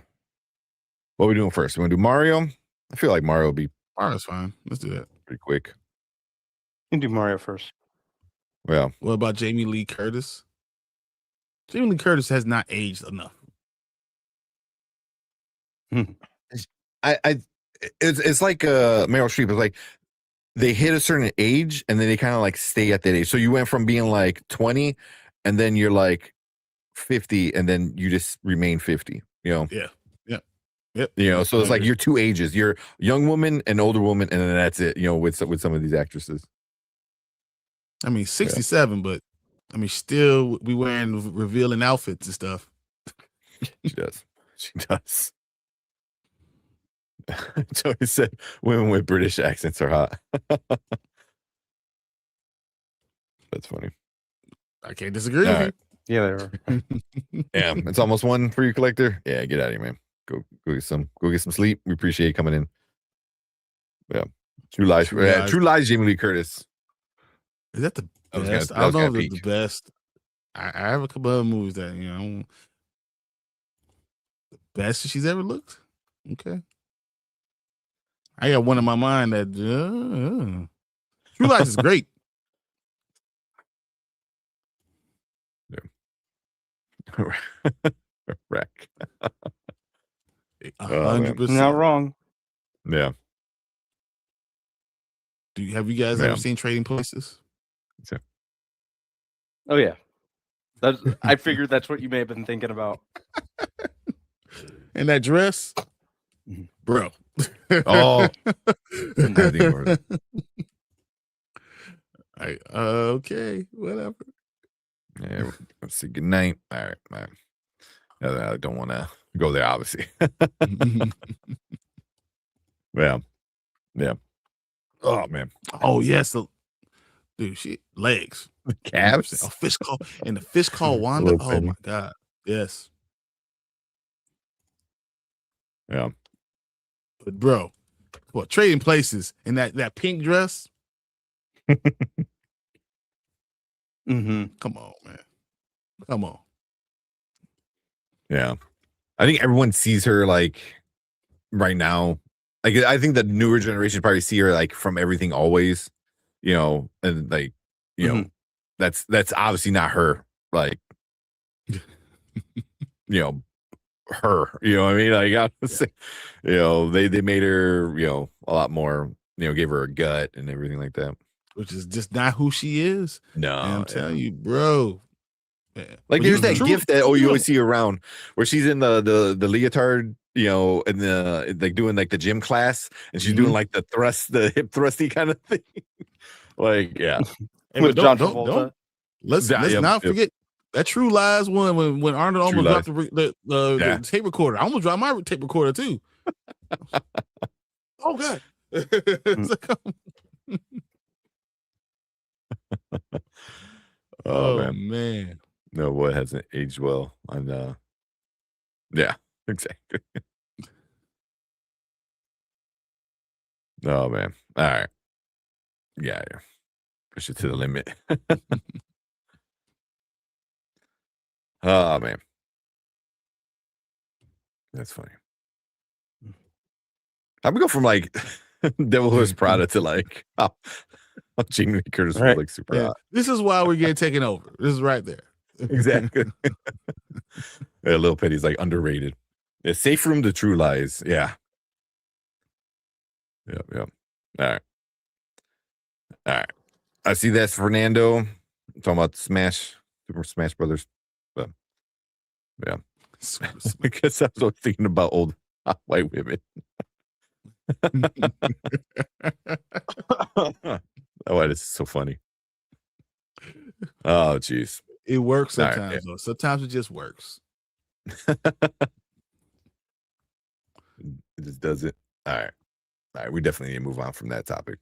What are we doing first? We want to do Mario? I feel like Mario will be Mario's fine. Let's do that pretty quick. You can do Mario first. Well, what about Jamie Lee Curtis? Jamie Lee Curtis has not aged enough. It's like Meryl Streep. It's like they hit a certain age and then they kind of like stay at that age. So you went from being like 20 and then you're like 50 and then you just remain 50, Yeah. So it's like you're two ages. You're a young woman, an older woman, and then that's it, with some of these actresses. I mean, 67, but I mean, still we wearing revealing outfits and stuff. She does. Joey said women with British accents are hot. That's funny. I can't disagree with you. Yeah, they are. Yeah, it's almost one for you, collector. Yeah, get out of here, man. Go get some sleep. We appreciate you coming in. Yeah. True Lies, Jamie Lee Curtis. Is that the best? I don't know if it's the best. I have a couple other movies that, the best she's ever looked. Okay. I got one in my mind that True Lies is great. Wreck. 100%. Not wrong. Yeah. Have you guys ever seen Trading Places? Oh yeah. I figured that's what you may have been thinking about. And that dress, bro. Oh. Okay, whatever. Yeah, let's say good night. All right, man. I don't want to go there, obviously. Yeah. Oh man. Oh yes, dude, she legs, The calves. a fish called and the fish called Wanda. Little Oh Penny. my god, yes. Yeah. But bro, what trading places in that pink dress? Mm-hmm. Come on, man. Come on. Yeah. I think everyone sees her like right now. Like I think the newer generation probably see her like from Everything Always, you know, and like, you know, that's obviously not her. Like, you know, her, you know what I mean? Like, you know, they made her, you know, a lot more, you know, gave her a gut and everything like that. Which is just not who she is. No, and I'm telling you, bro. Man. Like But there's that true- gift that you true. always see around where she's in the leotard, you know, and the like doing like the gym class, and she's doing like the hip thrusty kind of thing. Like, yeah. Hey, With but John don't Travolta. let's Yeah, not yep. forget that True Lies one when Arnold True almost Lies. dropped the Yeah. tape recorder. I almost dropped my tape recorder too. Oh god. It's like, Oh, man. man. No, boy, it hasn't aged well. And yeah, exactly. Oh man. All right. Yeah. Push it to the limit. Oh man. That's funny. How we go from like Devil Wears Prada to like Jamie Lee Curtis was like super Yeah. hot. This is why we're getting taken over. This is right there. Exactly. Yeah, Lil Petty's like underrated. Yeah, Safe Room to True Lies. Yeah. Yep. All right. I see that's Fernando. Talking about Smash, Super Smash Brothers. But yeah. Because I was always thinking about old white women. Oh, this is so funny. Oh, jeez. It works All right, sometimes, though. Sometimes it just works. It just does it. All right. We definitely need to move on from that topic.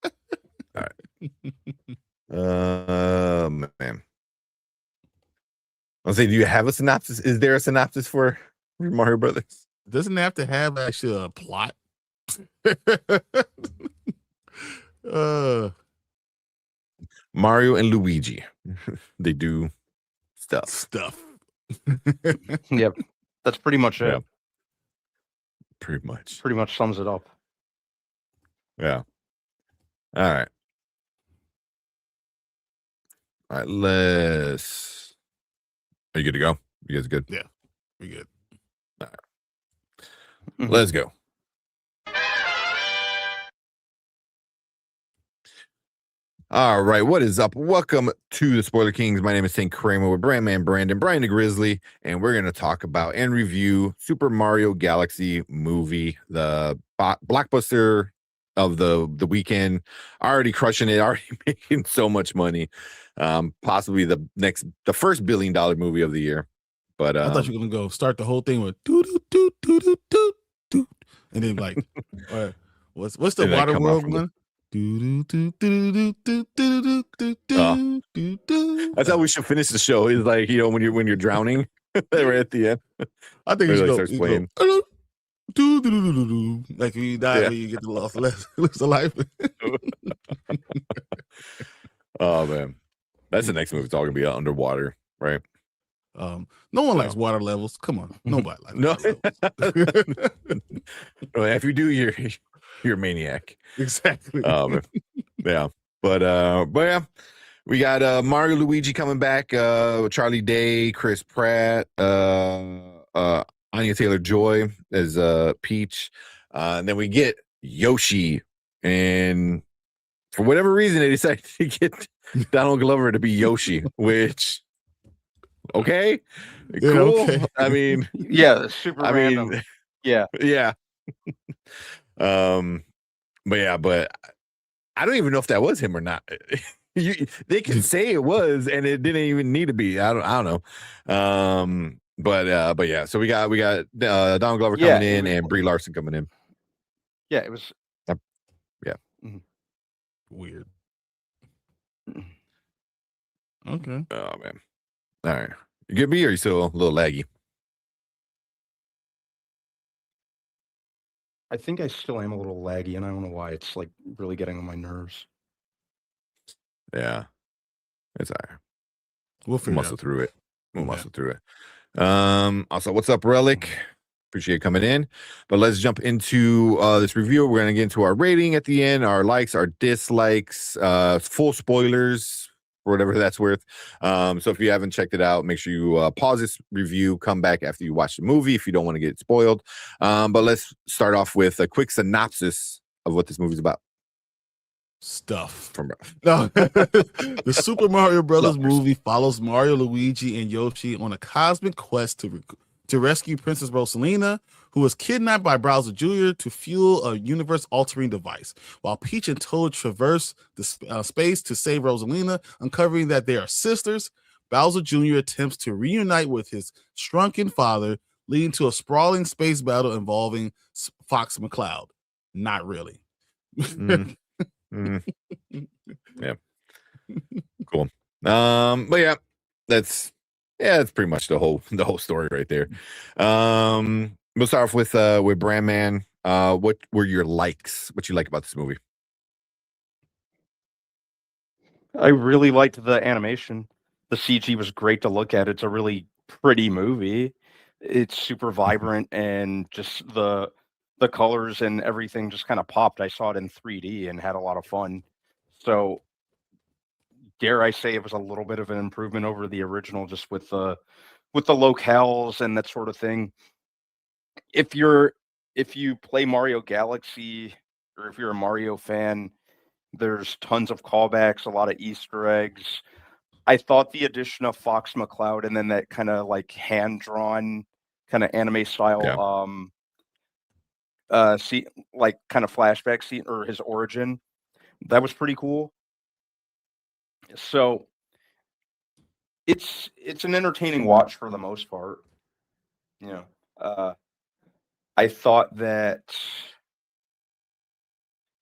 All right. Man. I'll say, do you have a synopsis? Is there a synopsis for Mario Brothers? Doesn't have to have actually a plot. Mario and Luigi. They do stuff. Yep. That's pretty much it. Yeah. Pretty much. Pretty much sums it up. Yeah. All right. Let's. Are you good to go? You guys good? Yeah, we good. All right. Let's go. All right, what is up? Welcome to the Spoiler Kings. My name is St. Kramer with Brandman Brandon, Brian the Grizzly, and we're going to talk about and review Super Mario Galaxy movie, the blockbuster of the weekend. Already crushing it, already making so much money. Possibly the first $1 billion movie of the year. But I thought you were gonna go start the whole thing with doo doo doo doo doo doo doo, and then like, all right, what's the water world one? That's how we should finish the show. Is like, you know, when you're drowning, right at the end. I think Where you it should starts go, playing. like when you die, when you get the lost lose the life. Oh man, that's the next movie. It's all gonna be underwater, right? No one likes water levels. Come on, nobody likes No. water levels. No, if you do, you're a maniac. Exactly. Yeah, but yeah, we got Mario Luigi coming back. Charlie Day, Chris Pratt, Anya Taylor-Joy as Peach, and then we get Yoshi, and for whatever reason they decided to get Donald Glover to be Yoshi, which okay, Yeah, cool. okay. I mean, yeah, super random. Yeah. But I don't even know if that was him or not. They can say it was, and it didn't even need to be. I don't know. But yeah. So we got Donald Glover coming in and Brie Larson coming in. Yeah, it was. Weird. Okay. Oh man. All right. You get me, or you still a little laggy? I think I still am a little laggy, and I don't know why. It's like really getting on my nerves. Yeah. It's all right. We'll figure muscle it out. through it. We'll muscle through it. Also, what's up, Relic? Appreciate you coming in. But let's jump into this review. We're gonna get into our rating at the end, our likes, our dislikes, full spoilers, for whatever that's worth. So if you haven't checked it out, make sure you pause this review, come back after you watch the movie if you don't want to get spoiled. But let's start off with a quick synopsis of what this movie's about. Stuff. From No, the Super Mario Brothers movie follows Mario, Luigi, and Yoshi on a cosmic quest to rescue Princess Rosalina, who was kidnapped by Bowser Jr. to fuel a universe-altering device. While Peach and Toad traverse the space to save Rosalina, uncovering that they are sisters, Bowser Jr. attempts to reunite with his shrunken father, leading to a sprawling space battle involving Fox McCloud. Not really. Yeah. Cool. But yeah, that's pretty much the whole story right there. We'll start off with Brandman. What were your likes? What you like about this movie? I really liked the animation. The CG was great to look at. It's a really pretty movie. It's super vibrant, and just the colors and everything just kind of popped. I saw it in 3D and had a lot of fun. So dare I say it was a little bit of an improvement over the original, just with the locales and that sort of thing. If you play Mario Galaxy, or if you're a Mario fan, there's tons of callbacks, a lot of Easter eggs. I thought the addition of Fox McCloud and then that kind of like hand-drawn kind of anime style see, like kind of flashback scene, or his origin, that was pretty cool. So it's an entertaining watch for the most part. You know, I thought that,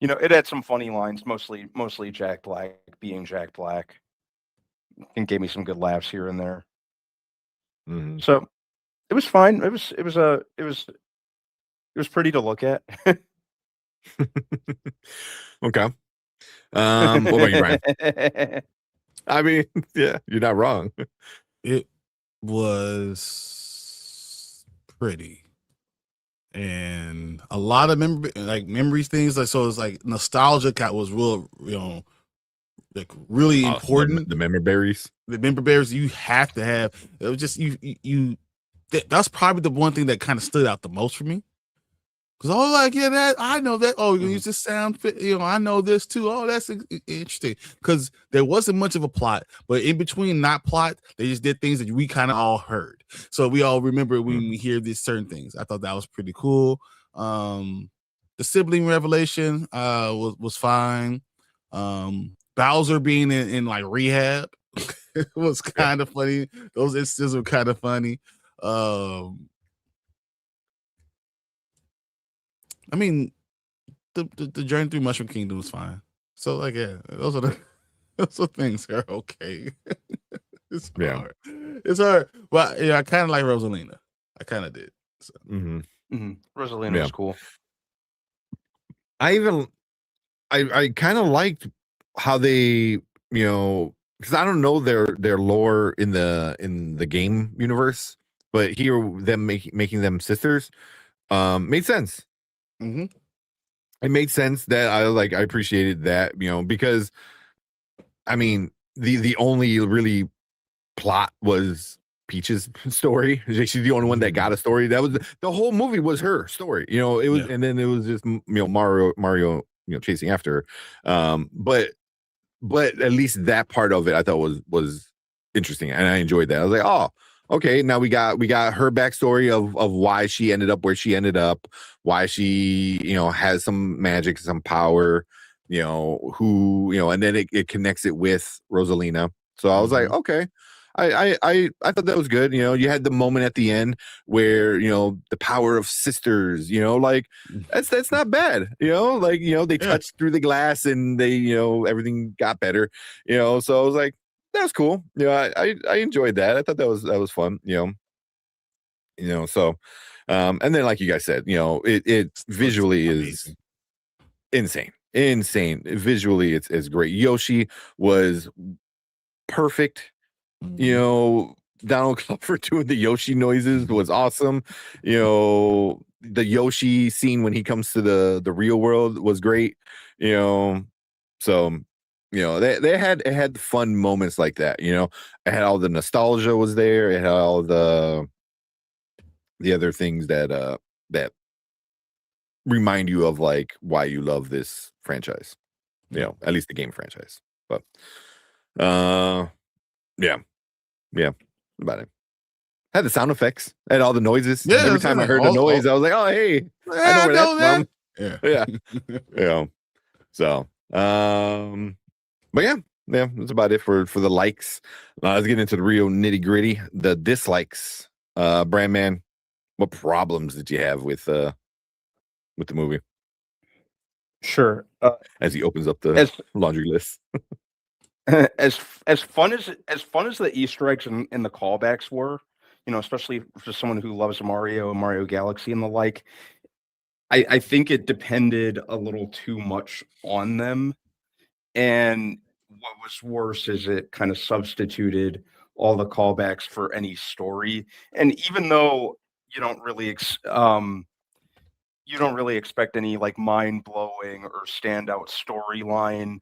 you know, it had some funny lines, mostly Jack Black being Jack Black, and gave me some good laughs here and there. So it was fine. It was pretty to look at. Okay. What about you, Ryan? I mean, yeah, you're not wrong. It was pretty, and a lot of memories things. Like, so it's like nostalgia was real, you know, like really important. The memory berries. The memory berries you have to have. It was just that's probably the one thing that kind of stood out the most for me. Because that I know that. Oh, you just sound fit. You know, I know this too. Oh, that's interesting. Because there wasn't much of a plot, but in between not plot, they just did things that we kind of all heard. So we all remember when we hear these certain things. I thought that was pretty cool. The sibling revelation was fine. Bowser being in like rehab was kind of funny. Those instances were kind of funny. I mean, the journey through Mushroom Kingdom was fine. So like, yeah, those are things that are okay. It's hard. It's hard. Well, yeah, I kind of like Rosalina. I kind of did. So. Rosalina was cool. I kind of liked how they, you know, because I don't know their lore in the game universe, but here them making them sisters made sense. It made sense that I appreciated that, you know, because I mean the only really plot was Peach's story. She's the only one that got a story. That was the whole movie was her story, you know. It was, and then it was just, you know, Mario, you know, chasing after her. But at least that part of it I thought was interesting, and I enjoyed that. I was like, oh, okay, now we got her backstory of why she ended up where she ended up, why she, you know, has some magic, some power, you know, who, you know, and then it connects it with Rosalina. So I was like, okay, I thought that was good. You know, you had the moment at the end where, you know, the power of sisters, you know, like that's not bad. You know, like, you know, they touched through the glass and they, you know, everything got better, you know. So I was like, that was cool. You know, I enjoyed that. I thought that was fun, you know, so and then like you guys said, you know, it visually is insane. Visually it's great. Yoshi was perfect. You know, Donald Glover doing the Yoshi noises was awesome. You know, the Yoshi scene when he comes to the real world was great. You know, so you know they had fun moments like that. You know, it had all the nostalgia was there. It had all the other things that that remind you of like why you love this franchise. You know, at least the game franchise. But yeah, about it. Had the sound effects, had all the noises. Yeah, every time I heard a noise, I was like, "Oh, hey, I know where that's from." Yeah. Yeah. So, but yeah, that's about it for the likes. Let's get into the real nitty gritty, the dislikes. Brandman, what problems did you have with the movie? Sure. As he opens up the laundry list. as fun as the Easter eggs and the callbacks were, you know, especially for someone who loves Mario Galaxy and the like, I think it depended a little too much on them. And what was worse is it kind of substituted all the callbacks for any story. And even though you don't really expect any like mind-blowing or standout storyline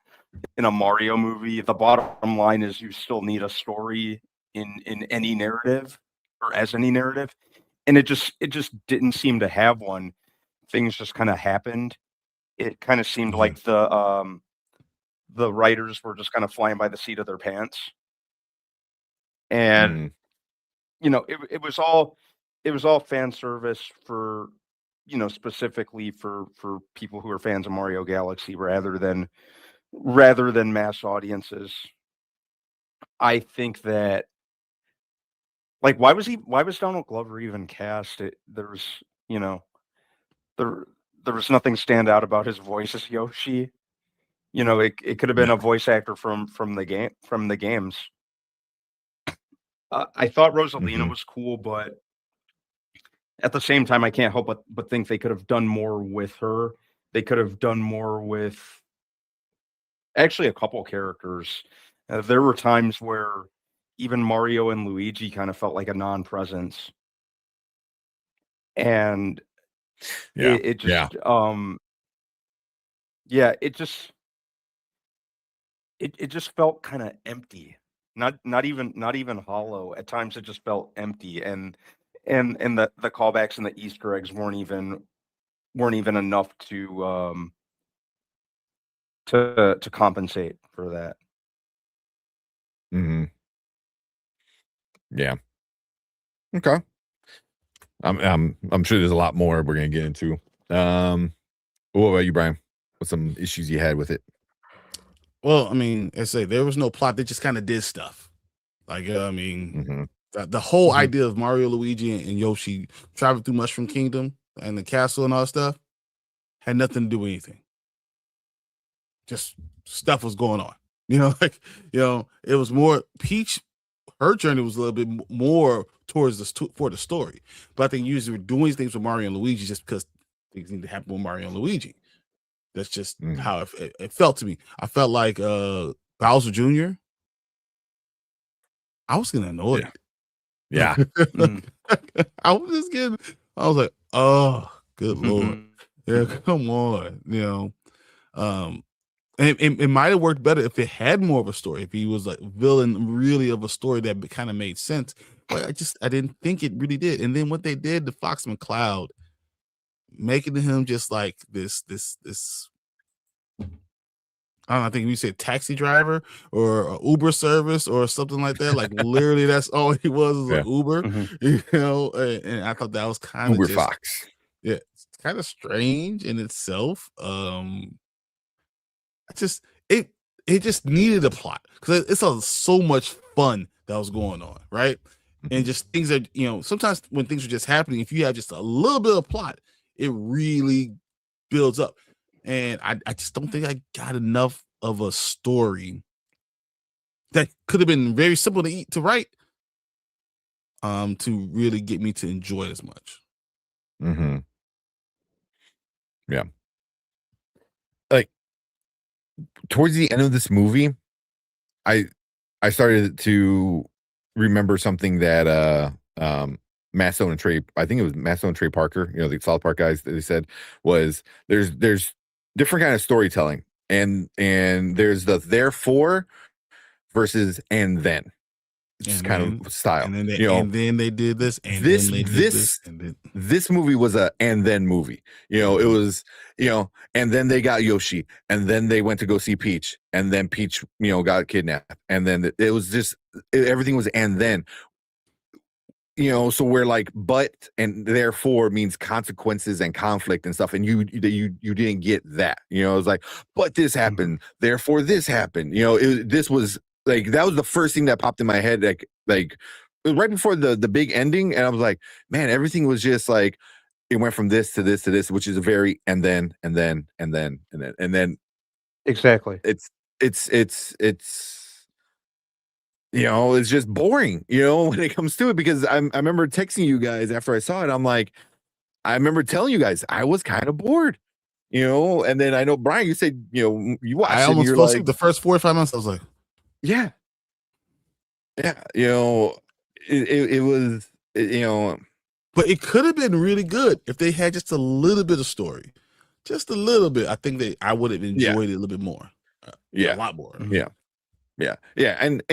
in a Mario movie, the bottom line is you still need a story in any narrative or as any narrative, and it just didn't seem to have one. Things just kind of happened. It kind of seemed like the writers were just kind of flying by the seat of their pants, and you know it was all fan service for, you know, specifically for people who are fans of Mario Galaxy rather than mass audiences. I think that, like, why was Donald Glover even cast? There was, you know, there was nothing stand out about his voice as Yoshi. You know, it could have been a voice actor from the games. I thought Rosalina was cool, but at the same time, I can't help but think they could have done more with her. They could have done more with actually a couple characters. There were times where even Mario and Luigi kind of felt like a non-presence, and it just felt kind of empty. Not even hollow. At times, it just felt empty, and the callbacks and the Easter eggs weren't even enough to compensate for that. Yeah. Okay. I'm sure there's a lot more we're gonna get into. What about you, Brian? What's some issues you had with it? Well, I mean, I say there was no plot. They just kind of did stuff. Like, I mean, the whole idea of Mario, Luigi, and Yoshi traveling through Mushroom Kingdom and the castle and all that stuff had nothing to do with anything. Just stuff was going on. You know, like, you know, it was more Peach. Her journey was a little bit more towards for the story. But I think usually we're doing things with Mario and Luigi just because things need to happen with Mario and Luigi. That's just how it felt to me. I felt like Bowser Jr. I was getting annoyed. Yeah. I was just getting, I was like, oh, good Lord. Yeah, come on. You know, it might have worked better if it had more of a story, if he was like villain really of a story that kind of made sense. But I didn't think it really did. And then what they did to Fox McCloud, making him just like this I don't know, I think we said taxi driver or a Uber service or something like that. Like literally that's all he was an Uber, you know, and I thought that was kind of Uber Fox. Yeah, it's kind of strange in itself. It just needed a plot because it's so much fun that was going on, right? And just things that, sometimes when things are just happening, if you have just a little bit of plot, it really builds up. And I just don't think I got enough of a story that could have been very simple to write to really get me to enjoy it as much. Mm-hmm. Yeah. Like towards the end of this movie, I started to remember something that Matt Stone and Trey, I think it was Matt Stone and Trey Parker, the South Park guys, that they said was there's different kind of storytelling, and there's the therefore versus and then. It's kind of style. And then they did this, and this then they did this, and then this movie was a and then movie. It was, and then they got Yoshi, and then they went to go see Peach, and then Peach, got kidnapped, and then it was just everything was and then. So we're like, but and therefore means consequences and conflict and stuff, and you didn't get that. It was like, but this happened, therefore this happened. This was. Like that was the first thing that popped in my head, like it was right before the big ending, and I was like, man, everything was just like it went from this to this to this, which is a very and then. Exactly. It's it's just boring, when it comes to it, because I remember texting you guys after I saw it. I'm like, I remember telling you guys I was kind of bored, and then I know Brian, you said you watched. I almost fell asleep the first 4 or 5 months. I was like. Yeah. It was, but it could have been really good if they had just a little bit of story, just a little bit. I think I would have enjoyed it a little bit more. A lot more. Yeah. And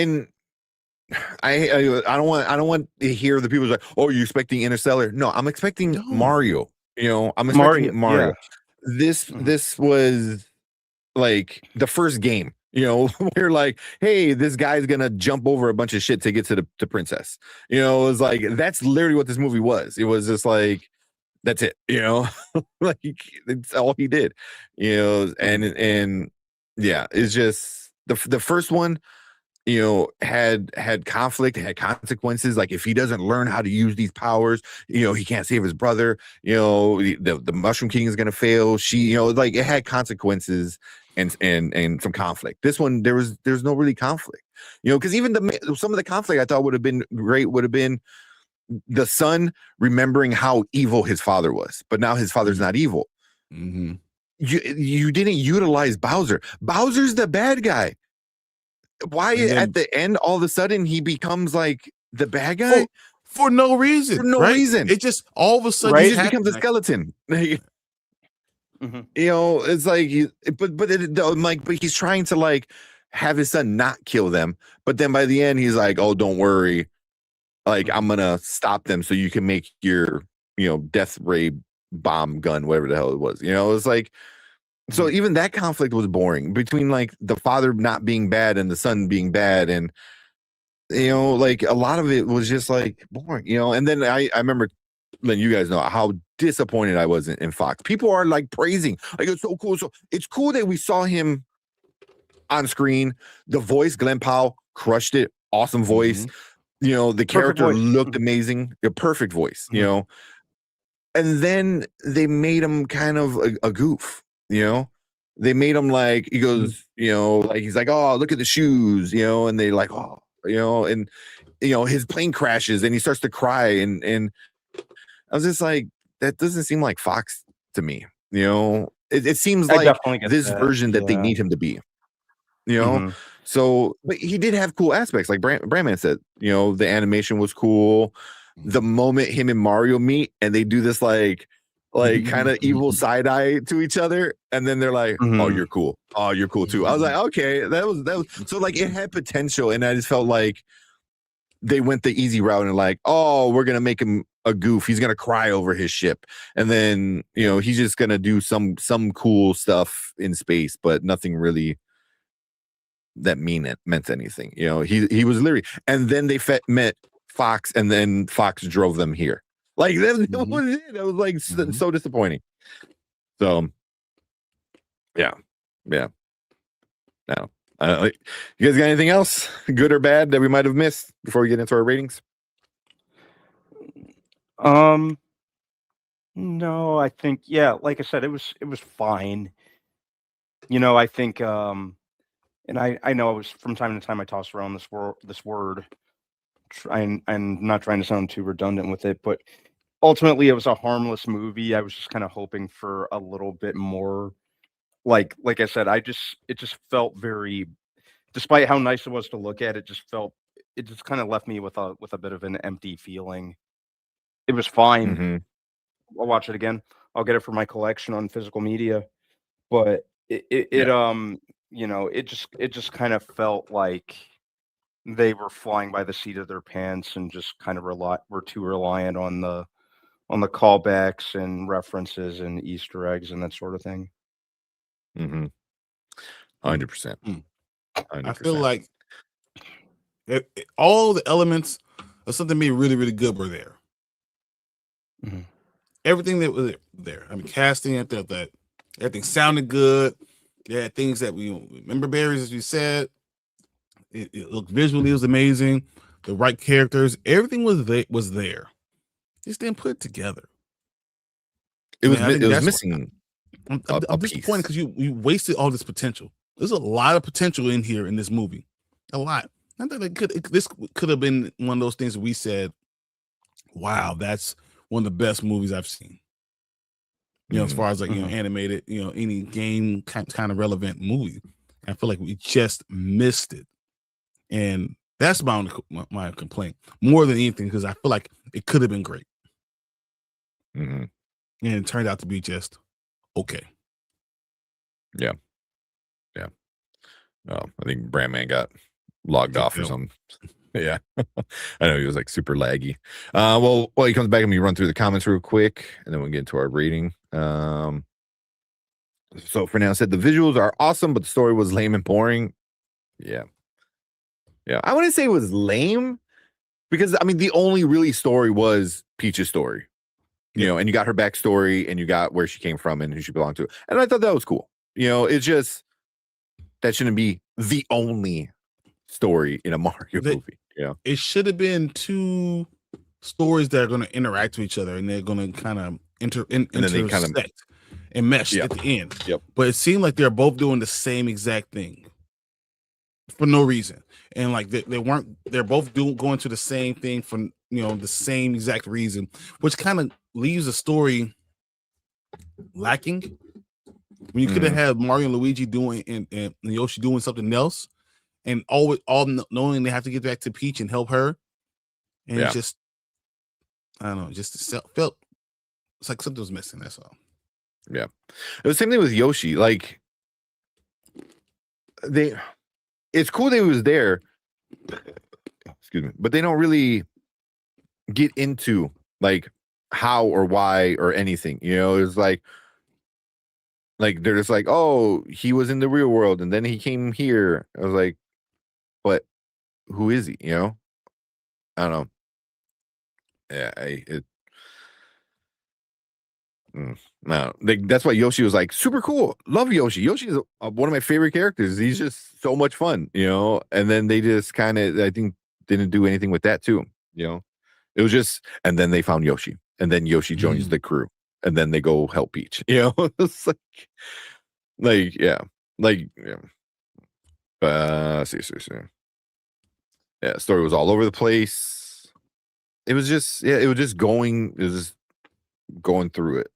I don't want to hear the people like, oh, you're expecting Interstellar. No, I'm expecting Mario. I'm expecting Mario. Yeah. This was like the first game. We're like, hey, this guy's gonna jump over a bunch of shit to get to the princess. It was like that's literally what this movie was. It was just like that's it. Like it's all he did. And yeah, it's just the first one. Had conflict, had consequences. Like if he doesn't learn how to use these powers, he can't save his brother. The Mushroom King is gonna fail. She, like it had consequences. And some conflict. This one, there's no really conflict, because even some of the conflict I thought would have been great would have been the son remembering how evil his father was, but now his father's not evil. Mm-hmm. You didn't utilize Bowser. Bowser's the bad guy. Why at the end all of a sudden he becomes like the bad guy for no reason? For no reason. It just all of a sudden he just becomes a skeleton. Mm-hmm. It's like, but he's trying to like have his son not kill them, but then by the end he's like, oh, don't worry, like I'm gonna stop them so you can make your death ray bomb gun, whatever the hell it was. It's like, so even that conflict was boring between like the father not being bad and the son being bad, and like a lot of it was just like boring. And then I remember letting you guys know how disappointed I was in Fox. People are like praising, like it's so cool. So it's cool that we saw him on screen. The voice, Glenn Powell, crushed it. Awesome voice. The character looked amazing. A perfect voice. And then they made him kind of a goof. They made him like he goes. Like he's like, oh, look at the shoes. And they like, oh, and his plane crashes and he starts to cry and I was just like, that doesn't seem like Fox to me. It seems like this version that they need him to be. So, but he did have cool aspects, like Brandman said. The animation was cool. The moment him and Mario meet and they do this like kind of evil side eye to each other, and then they're like, "Oh, you're cool. Oh, you're cool too." I was like, "Okay, that was." So like, it had potential, and I just felt like they went the easy route and like, "Oh, we're gonna make him a goof. He's gonna cry over his ship, and then he's just gonna do some cool stuff in space, but nothing really that meant anything." He was literally, and then they met Fox, and then Fox drove them here. Like that was it. That was like so disappointing. So, yeah. No, You guys got anything else, good or bad, that we might have missed before we get into our ratings? No, I think like I said, it was fine. I think and I know I was from time to time I toss around this word, trying and not trying to sound too redundant with it, but ultimately it was a harmless movie. I was just kind of hoping for a little bit more. Like I said, it just felt very, despite how nice it was to look at, it just kind of left me with a bit of an empty feeling. It was fine. Mm-hmm. I'll watch it again. I'll get it for my collection on physical media, but it just kind of felt like they were flying by the seat of their pants and just kind of were too reliant on the callbacks and references and Easter eggs and that sort of thing. 100%. 100%. I feel like all the elements of something being really, really good were there. Mm-hmm. Everything that was there. I mean, casting at that everything sounded good. They had things that we remember, berries, as you said. It looked visually, it was amazing. The right characters, everything was there. Just didn't put it together. It was missing. I'm disappointed because you wasted all this potential. There's a lot of potential in here in this movie. A lot. Not that this could have been one of those things we said, wow, that's one of the best movies I've seen. As far as animated, any game kind of relevant movie. I feel like we just missed it. And that's my complaint more than anything, because I feel like it could have been great. Mm-hmm. And it turned out to be just okay. Yeah. I think Brandman got logged off or something. Yeah. I know he was like super laggy. Well, he comes back and we run through the comments real quick and then we'll get into our rating. So Fernando said the visuals are awesome, but the story was lame and boring. Yeah. I wouldn't say it was lame because I mean the only really story was Peach's story. And you got her backstory and you got where she came from and who she belonged to. And I thought that was cool. It's just that shouldn't be the only story in a Mario movie. It should have been two stories that are going to interact with each other and they're going to kind of intersect and mesh at the end. Yep. But it seemed like they're both doing the same exact thing for no reason. And like they're both going to the same thing for the same exact reason, which kind of leaves the story lacking. When you could have had Mario and Luigi doing and Yoshi doing something else, and all knowing they have to get back to Peach and help her, and it just I don't know, just felt it's like something was missing. That's all. Yeah, it was the same thing with Yoshi. Like it's cool that he was there. Excuse me, but they don't really get into like how or why or anything. It's like they're just like, oh, he was in the real world and then he came here. I was like, but who is he? I don't know. Yeah, no, that's why Yoshi was like super cool. Love Yoshi. Yoshi is one of my favorite characters. He's just so much fun, and then they just kind of, I think, didn't do anything with that too. It was just, and then they found Yoshi, and then Yoshi joins the crew, and then they go help Peach. It's yeah. See. Yeah, story was all over the place. It was just, it was just going through it.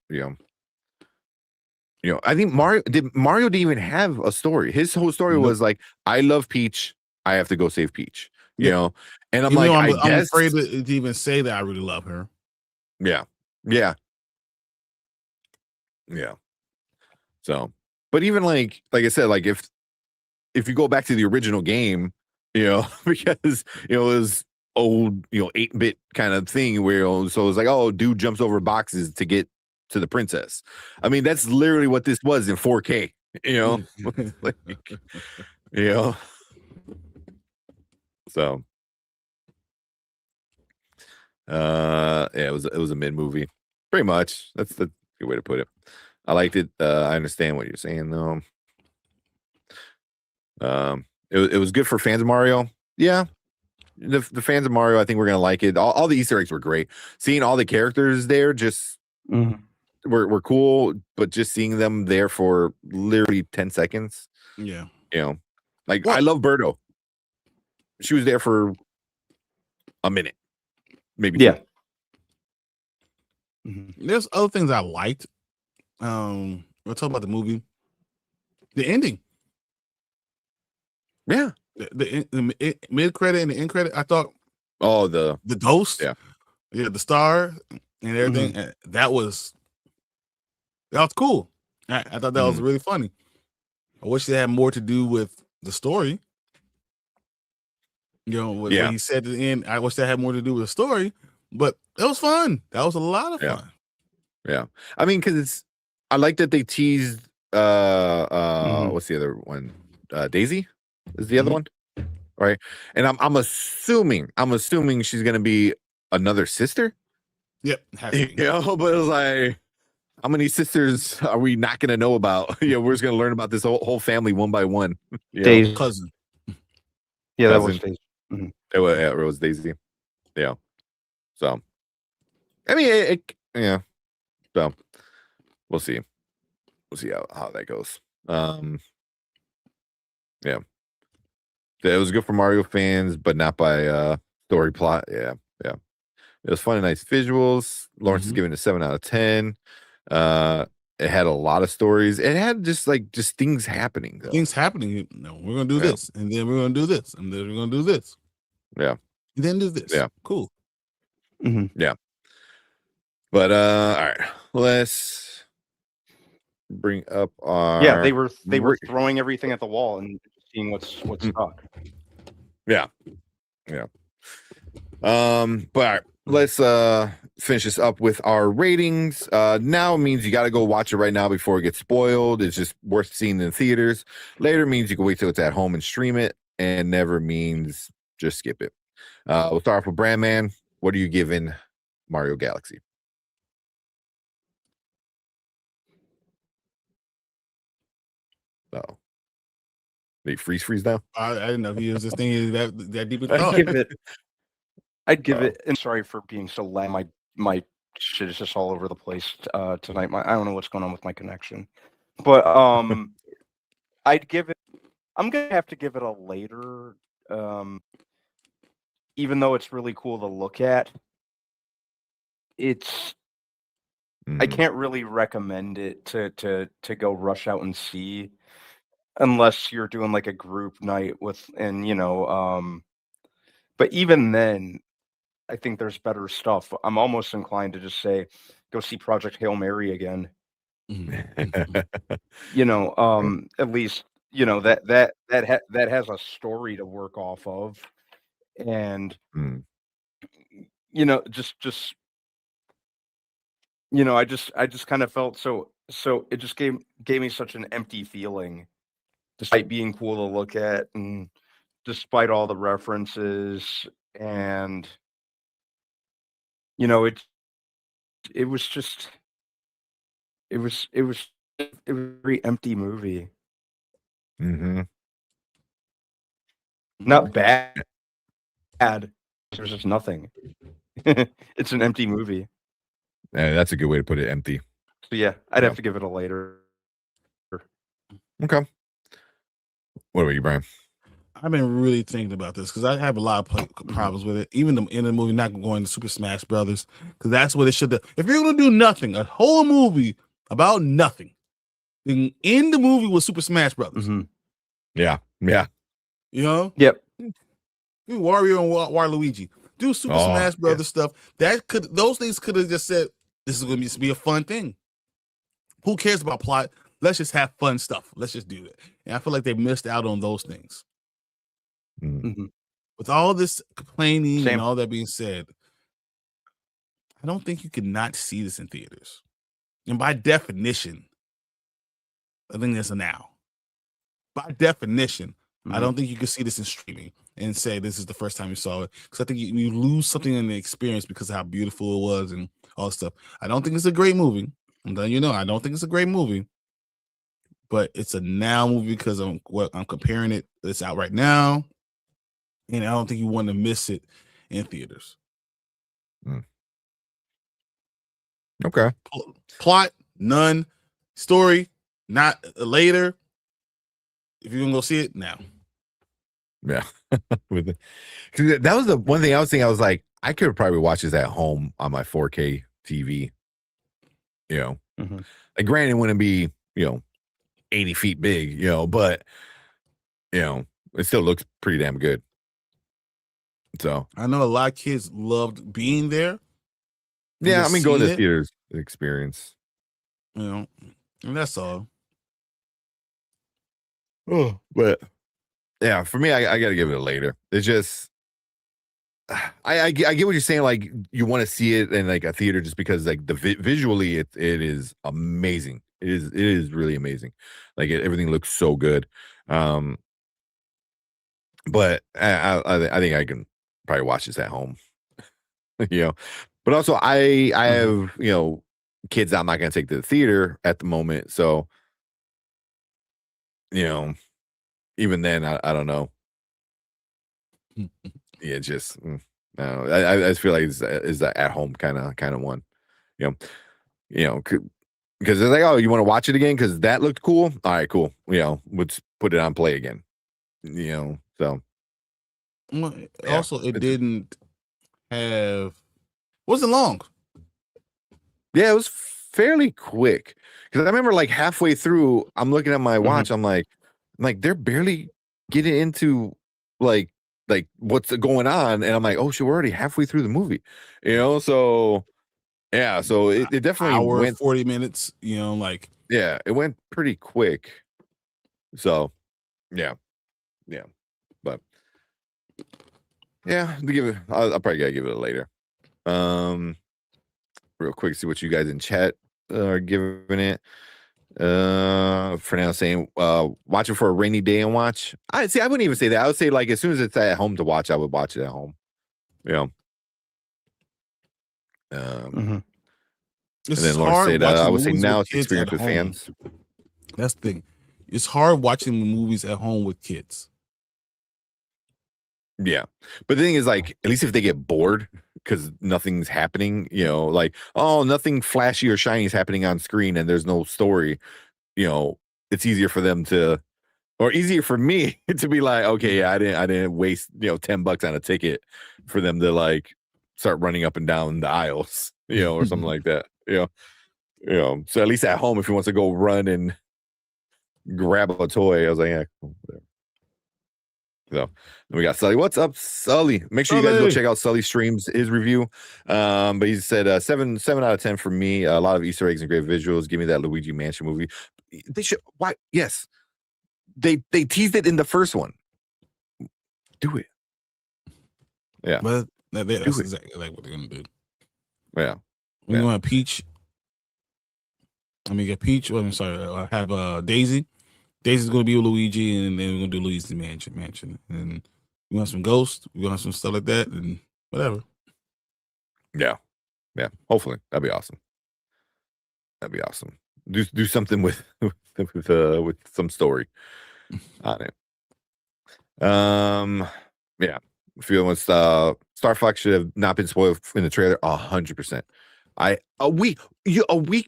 I think Mario didn't even have a story. His whole story was like, I love Peach, I have to go save Peach. And I'm like, I'm afraid to even say that I really love her. Yeah. So, but even like I said, like if you go back to the original game, because it was old, 8-bit kind of thing where so it was like, oh, dude jumps over boxes to get to the princess. I mean, that's literally what this was in 4K. So it was a mid movie, pretty much. That's the good way to put it. I liked it. I understand what you're saying though. it was good for fans of Mario. Yeah, the fans of Mario, I think we're gonna like it. All the Easter eggs were great. Seeing all the characters there just were cool, but just seeing them there for literally 10 seconds. Yeah, like I love Birdo. She was there for a minute, maybe. Yeah. There's other things I liked. We'll talk about the movie. The ending. Yeah. The mid credit and the end credit, I thought. Oh, the ghost. Yeah. The star and everything. That was cool. I thought that was really funny. I wish they had more to do with the story. What he said at the end. I wish that had more to do with the story, but it was fun. That was a lot of fun. Yeah. I mean, because I like that they teased what's the other one? Daisy is the other one, right? And I'm assuming she's gonna be another sister. Yep. But it was like, how many sisters are we not gonna know about? We're just gonna learn about this whole family one by one. Daisy. Cousin. Yeah, that was Daisy. It was Daisy. Yeah. So, I mean, So, we'll see. We'll see how that goes. Yeah. It was good for Mario fans, but not by story plot. Yeah. It was fun and nice visuals. Lawrence is giving it a 7 out of 10. It had a lot of stories. It had just things happening. Though. Things happening. We're gonna do this, and then we're gonna do this, and then we're gonna do this. Yeah. And then do this. Yeah. Cool. Yeah. But all right, let's bring up our. Yeah, they were throwing everything at the wall and seeing what's stuck. Yeah. But let's finish this up with our ratings. Now means you got to go watch it right now before it gets spoiled. It's just worth seeing in theaters. Later means you can wait till it's at home and stream it, and never means just skip it. We'll start off with Brandman. What are you giving Mario Galaxy? Oh, they freeze now. I didn't know he was this thing that deep in I'd thought. give it. And sorry for being so lame. My shit is just all over the place tonight. I don't know what's going on with my connection, but I'd give it. I'm gonna have to give it a later. Even though it's really cool to look at, I can't really recommend it to go rush out and see, unless you're doing like a group night with, and but even then, I think there's better stuff. I'm almost inclined to just say, go see Project Hail Mary again. At least that has a story to work off of, and I just kind of felt so it just gave me such an empty feeling, despite being cool to look at and despite all the references, and it was a very empty movie. Not bad. There's just nothing. It's an empty movie. Yeah, that's a good way to put it. Empty. So yeah, I'd have to give it a later. Okay. What about you, Brian? I've been really thinking about this because I have a lot of problems with it. Even the end of the movie not going to Super Smash Brothers, because that's what it should do. If you're gonna do nothing, a whole movie about nothing, then end the movie with Super Smash Brothers. Yeah. Yep. Wario and Waluigi do Super Smash Brothers stuff. Those things could have just said, this is going to be a fun thing. Who cares about plot? Let's just have fun stuff. Let's just do it. And I feel like they missed out on those things. With all this complaining and all that being said, I don't think you could not see this in theaters. And by definition, I think that's a now. By definition, I don't think you can see this in streaming and say this is the first time you saw it, because I think you lose something in the experience because of how beautiful it was and all this stuff. I don't think it's a great movie. I'm letting you know, I don't think it's a great movie, but it's a now movie because I'm comparing it. It's out right now, and I don't think you want to miss it in theaters. Okay. Plot, none. Story, not later. If you're gonna go see it now. Yeah. That was the one thing I was thinking. I was like, I could probably watch this at home on my 4K TV. You know, like granted, it wouldn't be, 80 feet big, but it still looks pretty damn good. So I know a lot of kids loved being there. Yeah, I mean, go to the theaters experience. And that's all. Oh, but yeah, for me, I got to give it a later. It's just, I get what you're saying. Like, you want to see it in like a theater just because like the visually it is amazing. It is really amazing. Like everything looks so good. But I think I can probably watch this at home. But also I have kids that I'm not going to take to the theater at the moment. So even then I don't know. Yeah, just I just feel like it's that at home kind of one. Because they're like, oh, you want to watch it again because that looked cool. All right, cool. Let's put it on play again. So. Well, also, it didn't have. Wasn't long. Yeah, it was fairly quick. Because I remember like halfway through, I'm looking at my watch. I'm like, they're barely getting into like what's going on, and I'm like, oh shit, we're already halfway through the movie. So yeah, so it definitely went 40 minutes. Yeah, it went pretty quick. So yeah, but yeah, to give it, I'll probably gotta give it a later. Real quick, see what you guys in chat are giving it. For now, saying watch it for a rainy day and watch. I wouldn't even say that. I would say like as soon as it's at home to watch, I would watch it at home. And then Lauren said, I would say now it's experience with fans. That's the thing. It's hard watching movies at home with kids. Yeah, but the thing is, like, at least if they get bored because nothing's happening, like, oh, nothing flashy or shiny is happening on screen and there's no story, it's easier for them to, or easier for me to be like, okay, yeah, I didn't waste $10 on a ticket for them to like start running up and down the aisles, or something like that, so at least at home, if he wants to go run and grab a toy, I was like, yeah, cool, whatever. So we got Sully. What's up, Sully? Make sure you guys go check out Sully streams his review. But he said 7 out of 10 for me. A lot of Easter eggs and great visuals. Give me that Luigi Mansion movie. They should. Why? Yes, they teased it in the first one. Do it. Yeah, but that's exactly like what they're gonna do. Yeah, we're gonna have Peach. Get Peach. I'm sorry. I have Daisy. Daisy's gonna be with Luigi, and then we're gonna do Luigi's Mansion, and we want some Ghosts, we want some stuff like that, and whatever. Yeah. Hopefully, that'd be awesome. Do something with some story on it. Yeah. Feeling with Star Fox should have not been spoiled in the trailer 100%. A week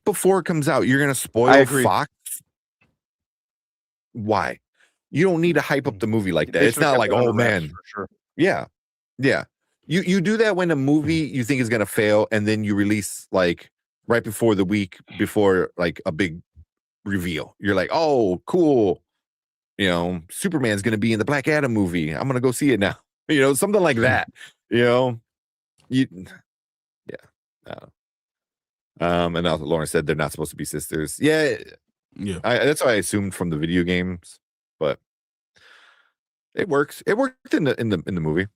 before it comes out, you're gonna spoil Fox. Why? You don't need to hype up the movie like that. It's not like, oh man, for sure. Yeah. You do that when a movie you think is gonna fail, and then you release like right before the week before like a big reveal. You're like, oh, cool. Superman's gonna be in the Black Adam movie. I'm gonna go see it now. Something like that. And also Lauren said they're not supposed to be sisters. Yeah. That's what I assumed from the video games, but it works. It worked in the movie. It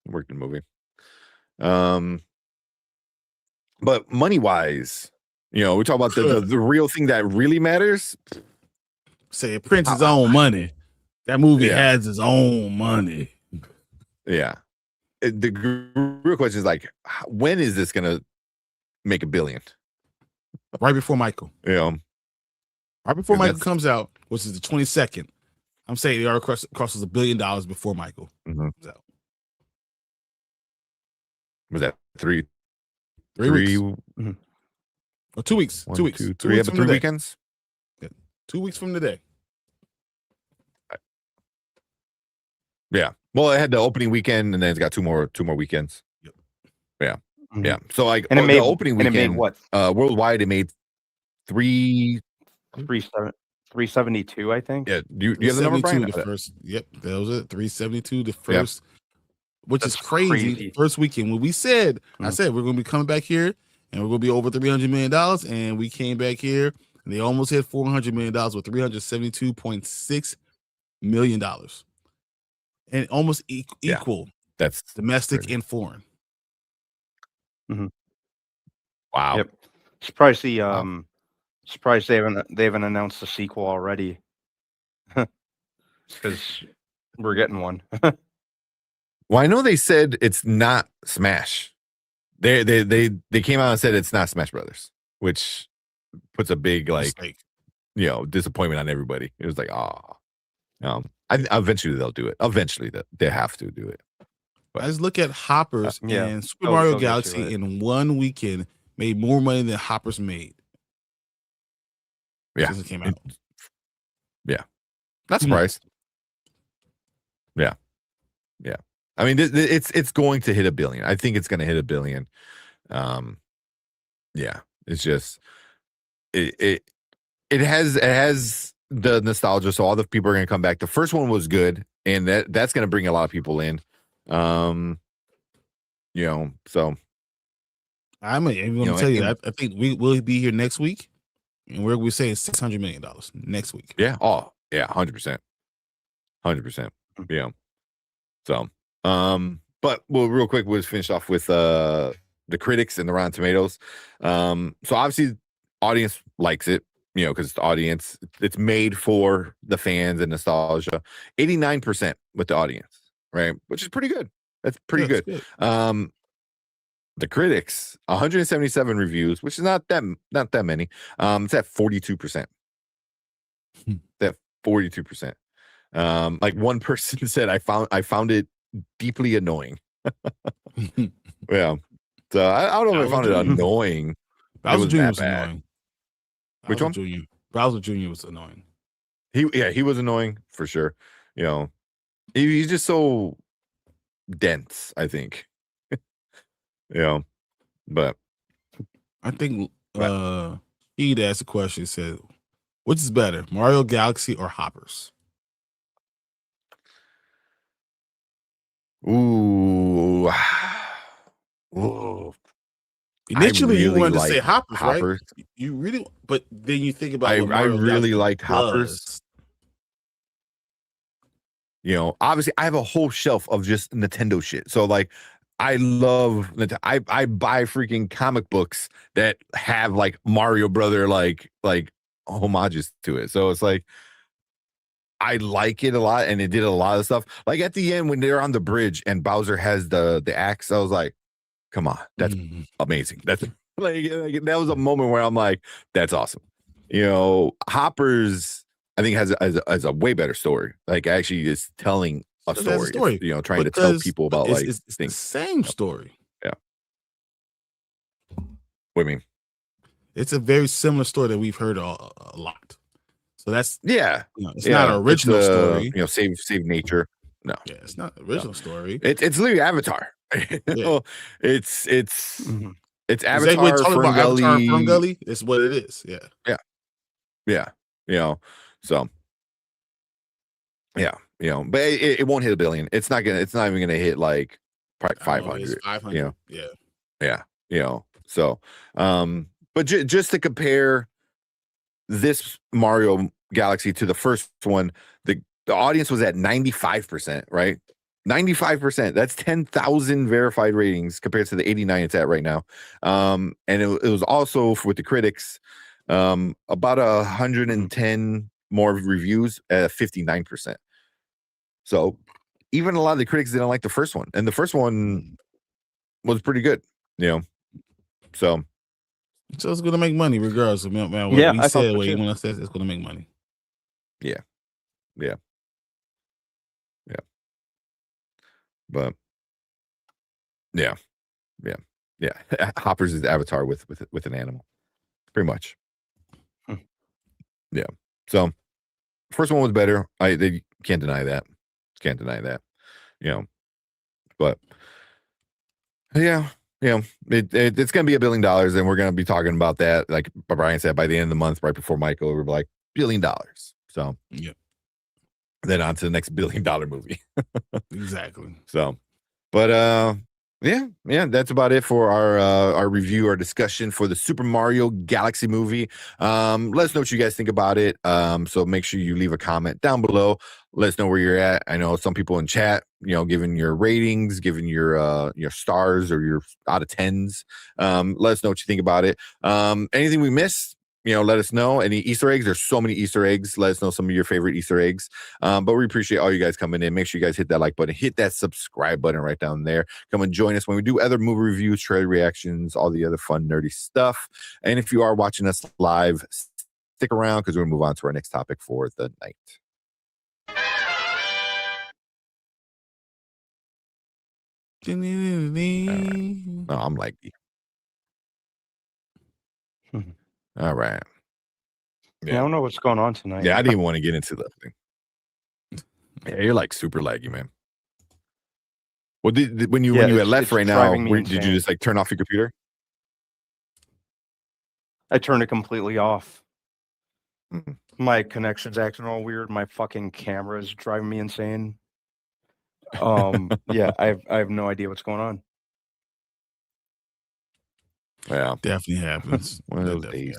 worked in the movie. But money wise, we talk about the real thing that really matters. Say it prints its own money. That movie has its own money. Yeah. The real question is like, when is this gonna make $1 billion? Right before Michael. Right before Yeah, Michael that's- comes out, which is the 22nd. I'm saying it already crosses $1 billion before Michael Mhm. comes out. Was that 3 3 weeks. Mhm. Or 2 weeks. 1, 2 weeks. 2, 2 3 weeks yeah, from 3 today. weekends? 2 weeks from today. Yeah. Well, it had the opening weekend, and then it's got two more weekends. Yep. Yeah. Mhm. Yeah. So like And it made the opening and it weekend, made what? worldwide, it made 372, I think. Yeah. Do you have the number, 372 Brian? the first. Yep, that was it. 372 the first, which That's is crazy. crazy. First weekend when we said, I said we're going to be coming back here and we're going to be over $300 million, and we came back here and they almost hit $400 million with $372.6 million, and almost equal. That's domestic crazy. and foreign. Wow. Yep. Surprised surprised they haven't announced the sequel already. Because we're getting one. Well, I know they said it's not Smash. They came out and said it's not Smash Brothers, which puts a big disappointment on everybody. It was like, eventually they'll do it. Eventually they have to do it. But I just look at Hoppers yeah. and Super They'll Mario get to Galaxy it. in one weekend made more money than Hoppers made. Yeah. Since it came out. Yeah. Not surprised. Yeah. Yeah. I mean, it's going to hit $1 billion. I think it's going to hit $1 billion. Yeah. It's just it has the nostalgia, so all the people are going to come back. The first one was good, and that's going to bring a lot of people in. So I'm even going to tell you, I think we'll be here next week, and we're saying $600 million next week. Yeah. Oh, yeah. 100%. 100%. Yeah. So, but real quick, we'll finish off with the critics and the Rotten Tomatoes. So obviously, audience likes it, because it's the audience. It's made for the fans and nostalgia. 89% with the audience, right? Which is pretty good. That's pretty good. The critics, 177 reviews, which is not that many. It's at 42%. That 42%. Like one person said, I found it deeply annoying. Yeah. So I don't know if I found it annoying. Bowser Jr. was bad. annoying. Which one? Bowser Jr. was annoying. He was annoying for sure. He's just so dense, I think. But I think he'd asked a question. He said, which is better, Mario Galaxy or Hoppers? Ooh. Initially, you wanted to say Hoppers, right? You really, but then you think about I Mario really Galaxy liked does. Hoppers. Obviously, I have a whole shelf of just Nintendo shit. So like, I love I buy freaking comic books that have like Mario Brother like homages to it. So it's like I like it a lot, and it did a lot of stuff. Like at the end when they're on the bridge and Bowser has the axe, I was like, come on, that's amazing. That's like that was a moment where I'm like, that's awesome. Hoppers I think has a way better story. Like actually is telling a story. Trying to tell people about it's things. the same story. Yeah. What do you mean? It's a very similar story that we've heard a lot. So that's it's Yeah, not an original story. Save nature. No. Yeah, it's not the original story. It's literally Avatar. It's Exactly Avatar, what talking about Avatar Ferngully. Ferngully. It's what it is. Yeah. Yeah. So but it won't hit $1 billion. It's not even gonna hit like probably 500. 500. Yeah. So but just to compare this Mario Galaxy to the first one, the audience was at 95%, right? 95%. That's 10,000 verified ratings compared to the 89 it's at right now. And it was also with the critics, about 110 more reviews at 59%. So even a lot of the critics didn't like the first one, and the first one was pretty good. So So it's gonna make money regardless of man. What Yeah, he I thought said, so what too. anyone else says, it's gonna make money. Yeah. But yeah. Hopper's his avatar with an animal, pretty much. Yeah. So first one was better. They can't deny that. But yeah, it's gonna be $1 billion, and we're gonna be talking about that, like Brian said, by the end of the month, right before Michael. We're like $1 billion. So yeah, then on to the next $1 billion movie. Exactly. So, but yeah, that's about it for our review, our discussion for the Super Mario Galaxy movie. Let us know what you guys think about it. So make sure you leave a comment down below. Let us know where you're at. I know some people in chat, giving your ratings, giving your stars or your out of 10s. Let us know what you think about it. Anything we missed, let us know. Any Easter eggs? There's so many Easter eggs. Let us know some of your favorite Easter eggs. But we appreciate all you guys coming in. Make sure you guys hit that like button, hit that subscribe button right down there. Come and join us when we do other movie reviews, trailer reactions, all the other fun, nerdy stuff. And if you are watching us live, stick around because we're going to move on to our next topic for the night. No, I'm like, all right. Yeah, I don't know what's going on tonight. Yeah, I didn't even want to get into the thing. Yeah, you're like super laggy, man. Well, when you had left right now, did you just like turn off your computer? I turned it completely off. My connection's acting all weird. My fucking camera is driving me insane. Yeah, I have no idea what's going on. Yeah, definitely happens. One of those days.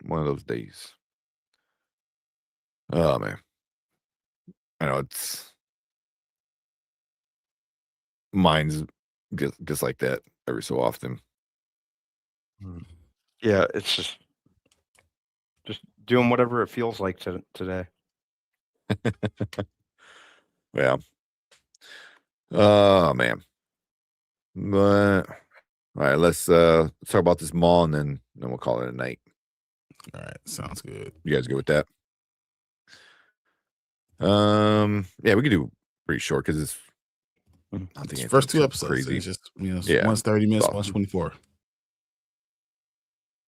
One of those days. Oh man, I know it's mine's just like that every so often. Yeah, it's just doing whatever it feels like today. Yeah. Oh man. But all right, let's talk about this Maul, and then we'll call it a night. All right, sounds good. You guys good with that? Yeah, we could do pretty short because it's I think it's first 2 episodes. Crazy. So it's just one's 30 minutes, one's 24.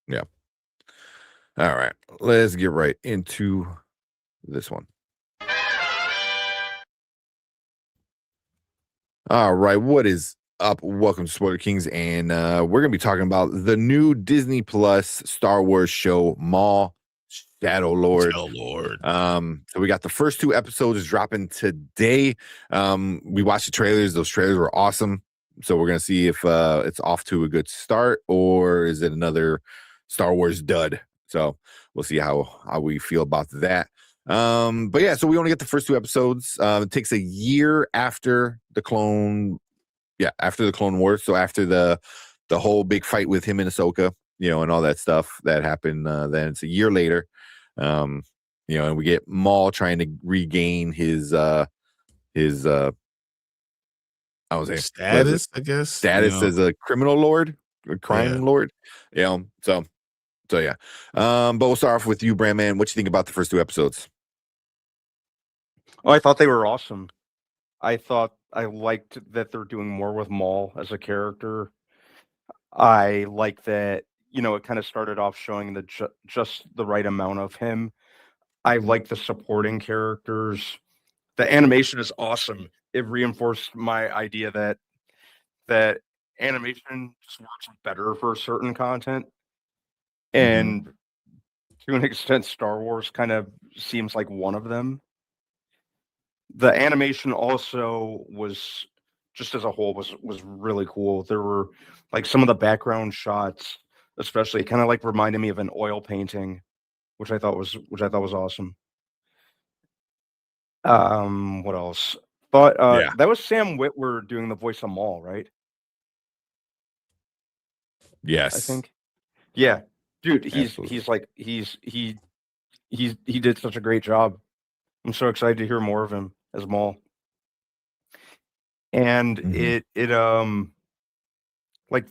Yeah. All right, let's get right into this one. All right, what is up? Welcome to Spoiler Kings, and we're gonna be talking about the new Disney Plus Star Wars show, Maul, Shadow Lord. So we got the first 2 episodes dropping today. We watched the trailers. Those trailers were awesome. So we're gonna see if it's off to a good start or is it another Star Wars dud. So we'll see how we feel about that. But yeah, so we only get the first 2 episodes. It takes a year after the Clone Wars. So after the whole big fight with him and Ahsoka, and all that stuff that happened, then it's a year later. And we get Maul trying to regain his status, I guess. Status as a criminal lord, a crime lord. So yeah. But we'll start off with you, Brandman. What you think about the first 2 episodes? Oh, I thought they were awesome. I liked that they're doing more with Maul as a character. I like that, it kind of started off showing just the right amount of him. I like the supporting characters. The animation is awesome. It reinforced my idea that animation just works better for certain content. And to an extent, Star Wars kind of seems like one of them. The animation also was, just as a whole, was really cool. There were like some of the background shots, especially kind of like reminded me of an oil painting, which I thought was awesome. What else? But that was Sam Witwer doing the voice of Maul, right? Yes, I think. Yeah, dude, he did such a great job. I'm so excited to hear more of him as Maul. And it like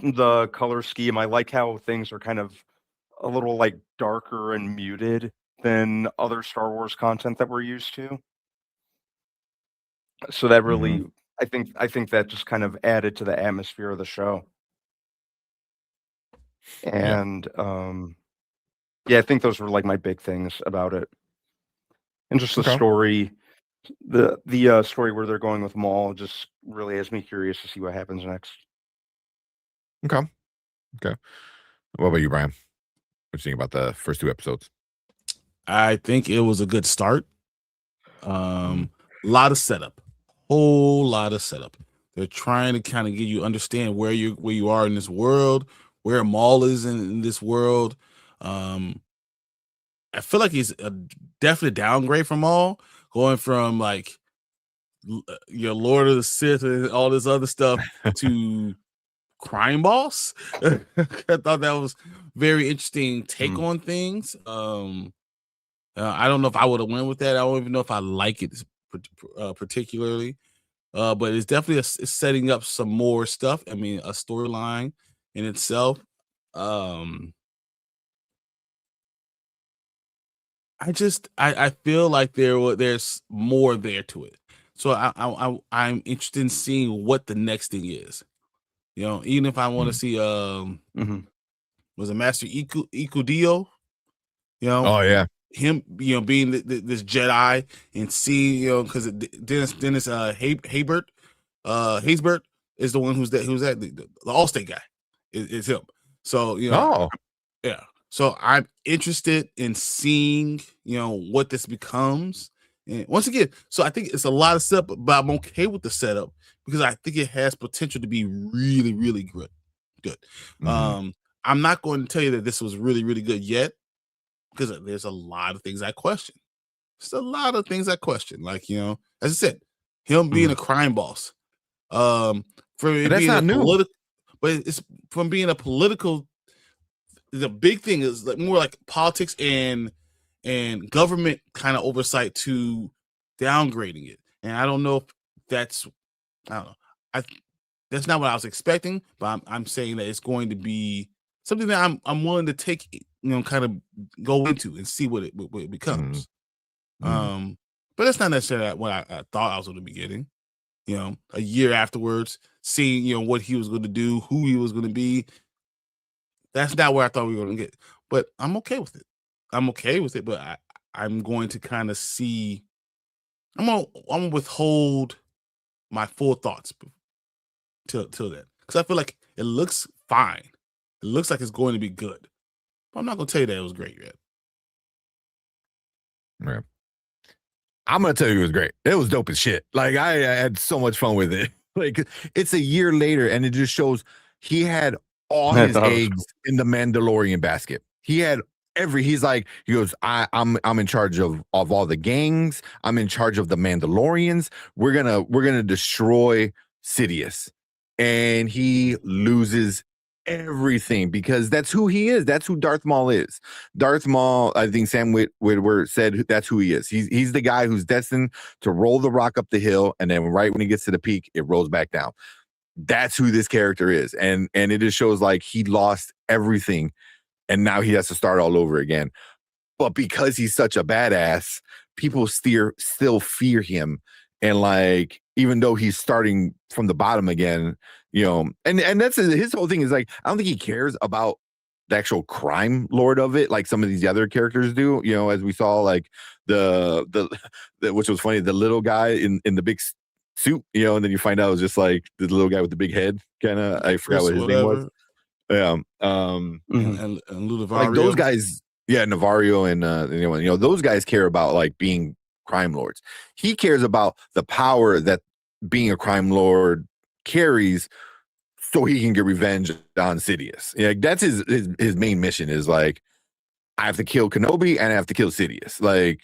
the color scheme. I like how things are kind of a little like darker and muted than other Star Wars content that we're used to. So that really, I think that just kind of added to the atmosphere of the show. And yeah, I think those were like my big things about it. And just the story, the story where they're going with Maul just really has me curious to see what happens next. Okay. What about you, Brian? What you think about the first 2 episodes? I think it was a good start. Lot of setup, whole lot of setup. They're trying to kind of get you understand where you are in this world, where Maul is in this world. I feel like he's a definite downgrade from Maul, going from like your Lord of the Sith and all this other stuff to crime boss. I thought that was very interesting take on things. I don't know if I would have went with that. I don't even know if I like it particularly, but it's definitely it's setting up some more stuff. I mean, a storyline in itself. I feel like there's more there to it. So I'm interested in seeing what the next thing is. You know, even if I want to see was a Master Ikudio, you know, oh yeah, him, you know, being this Jedi and see, you know, because Dennis Haysbert is the one who's that the Allstate guy is him. So you know, yeah. So I'm interested in seeing, you know, what this becomes. And once again, so I think it's a lot of setup, but I'm okay with the setup because I think it has potential to be really, really good. I'm not going to tell you that this was really, really good yet because there's a lot of things I question. Just a lot of things I question. Like, you know, as I said, him being a crime boss. For it that's being not new. But it's from being a political. The big thing is like more like politics and government kind of oversight to downgrading it. And I don't know if that's, I don't know. That's not what I was expecting, but I'm saying that it's going to be something that I'm willing to take, you know, kind of go into and see what it becomes. But that's not necessarily what I thought I was going to be getting. You know, a year afterwards, seeing, you know, what he was going to do, who he was going to be. That's not where I thought we were going to get. But I'm okay with it. But I'm going to kind of see. I'm gonna withhold my full thoughts till then, because I feel like it looks fine. It looks like it's going to be good. But I'm not gonna tell you that it was great yet. Right. I'm gonna tell you it was great. It was dope as shit. Like I had so much fun with it. Like it's a year later, and it just shows he had all his eggs in the Mandalorian basket. He had he's like, he goes, I'm in charge of all the gangs. I'm in charge of the Mandalorians. We're gonna destroy Sidious. And he loses everything because that's who he is. That's who Darth Maul is. Darth Maul, I think Sam Witwer said that's who he is. He's the guy who's destined to roll the rock up the hill, and then right when he gets to the peak, it rolls back down. That's who this character is. And it just shows like he lost everything and now he has to start all over again. But because he's such a badass, people still fear him. And like, even though he's starting from the bottom again, you know, and that's his whole thing is like, I don't think he cares about the actual crime lord of it, like some of these other characters do, you know, as we saw, like the which was funny, the little guy in the big suit, you know, and then you find out it was just like the little guy with the big head, kind of. I forgot what his name was. Yeah, and Ludovario. Like those guys, yeah, Navario and anyone, you know, those guys care about like being crime lords. He cares about the power that being a crime lord carries, so he can get revenge on Sidious. Yeah, that's his main mission is like, I have to kill Kenobi and I have to kill Sidious. Like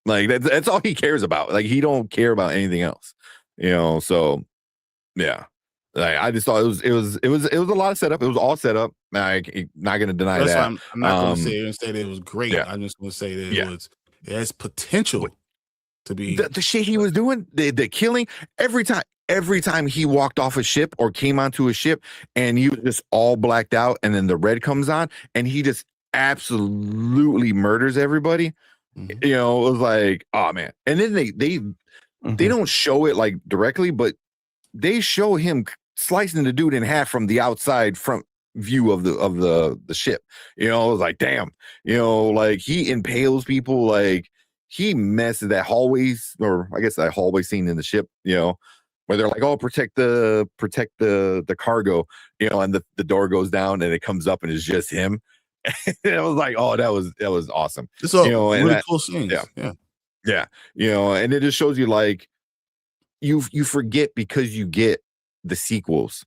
that's all he cares about. Like he don't care about anything else, you know. So yeah, like I just thought it was a lot of setup. It was all set up. I'm not gonna deny that. I'm not gonna say that it was great. Yeah. I'm just gonna say that it has potential to be the shit he was doing, the killing every time. every time he walked off a ship or came onto a ship and he was just all blacked out, and then the red comes on and he just absolutely murders everybody. You know, it was like, oh man. And then they don't show it like directly, but they show him slicing the dude in half from the outside front view of the ship. You know, it was like, damn, you know, like he impales people, like he messes that hallways, or I guess that hallway scene in the ship, you know, where they're like, oh, protect the cargo, you know, and the door goes down and it comes up and it's just him. And I was like, oh, that was awesome. It's all, you know, and really cool scenes. Yeah. You know, and it just shows you like you forget because you get the sequels,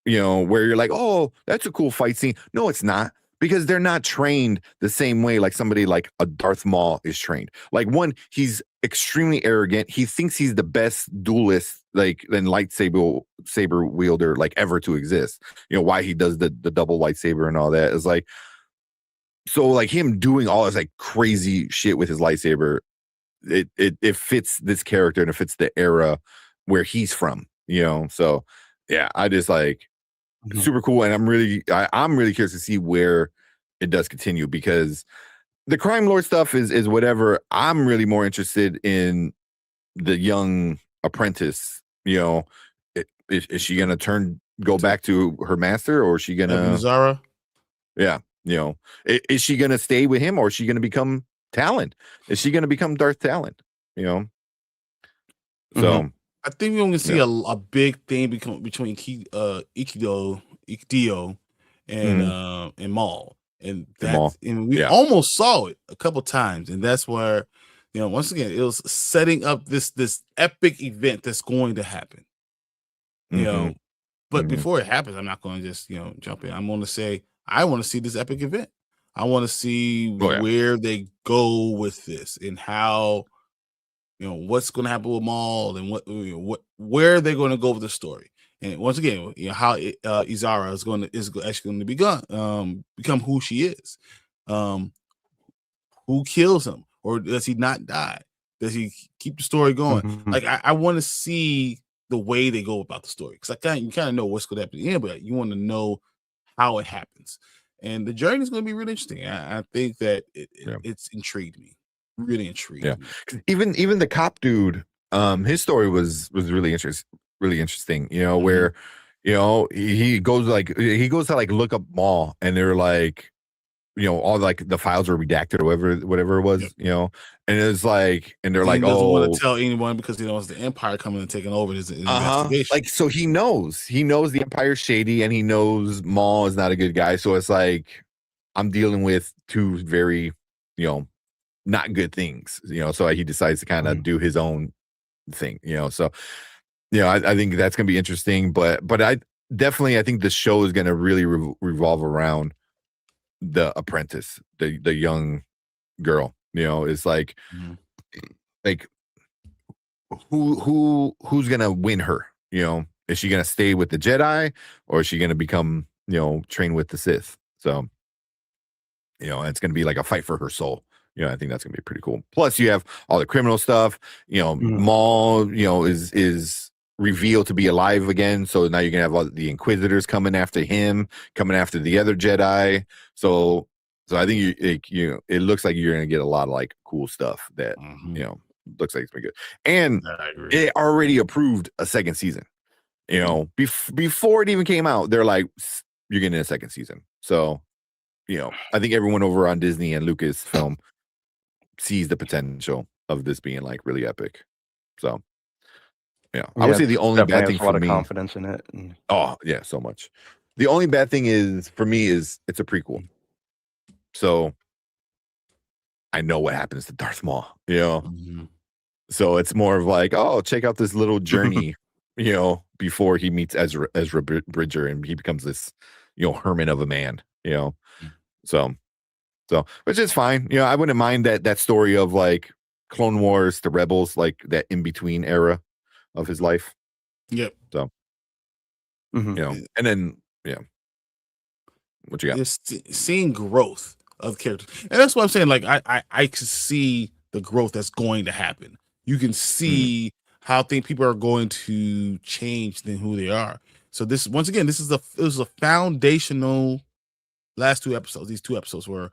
you know, where you're like, oh, that's a cool fight scene. No, it's not, because they're not trained the same way like somebody like a Darth Maul is trained. Like, one, he's extremely arrogant. He thinks he's the best duelist, like, and saber wielder like ever to exist. You know, why he does the double lightsaber and all that is like, so like him doing all this like crazy shit with his lightsaber, it fits this character and it fits the era where he's from, you know. So yeah, I just like super cool, and I'm really curious to see where it does continue, because the crime lord stuff is whatever. I'm really more interested in the young apprentice. You know, is she gonna go back to her master, or is she gonna Zara? Yeah, you know, is she gonna stay with him, or is she gonna become Talon? Is she gonna become Darth Talon? You know, so. I think we're going to see a big thing between Ikido and Maul, and that, and we almost saw it a couple times, and that's where, you know, once again, it was setting up this epic event that's going to happen. You know, but before it happens, I'm not going to just, you know, jump in. I'm going to say I want to see this epic event. I want to see where they go with this and how. You know, what's going to happen with Maul, and where they're going to go with the story. And once again, you know, how Izara is actually going to become who she is. Who kills him, or does he not die? Does he keep the story going? Like, I want to see the way they go about the story, because you kind of know what's going to happen at the end, but you want to know how it happens. And the journey is going to be really interesting. I think that it's intrigued me. Really intrigued. Yeah, even the cop dude, his story was really interesting. You know, where, you know, he goes to like look up Maul, and they're like, you know, all like the files are redacted or whatever it was. You know, and it's like, and they're like, he doesn't want to tell anyone because he knows the Empire coming and taking over his investigation. Like, so he knows the Empire's shady, and he knows Maul is not a good guy. So it's like, I'm dealing with two very, you know, not good things, you know, so he decides to kind of do his own thing, you know. So, you know, I think that's gonna be interesting, but I think the show is gonna really revolve around the apprentice, the young girl. You know, it's like, like who's gonna win her? You know, is she gonna stay with the Jedi, or is she gonna become, you know, trained with the Sith? So, you know, it's gonna be like a fight for her soul. You know, I think that's gonna be pretty cool. Plus, you have all the criminal stuff. You know, Maul, you know, is revealed to be alive again. So now you're gonna have all the Inquisitors coming after him, coming after the other Jedi. So I think it looks like you're gonna get a lot of like cool stuff that you know, looks like it's been good. And it already approved a second season. You know, before it even came out, they're like, you're getting a second season. So, you know, I think everyone over on Disney and Lucasfilm sees the potential of this being like really epic. So yeah, I would say the only bad thing for me, a lot of confidence in it. Oh yeah, so much. The only bad thing is for me is it's a prequel, so I know what happens to Darth Maul, you know. So it's more of like, oh, check out this little journey, you know, before he meets Ezra Bridger and he becomes this, you know, hermit of a man, you know. So, which is fine. You know, I wouldn't mind that story of like Clone Wars to Rebels, like that in between era of his life. Yep. So, you know, and then what you got? Just seeing growth of characters, and that's what I'm saying. Like, I can see the growth that's going to happen. You can see how I think people are going to change than who they are. So this once again, this is a foundational last 2 episodes. These 2 episodes where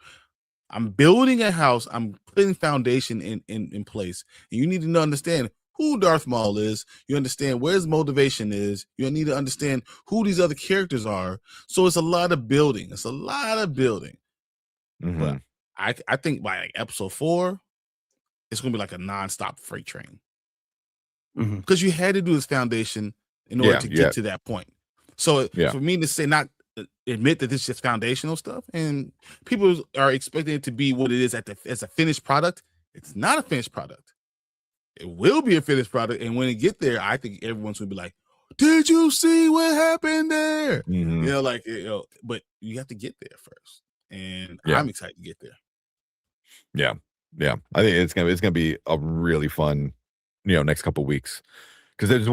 I'm building a house, I'm putting foundation in place. And you need to understand who Darth Maul is. You understand where his motivation is. You need to understand who these other characters are. So it's a lot of building. It's a lot of building. But I think by like episode 4, it's gonna be like a nonstop freight train. Because you had to do this foundation in order to get to that point. So for me to say not admit that this is just foundational stuff, and people are expecting it to be what it is as a finished product. It's not a finished product. It will be a finished product, and when it get there, I think everyone's gonna be like, "Did you see what happened there?" You know, like but you have to get there first, and I'm excited to get there. Yeah. I think it's gonna be a really fun, next couple weeks, because there's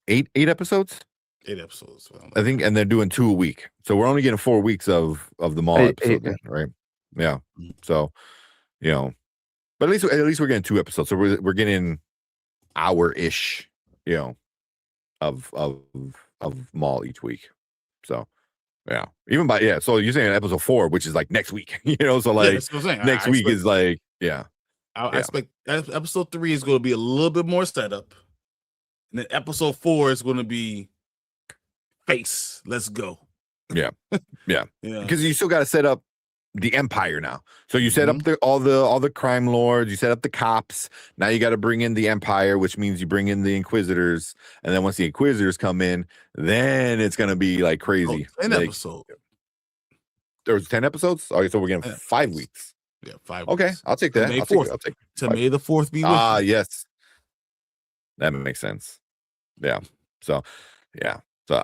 eight episodes. 8 episodes, I think, and they're doing 2 a week, so we're only getting 4 weeks of the Maul episode, right? Yeah. So, but at least we're getting 2 episodes, so we're getting hour-ish, of Maul each week. So yeah, even by so you're saying episode 4, which is like next week, so like that's what I'm saying. next week is like I expect episode 3 is going to be a little bit more setup, and then episode 4 is going to be face. Let's go. Yeah. Because you still got to set up the Empire now. So you set up all the crime lords, you set up the cops. Now you got to bring in the Empire, which means you bring in the Inquisitors, and then once the Inquisitors come in, then it's gonna be like crazy. 10 episodes. There's 10 episodes. Okay, so we're getting 5 weeks. Yeah, 5 Okay, weeks. I'll take that. May I'll 4th. take to May the 4th be with you. Yes, that makes sense. Yeah. So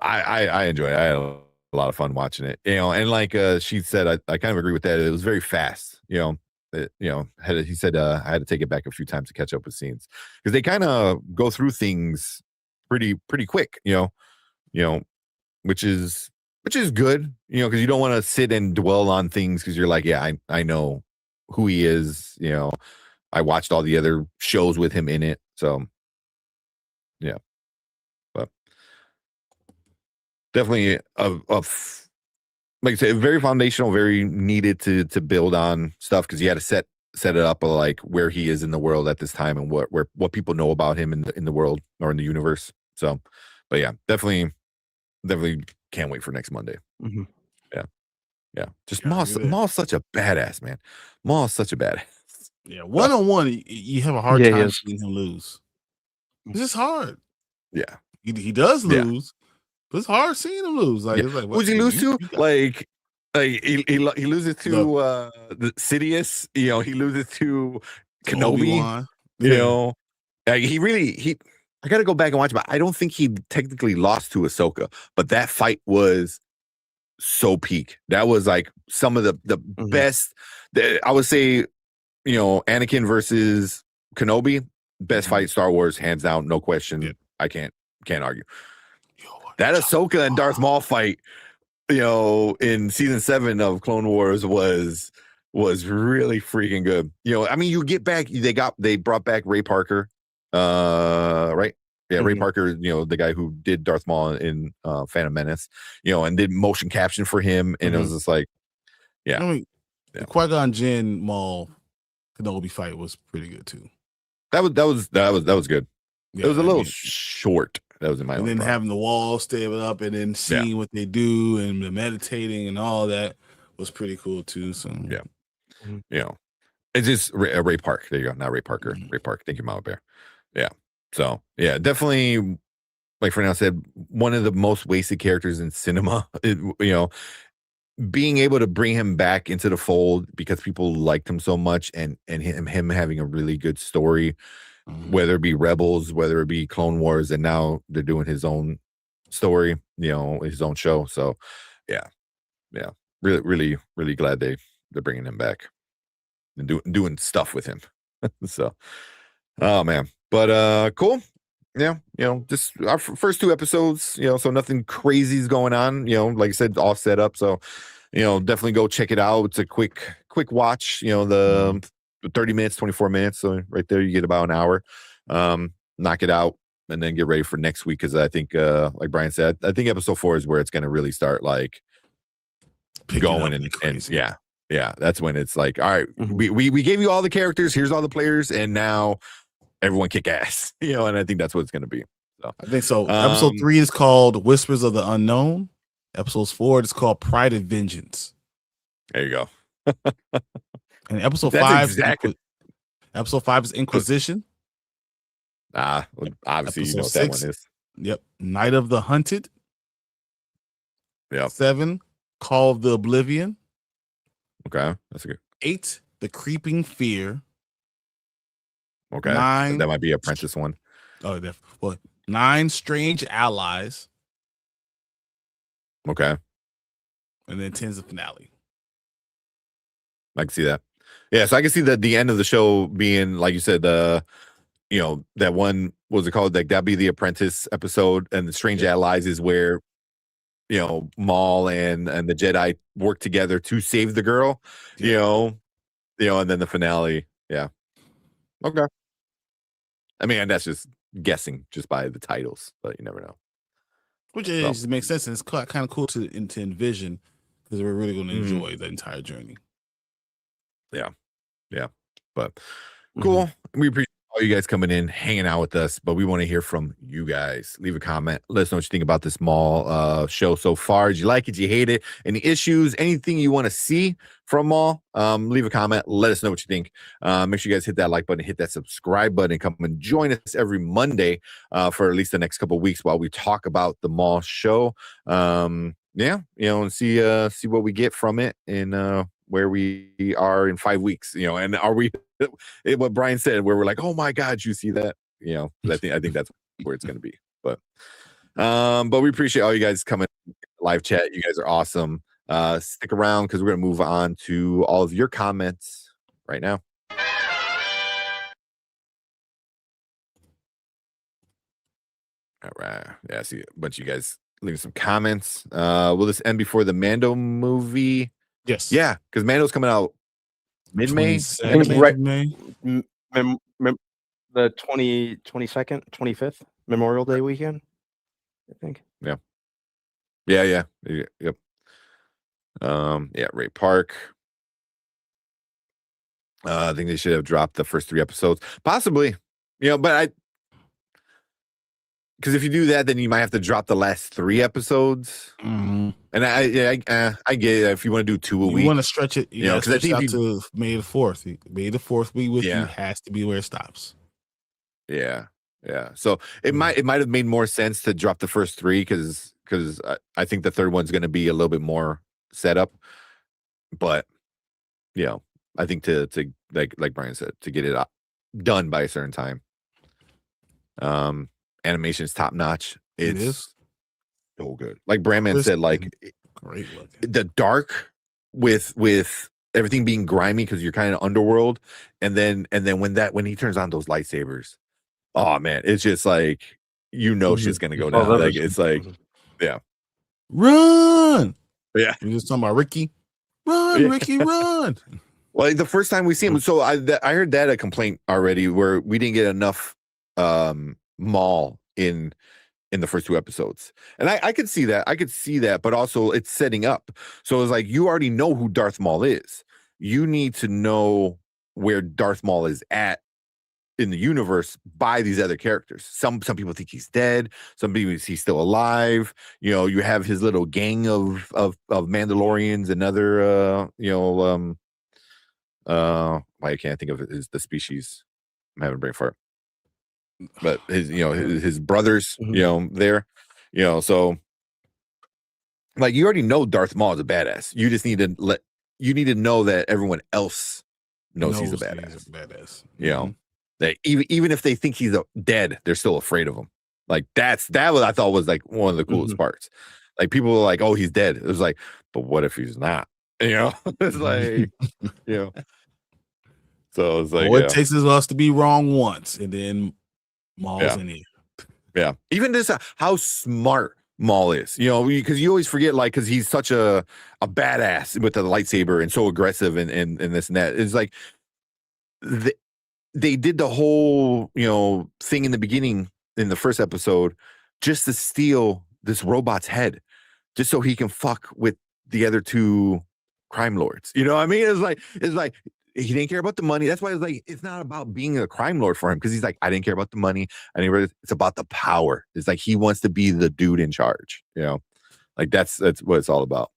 I enjoy it. I had a lot of fun watching it, and like she said, I kind of agree with that. It was very fast, he said I had to take it back a few times to catch up with scenes, because they kind of go through things pretty quick, which is good, because you don't want to sit and dwell on things, because you're like, I know who he is, I watched all the other shows with him in it, so yeah. But definitely like I said, very foundational, very needed to build on stuff, because you had to set it up like where he is in the world at this time, and what people know about him in the world or in the universe. So, but yeah, definitely can't wait for next Monday. Yeah. Just Maul's such a badass, man. Maul's such a badass. Yeah, one-on-one, you have a hard time seeing him lose. It's just hard. Yeah, he does lose. But it's hard seeing him lose. Like, it's like, who's he lose to? Like he loses to the Sidious. He loses to Kenobi. I got to go back and watch, but I don't think he technically lost to Ahsoka. But that fight was so peak. That was like some of the best. I would say, Anakin versus Kenobi, best fight Star Wars, hands down, no question. Yeah. I can't argue. That Ahsoka and Darth Maul fight, in season 7 of Clone Wars was really freaking good. I mean, you get back, they brought back Ray Parker, right? Yeah, Ray Parker, the guy who did Darth Maul in Phantom Menace, and did motion caption for him, and it was just like, I mean, the Qui-Gon Jinn Maul Kenobi fight was pretty good too. That was good. Yeah, it was a little short. That was in my own. And then problem. having the wall stay up, and then seeing what they do, and the meditating and all that was pretty cool too. So it's just Ray Park. There you go. Not Ray Parker. Ray Park. Thank you, Mama Bear. Yeah. So yeah, definitely. Like Fernando said, one of the most wasted characters in cinema. Being able to bring him back into the fold because people liked him so much, and him having a really good story. Whether it be Rebels, whether it be Clone Wars, and now they're doing his own story, his own show. So, yeah, really, really, really glad they're bringing him back and doing stuff with him. So, oh man, but cool. Yeah, just our first 2 episodes. So nothing crazy is going on. Like I said, all set up. So, definitely go check it out. It's a quick watch. The 30 minutes, 24 minutes. So right there, you get about an hour. knock it out, and then get ready for next week. Because I think, like Brian said, I think episode 4 is where it's going to really start like going and yeah, that's when it's like, all right, we gave you all the characters, here's all the players, and now everyone kick ass, and I think that's what it's going to be. So I think so. Episode 3 is called Whispers of the Unknown. Episode 4 is called Pride and Vengeance. There you go. And episode That's 5 episode 5 is Inquisition. Obviously Episode you know what 6, that one is. Yep. Night of the Hunted. Yeah. 7, Call of the Oblivion. Okay, that's a good. 8, The Creeping Fear. Okay, 9, that might be Apprentice one. Oh, well, 9, Strange Allies. Okay, and then 10's the finale. I can see that. Yeah, so I can see the end of the show being, like you said, that one, what was it called? Like that'd be the Apprentice episode, and the Strange Allies is where Maul and the Jedi work together to save the girl. And then the finale. Yeah. Okay. I mean, and that's just guessing just by the titles, but you never know. Which makes sense, and it's kind of cool to envision, because we're really going to enjoy the entire journey. Yeah, but cool. We appreciate all you guys coming in, hanging out with us, but we want to hear from you guys. Leave a comment. Let us know what you think about this Maul show so far. Did you like it? Did you hate it? Any issues? Anything you want to see from Maul? Leave a comment. Let us know what you think. Make sure you guys hit that like button, hit that subscribe button, and come and join us every Monday for at least the next couple of weeks while we talk about the Maul show. And see what we get from it and where we are in 5 weeks, and are we what Brian said, where we're like, oh my God, you see that? I think that's where it's going to be. But we appreciate all you guys coming live chat. You guys are awesome. Stick around, because we're going to move on to all of your comments right now. All right. Yeah, I see a bunch of you guys leaving some comments. Will this end before the Mando movie? Yes. Yeah, because Mando's coming out mid-May. Right. The 22nd, 25th Memorial Day weekend, I think. Yeah. Yep. Ray Park. I think they should have dropped the first 3 episodes, possibly. But because if you do that, then you might have to drop the last 3 episodes. Mm-hmm. And I get it. If you want to do 2 a week, you want to stretch it, because I think to May the 4th. May the 4th be with you. Has to be where it stops. Yeah. So it might have made more sense to drop the first 3, because I think the third one's going to be a little bit more set up. But I think to like Brian said, to get it done by a certain time. Animation is top notch. It is so good. Like Brandman said, like great look. The dark with everything being grimy because you're kind of underworld, and then when he turns on those lightsabers, oh man, it's just like shit's gonna go down. Like it's like, run. Yeah, you're just talking about Ricky. Run, Ricky, run. Well, like the first time we see him, so I heard that a complaint already where we didn't get enough Maul in the first 2 episodes, and I could see that, but also it's setting up. So it's like you already know who Darth Maul is. You need to know where Darth Maul is at in the universe by these other characters. Some people think he's dead. Some people he's still alive. You have his little gang of Mandalorians and other I can't think of it is the species. I'm having a brain fart. But his brothers, there, so like you already know Darth Maul is a badass. You just need to know that everyone else knows he's a badass. That even if they think he's dead, they're still afraid of him. Like that was I thought was like one of the coolest parts. Like people were like, "Oh, he's dead." It was like, but what if he's not? It's like, So it's like, it takes us to be wrong once, and then Maul's in here. Yeah. Even this, how smart Maul is, because you always forget, like, because he's such a badass with the lightsaber and so aggressive and this and that. It's like they did the whole, thing in the beginning in the first episode just to steal this robot's head, just so he can fuck with the other two crime lords. You know what I mean? It's like he didn't care about the money. That's why it's like it's not about being a crime lord for him, because he's like, I didn't care about the money. It's about the power. It's like he wants to be the dude in charge. Like that's what it's all about.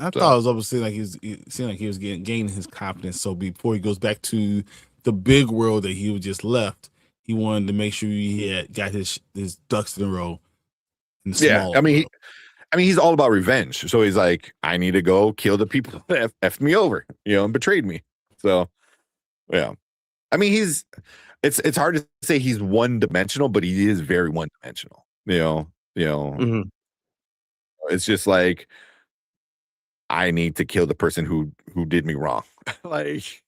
I thought it was obviously like it seemed like he was gaining his confidence. So before he goes back to the big world that he just left, he wanted to make sure he had got his ducks in a row. In the small world. He's all about revenge. So he's like, I need to go kill the people that effed me over, and betrayed me. So, yeah. I mean, it's hard to say he's one dimensional, but he is very one dimensional. Mm-hmm. It's just like, I need to kill the person who did me wrong. Like,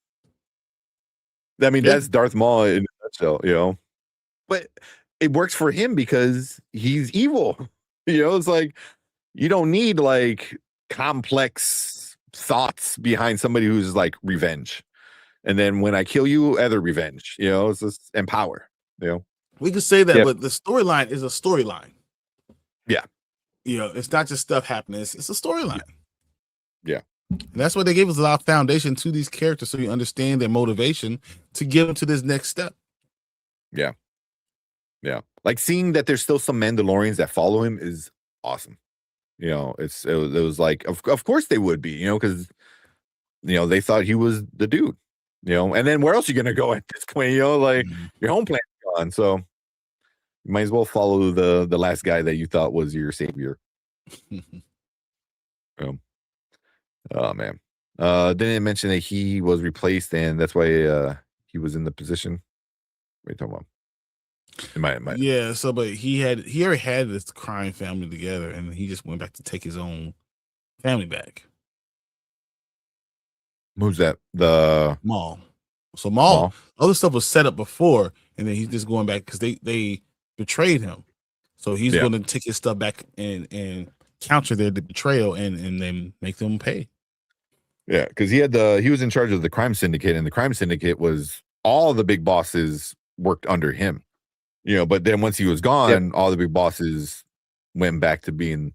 I mean, that's Darth Maul in a nutshell, but it works for him because he's evil. It's like, you don't need like complex thoughts behind somebody who's like revenge. And then when I kill you, other revenge, it's just empower, We could say that, but the storyline is a storyline. Yeah. It's not just stuff happening. It's a storyline. Yeah. And that's what they gave us a lot of foundation to these characters, so you understand their motivation to get them to this next step. Yeah. Yeah. Like seeing that there's still some Mandalorians that follow him is awesome. It was like, of course they would be, because, they thought he was the dude, and then where else are you going to go at this point? Like your home planet's gone. So you might as well follow the last guy that you thought was your savior. Oh man. Didn't mention that he was replaced and that's why he was in the position. What are you talking about? Yeah, so but he already had this crime family together, and he just went back to take his own family back. Who's that? The Maul. So Maul, other stuff was set up before, and then he's just going back because they betrayed him. So he's going to take his stuff back and counter their betrayal and then make them pay. Yeah, because he was in charge of the crime syndicate, and the crime syndicate was all the big bosses worked under him. But then once he was gone, all the big bosses went back to being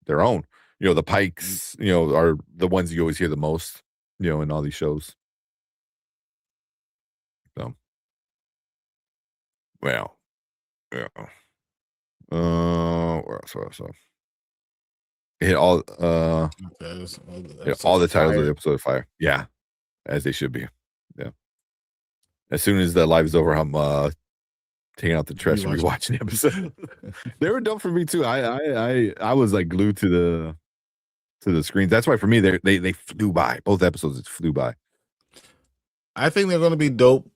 their own. The Pikes, are the ones you always hear the most, in all these shows. So, well, yeah. Where else? Hit all all the titles of the episode of Fire. Yeah, as they should be. Yeah. As soon as the live is over, I'm taking out the trash and rewatching the episode. They were dope for me too. I was like glued to the screens. That's why for me they flew by. Both episodes flew by. I think they're going to be dope.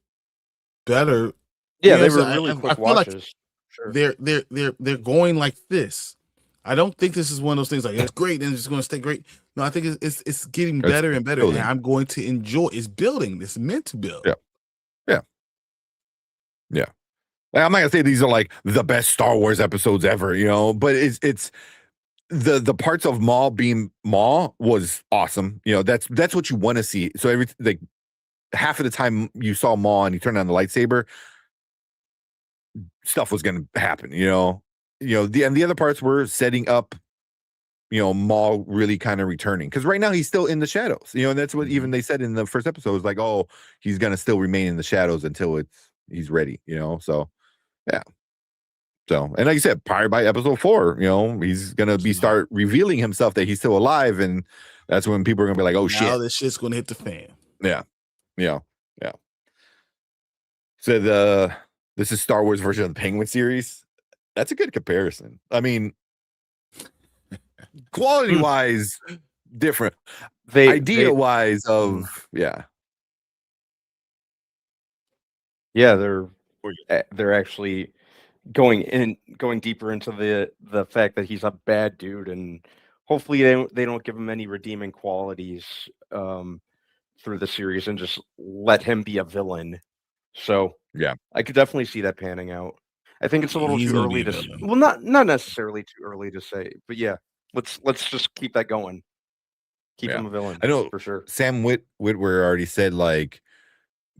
Better. Yeah, they were really quick watches. Like they're going like this. I don't think this is one of those things like it's great and it's going to stay great. No, I think it's getting better and better. Building. And I'm going to enjoy. It's building. It's meant to build. Yeah. I'm not gonna say these are like the best Star Wars episodes ever, but it's the parts of Maul being Maul was awesome. That's what you want to see. So like half of the time you saw Maul and he turned on the lightsaber, stuff was gonna happen. And the other parts were setting up, Maul really kind of returning, because right now he's still in the shadows. And that's what even they said in the first episode was like, oh, he's gonna still remain in the shadows until he's ready. So. Yeah. So, and like you said, probably by episode 4, he's gonna start revealing himself that he's still alive, and that's when people are gonna be like, "Oh shit!" Now this shit's gonna hit the fan. Yeah. So this is Star Wars version of the Penguin series. That's a good comparison. I mean, quality wise, different. Idea wise, yeah, they're actually going deeper into the fact that he's a bad dude, and hopefully they don't give him any redeeming qualities through the series and just let him be a villain. So yeah, I could definitely see that panning out. I think it's a little too early to not necessarily too early to say, but yeah, let's just keep that going. Keep him a villain. I know for sure. Sam Witwer already said like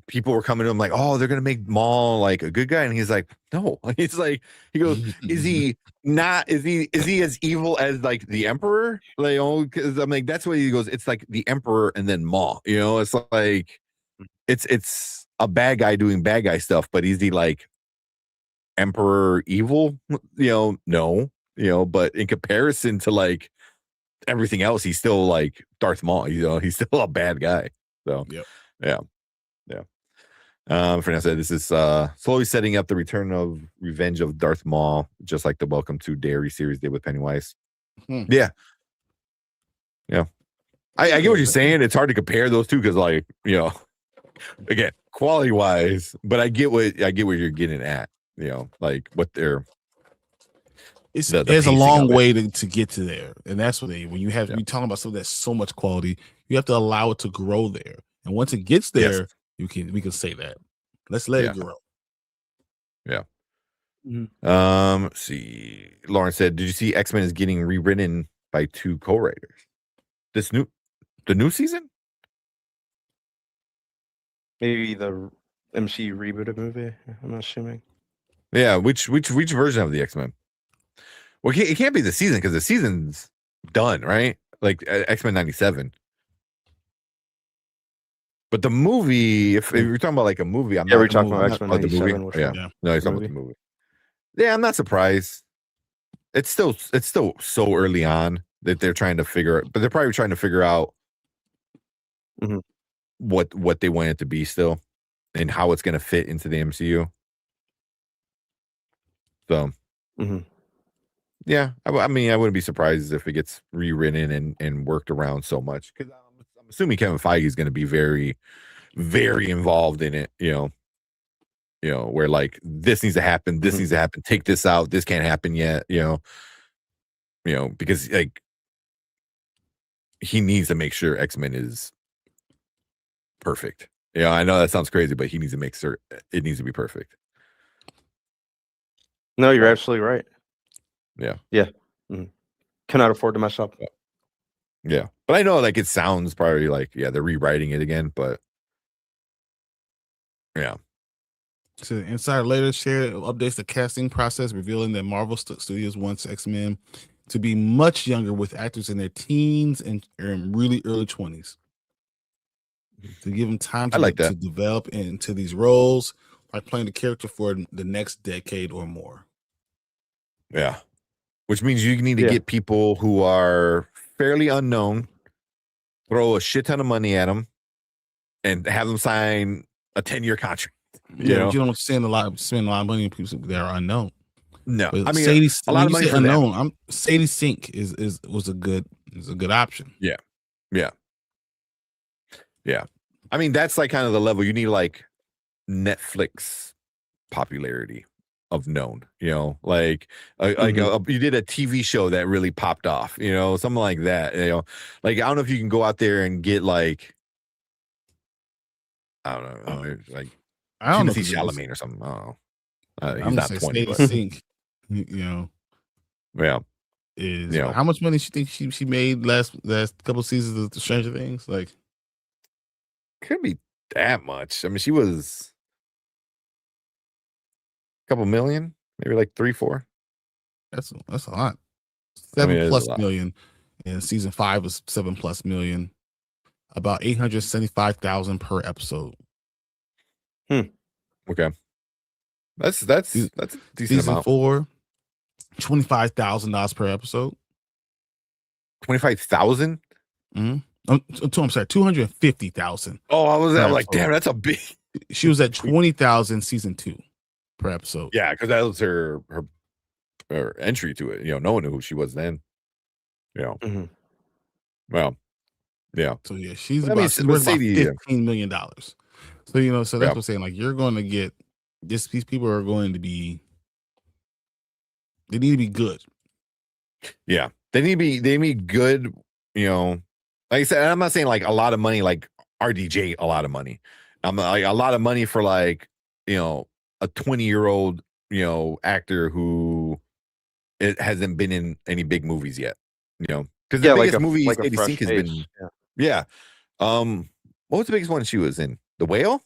people were coming to him like, oh, they're gonna make Maul like a good guy, and he's like, no. He's like, he goes, is he not? Is he as evil as like the Emperor? Like, oh, because I'm like, that's what he goes. It's like the Emperor and then Maul. You know, it's like it's a bad guy doing bad guy stuff, but is he like Emperor evil? You know, no. You know, but in comparison to like everything else, he's still like Darth Maul. You know, he's still a bad guy. So yeah. Fernando said this is slowly setting up the return of Revenge of Darth Maul, just like the Welcome to Derry series did with Pennywise. Yeah. I get what you're saying. It's hard to compare those two because, like, you know, again, quality wise, but I get what you're getting at. You know, like what they're. There's a long way to get to there, and that's what when you talking about something that's so much quality, you have to allow it to grow there, and once it gets there. We can say that. Let's let it grow. Yeah. Let's see. Lauren said, "Did you see X-Men is getting rewritten by 2 co-writers? The new season? Maybe the MCU rebooted movie. I'm assuming. Yeah. Which version of the X-Men? Well, it can't be the season because the season's done, right? Like X-Men 97. But the movie, if you're talking about like a movie, we're talking about X-Men 97. No, he's talking about the movie. Yeah, I'm not surprised. It's still so early on that they're trying to figure, but they're probably trying to figure out what they want it to be still, and how it's going to fit into the MCU. So, yeah, I mean, I wouldn't be surprised if it gets rewritten and worked around so much because I'm assuming Kevin Feige is going to be very, very involved in it. You know, where like this needs to happen, this needs to happen. Take this out. This can't happen yet. You know, because like he needs to make sure X-Men is perfect. Yeah, I know that sounds crazy, but he needs to make sure it needs to be perfect. No, you're absolutely right. Yeah. Cannot afford to mess up. Yeah, but I know like it sounds probably like they're rewriting it again, but yeah. So Insider later shared updates the casting process, revealing that Marvel Studios wants X-Men to be much younger, with actors in their teens and really early 20s, to give them time to develop into these roles, like playing the character for the next decade or more. Yeah, which means you need to get people who are fairly unknown, throw a shit ton of money at them, and have them sign a 10-year contract. You know? But you don't spend a lot of money on people that are unknown. No, but I mean a lot of money for unknown. Sadie Sink was a good option. Yeah. I mean that's like kind of the level you need, like Netflix popularity of known. You know, like you did a TV show that really popped off. You know, something like that. You know, like I don't know if you can go out there and get like I don't know, like I don't know Chalamet or something. I don't know. He's not 20. Sadie Sink, you know. Yeah. Is how much money she think she made last couple seasons of the Stranger Things? Like, could be that much. I mean, she was a couple million, maybe like 3-4. That's a lot. 7+ million, and season 5 was 7+ million. About 875,000 per episode. Okay. That's a decent season amount. 4, $25,000 per episode. 25,000? I'm sorry, 250,000. Oh, I'm like, damn, that's a big. She was at 20,000 season 2 per episode. Yeah, because that was her entry to it. You know, no one knew who she was then. You know. Well, yeah. So yeah, she's worth about $15 million. So you know, so that's what I'm saying. Like, you're going to get these people are going to be. They need to be good. Yeah, they need to be good. You know, like I said, I'm not saying like a lot of money, like RDJ, a lot of money. I'm like a lot of money for like, you know, a 20-year-old, you know, actor who it hasn't been in any big movies yet. You know, because the biggest movie Sadie Sink has been. Yeah. What was the biggest one she was in? The Whale?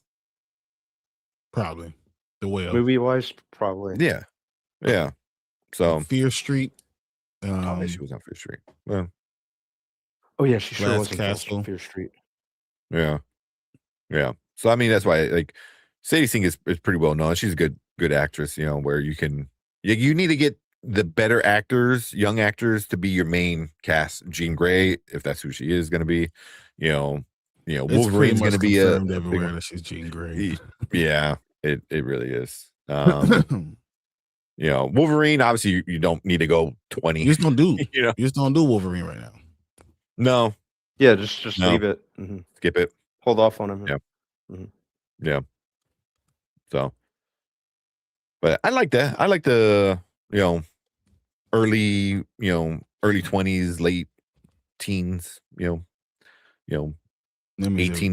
Probably the whale. Movie wise, probably. Yeah. So Fear Street. oh, man, she was on Fear Street. Well, Oh yeah, she sure Glass was in Castle. Fear Street. yeah. So I mean, that's why like Sadie Sink is pretty well known. She's a good actress, where you need to get the better actors, young actors, to be your main cast. Jean Grey, if that's who she is going to be, Wolverine's going to be everywhere that she's Jean Grey. Yeah, it really is. Wolverine. Obviously, you don't need to go 20. You just don't do. You just don't do Wolverine right now. No. Yeah, just leave it. Mm-hmm. Skip it. Hold off on him. Yeah. Mm-hmm. Yeah. So, but I like that. I like the early 20s, late teens. 18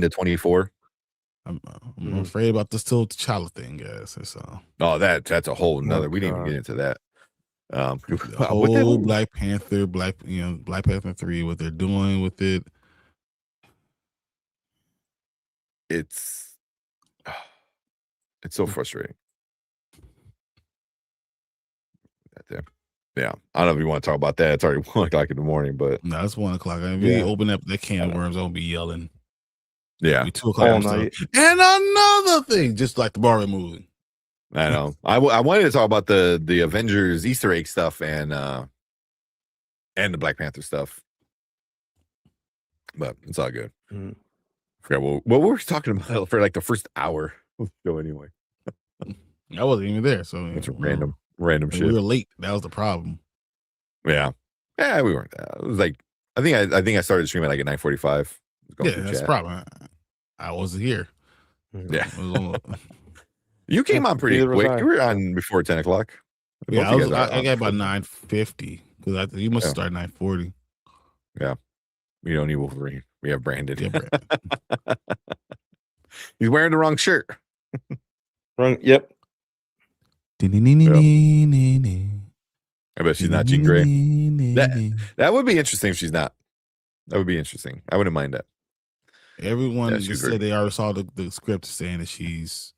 to 24. I'm afraid about this whole T'Challa thing, guys. Oh, that's a whole nother. We didn't even get into that. The whole Black Panther 3, what they're doing with it. It's so frustrating. Yeah, I don't know if you want to talk about that. It's already 1:00 in the morning, but no, it's 1:00. I mean, we open up that can of worms, I'll be yelling. Yeah, 2:00 all night. And another thing, just like the Marvel movie. I know. I wanted to talk about the Avengers Easter egg stuff and the Black Panther stuff, but it's all good. Mm-hmm. Forgot what we were talking about for like the first hour of the show anyway. I wasn't even there, so it's random shit. We were late. That was the problem. Yeah, we weren't. It was like I think I started streaming like at 9:45. Yeah, that's the problem. I wasn't here. Yeah. You came on pretty quick. You were on before 10:00. Yeah, I got about 9:50 because you must start 9:40. Yeah, we don't need Wolverine. We have Brandon. Yeah, Brandon. He's wearing the wrong shirt. Wrong. Yep. I bet she's not Jean Grey. That would be interesting if she's not. That would be interesting. I wouldn't mind that. Everyone just said they already saw the script saying that she's.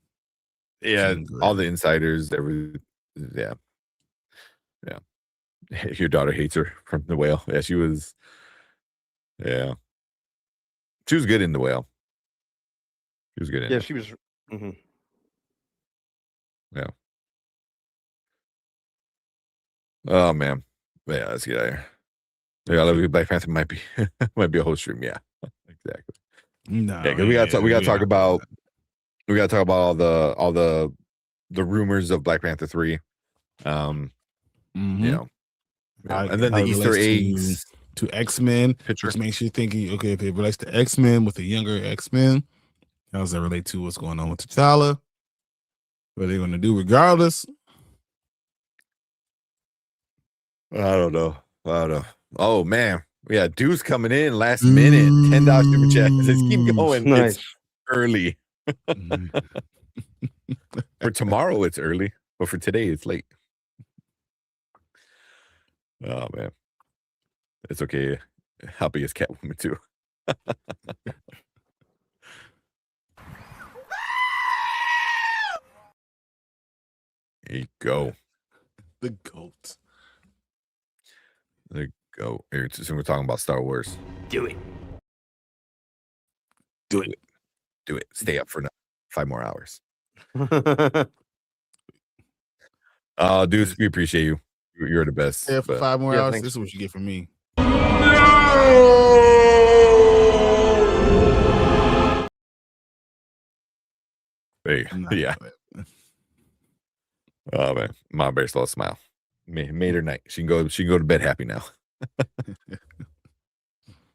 Yeah, all the insiders. Yeah. Your daughter hates her from The Whale. Yeah, she was. Yeah, she was good in The Whale. She was good in. Yeah, it. she was. Mm-hmm. Yeah. Oh man. Yeah, let's get out of here. Yeah, I love you. Black Panther might be a whole stream. Yeah, exactly. No, yeah, because we got to talk about all the rumors of Black Panther 3. And then the Easter eggs to X-Men, which makes you thinking, okay, if it relates to X-Men with the younger X-Men, how does that relate to what's going on with T'Challa? What are they going to do regardless? I don't know. Oh man, we got dudes coming in last minute. $10 super chat. Let's keep going. Nice. It's early. For tomorrow, it's early, but for today, it's late. Oh man, it's okay. I'll be his Catwoman too. There you go. The goat. The goat. Here, soon we're talking about Star Wars. Do it. Do it. Stay up for 5 more hours. Dudes, we appreciate you. You're the best. Yeah, for 5 more hours. Thanks. This is what you get from me. Hey, yeah. Oh man, Mom Bear's little smile made her night. She can go to bed happy now.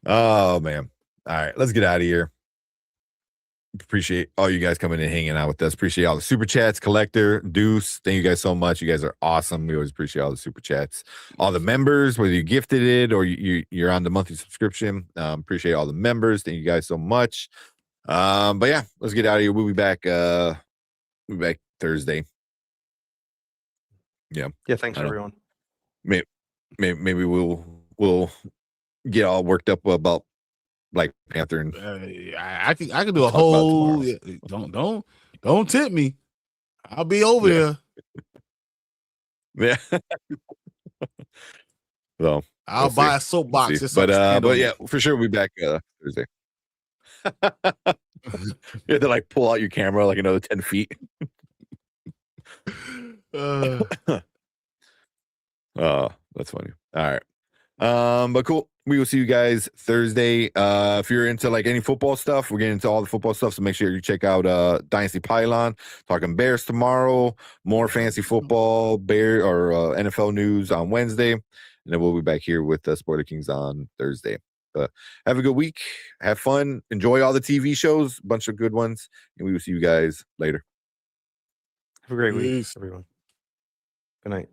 Oh man. All right, let's get out of here. Appreciate all you guys coming and hanging out with us. Appreciate all the super chats. Collector, Deuce, thank you guys so much. You guys are awesome. We always appreciate all the super chats. All the members, whether you gifted it or you're on the monthly subscription. Appreciate all the members. Thank you guys so much. But yeah, let's get out of here. We'll be back. Thursday. Yeah. Yeah. Thanks everyone. Maybe we'll get all worked up about Black Panther and I could do a whole. Don't tempt me. I'll be over Yeah. there. Yeah. So I'll we'll buy see. a soapbox. We'll see. Just something to stand But on. yeah, for sure we'll be back Thursday. You have to like pull out your camera like another 10 feet. That's funny. All right. But cool. We will see you guys Thursday. If you're into like any football stuff, we're getting into all the football stuff. So make sure you check out Dynasty Pylon. Talking Bears tomorrow, more fancy football, Bear or NFL news on Wednesday. And then we'll be back here with Spoiler Kings on Thursday. Have a good week. Have fun. Enjoy all the TV shows, a bunch of good ones. And we will see you guys later. Have a great week, Peace. everyone. Good night.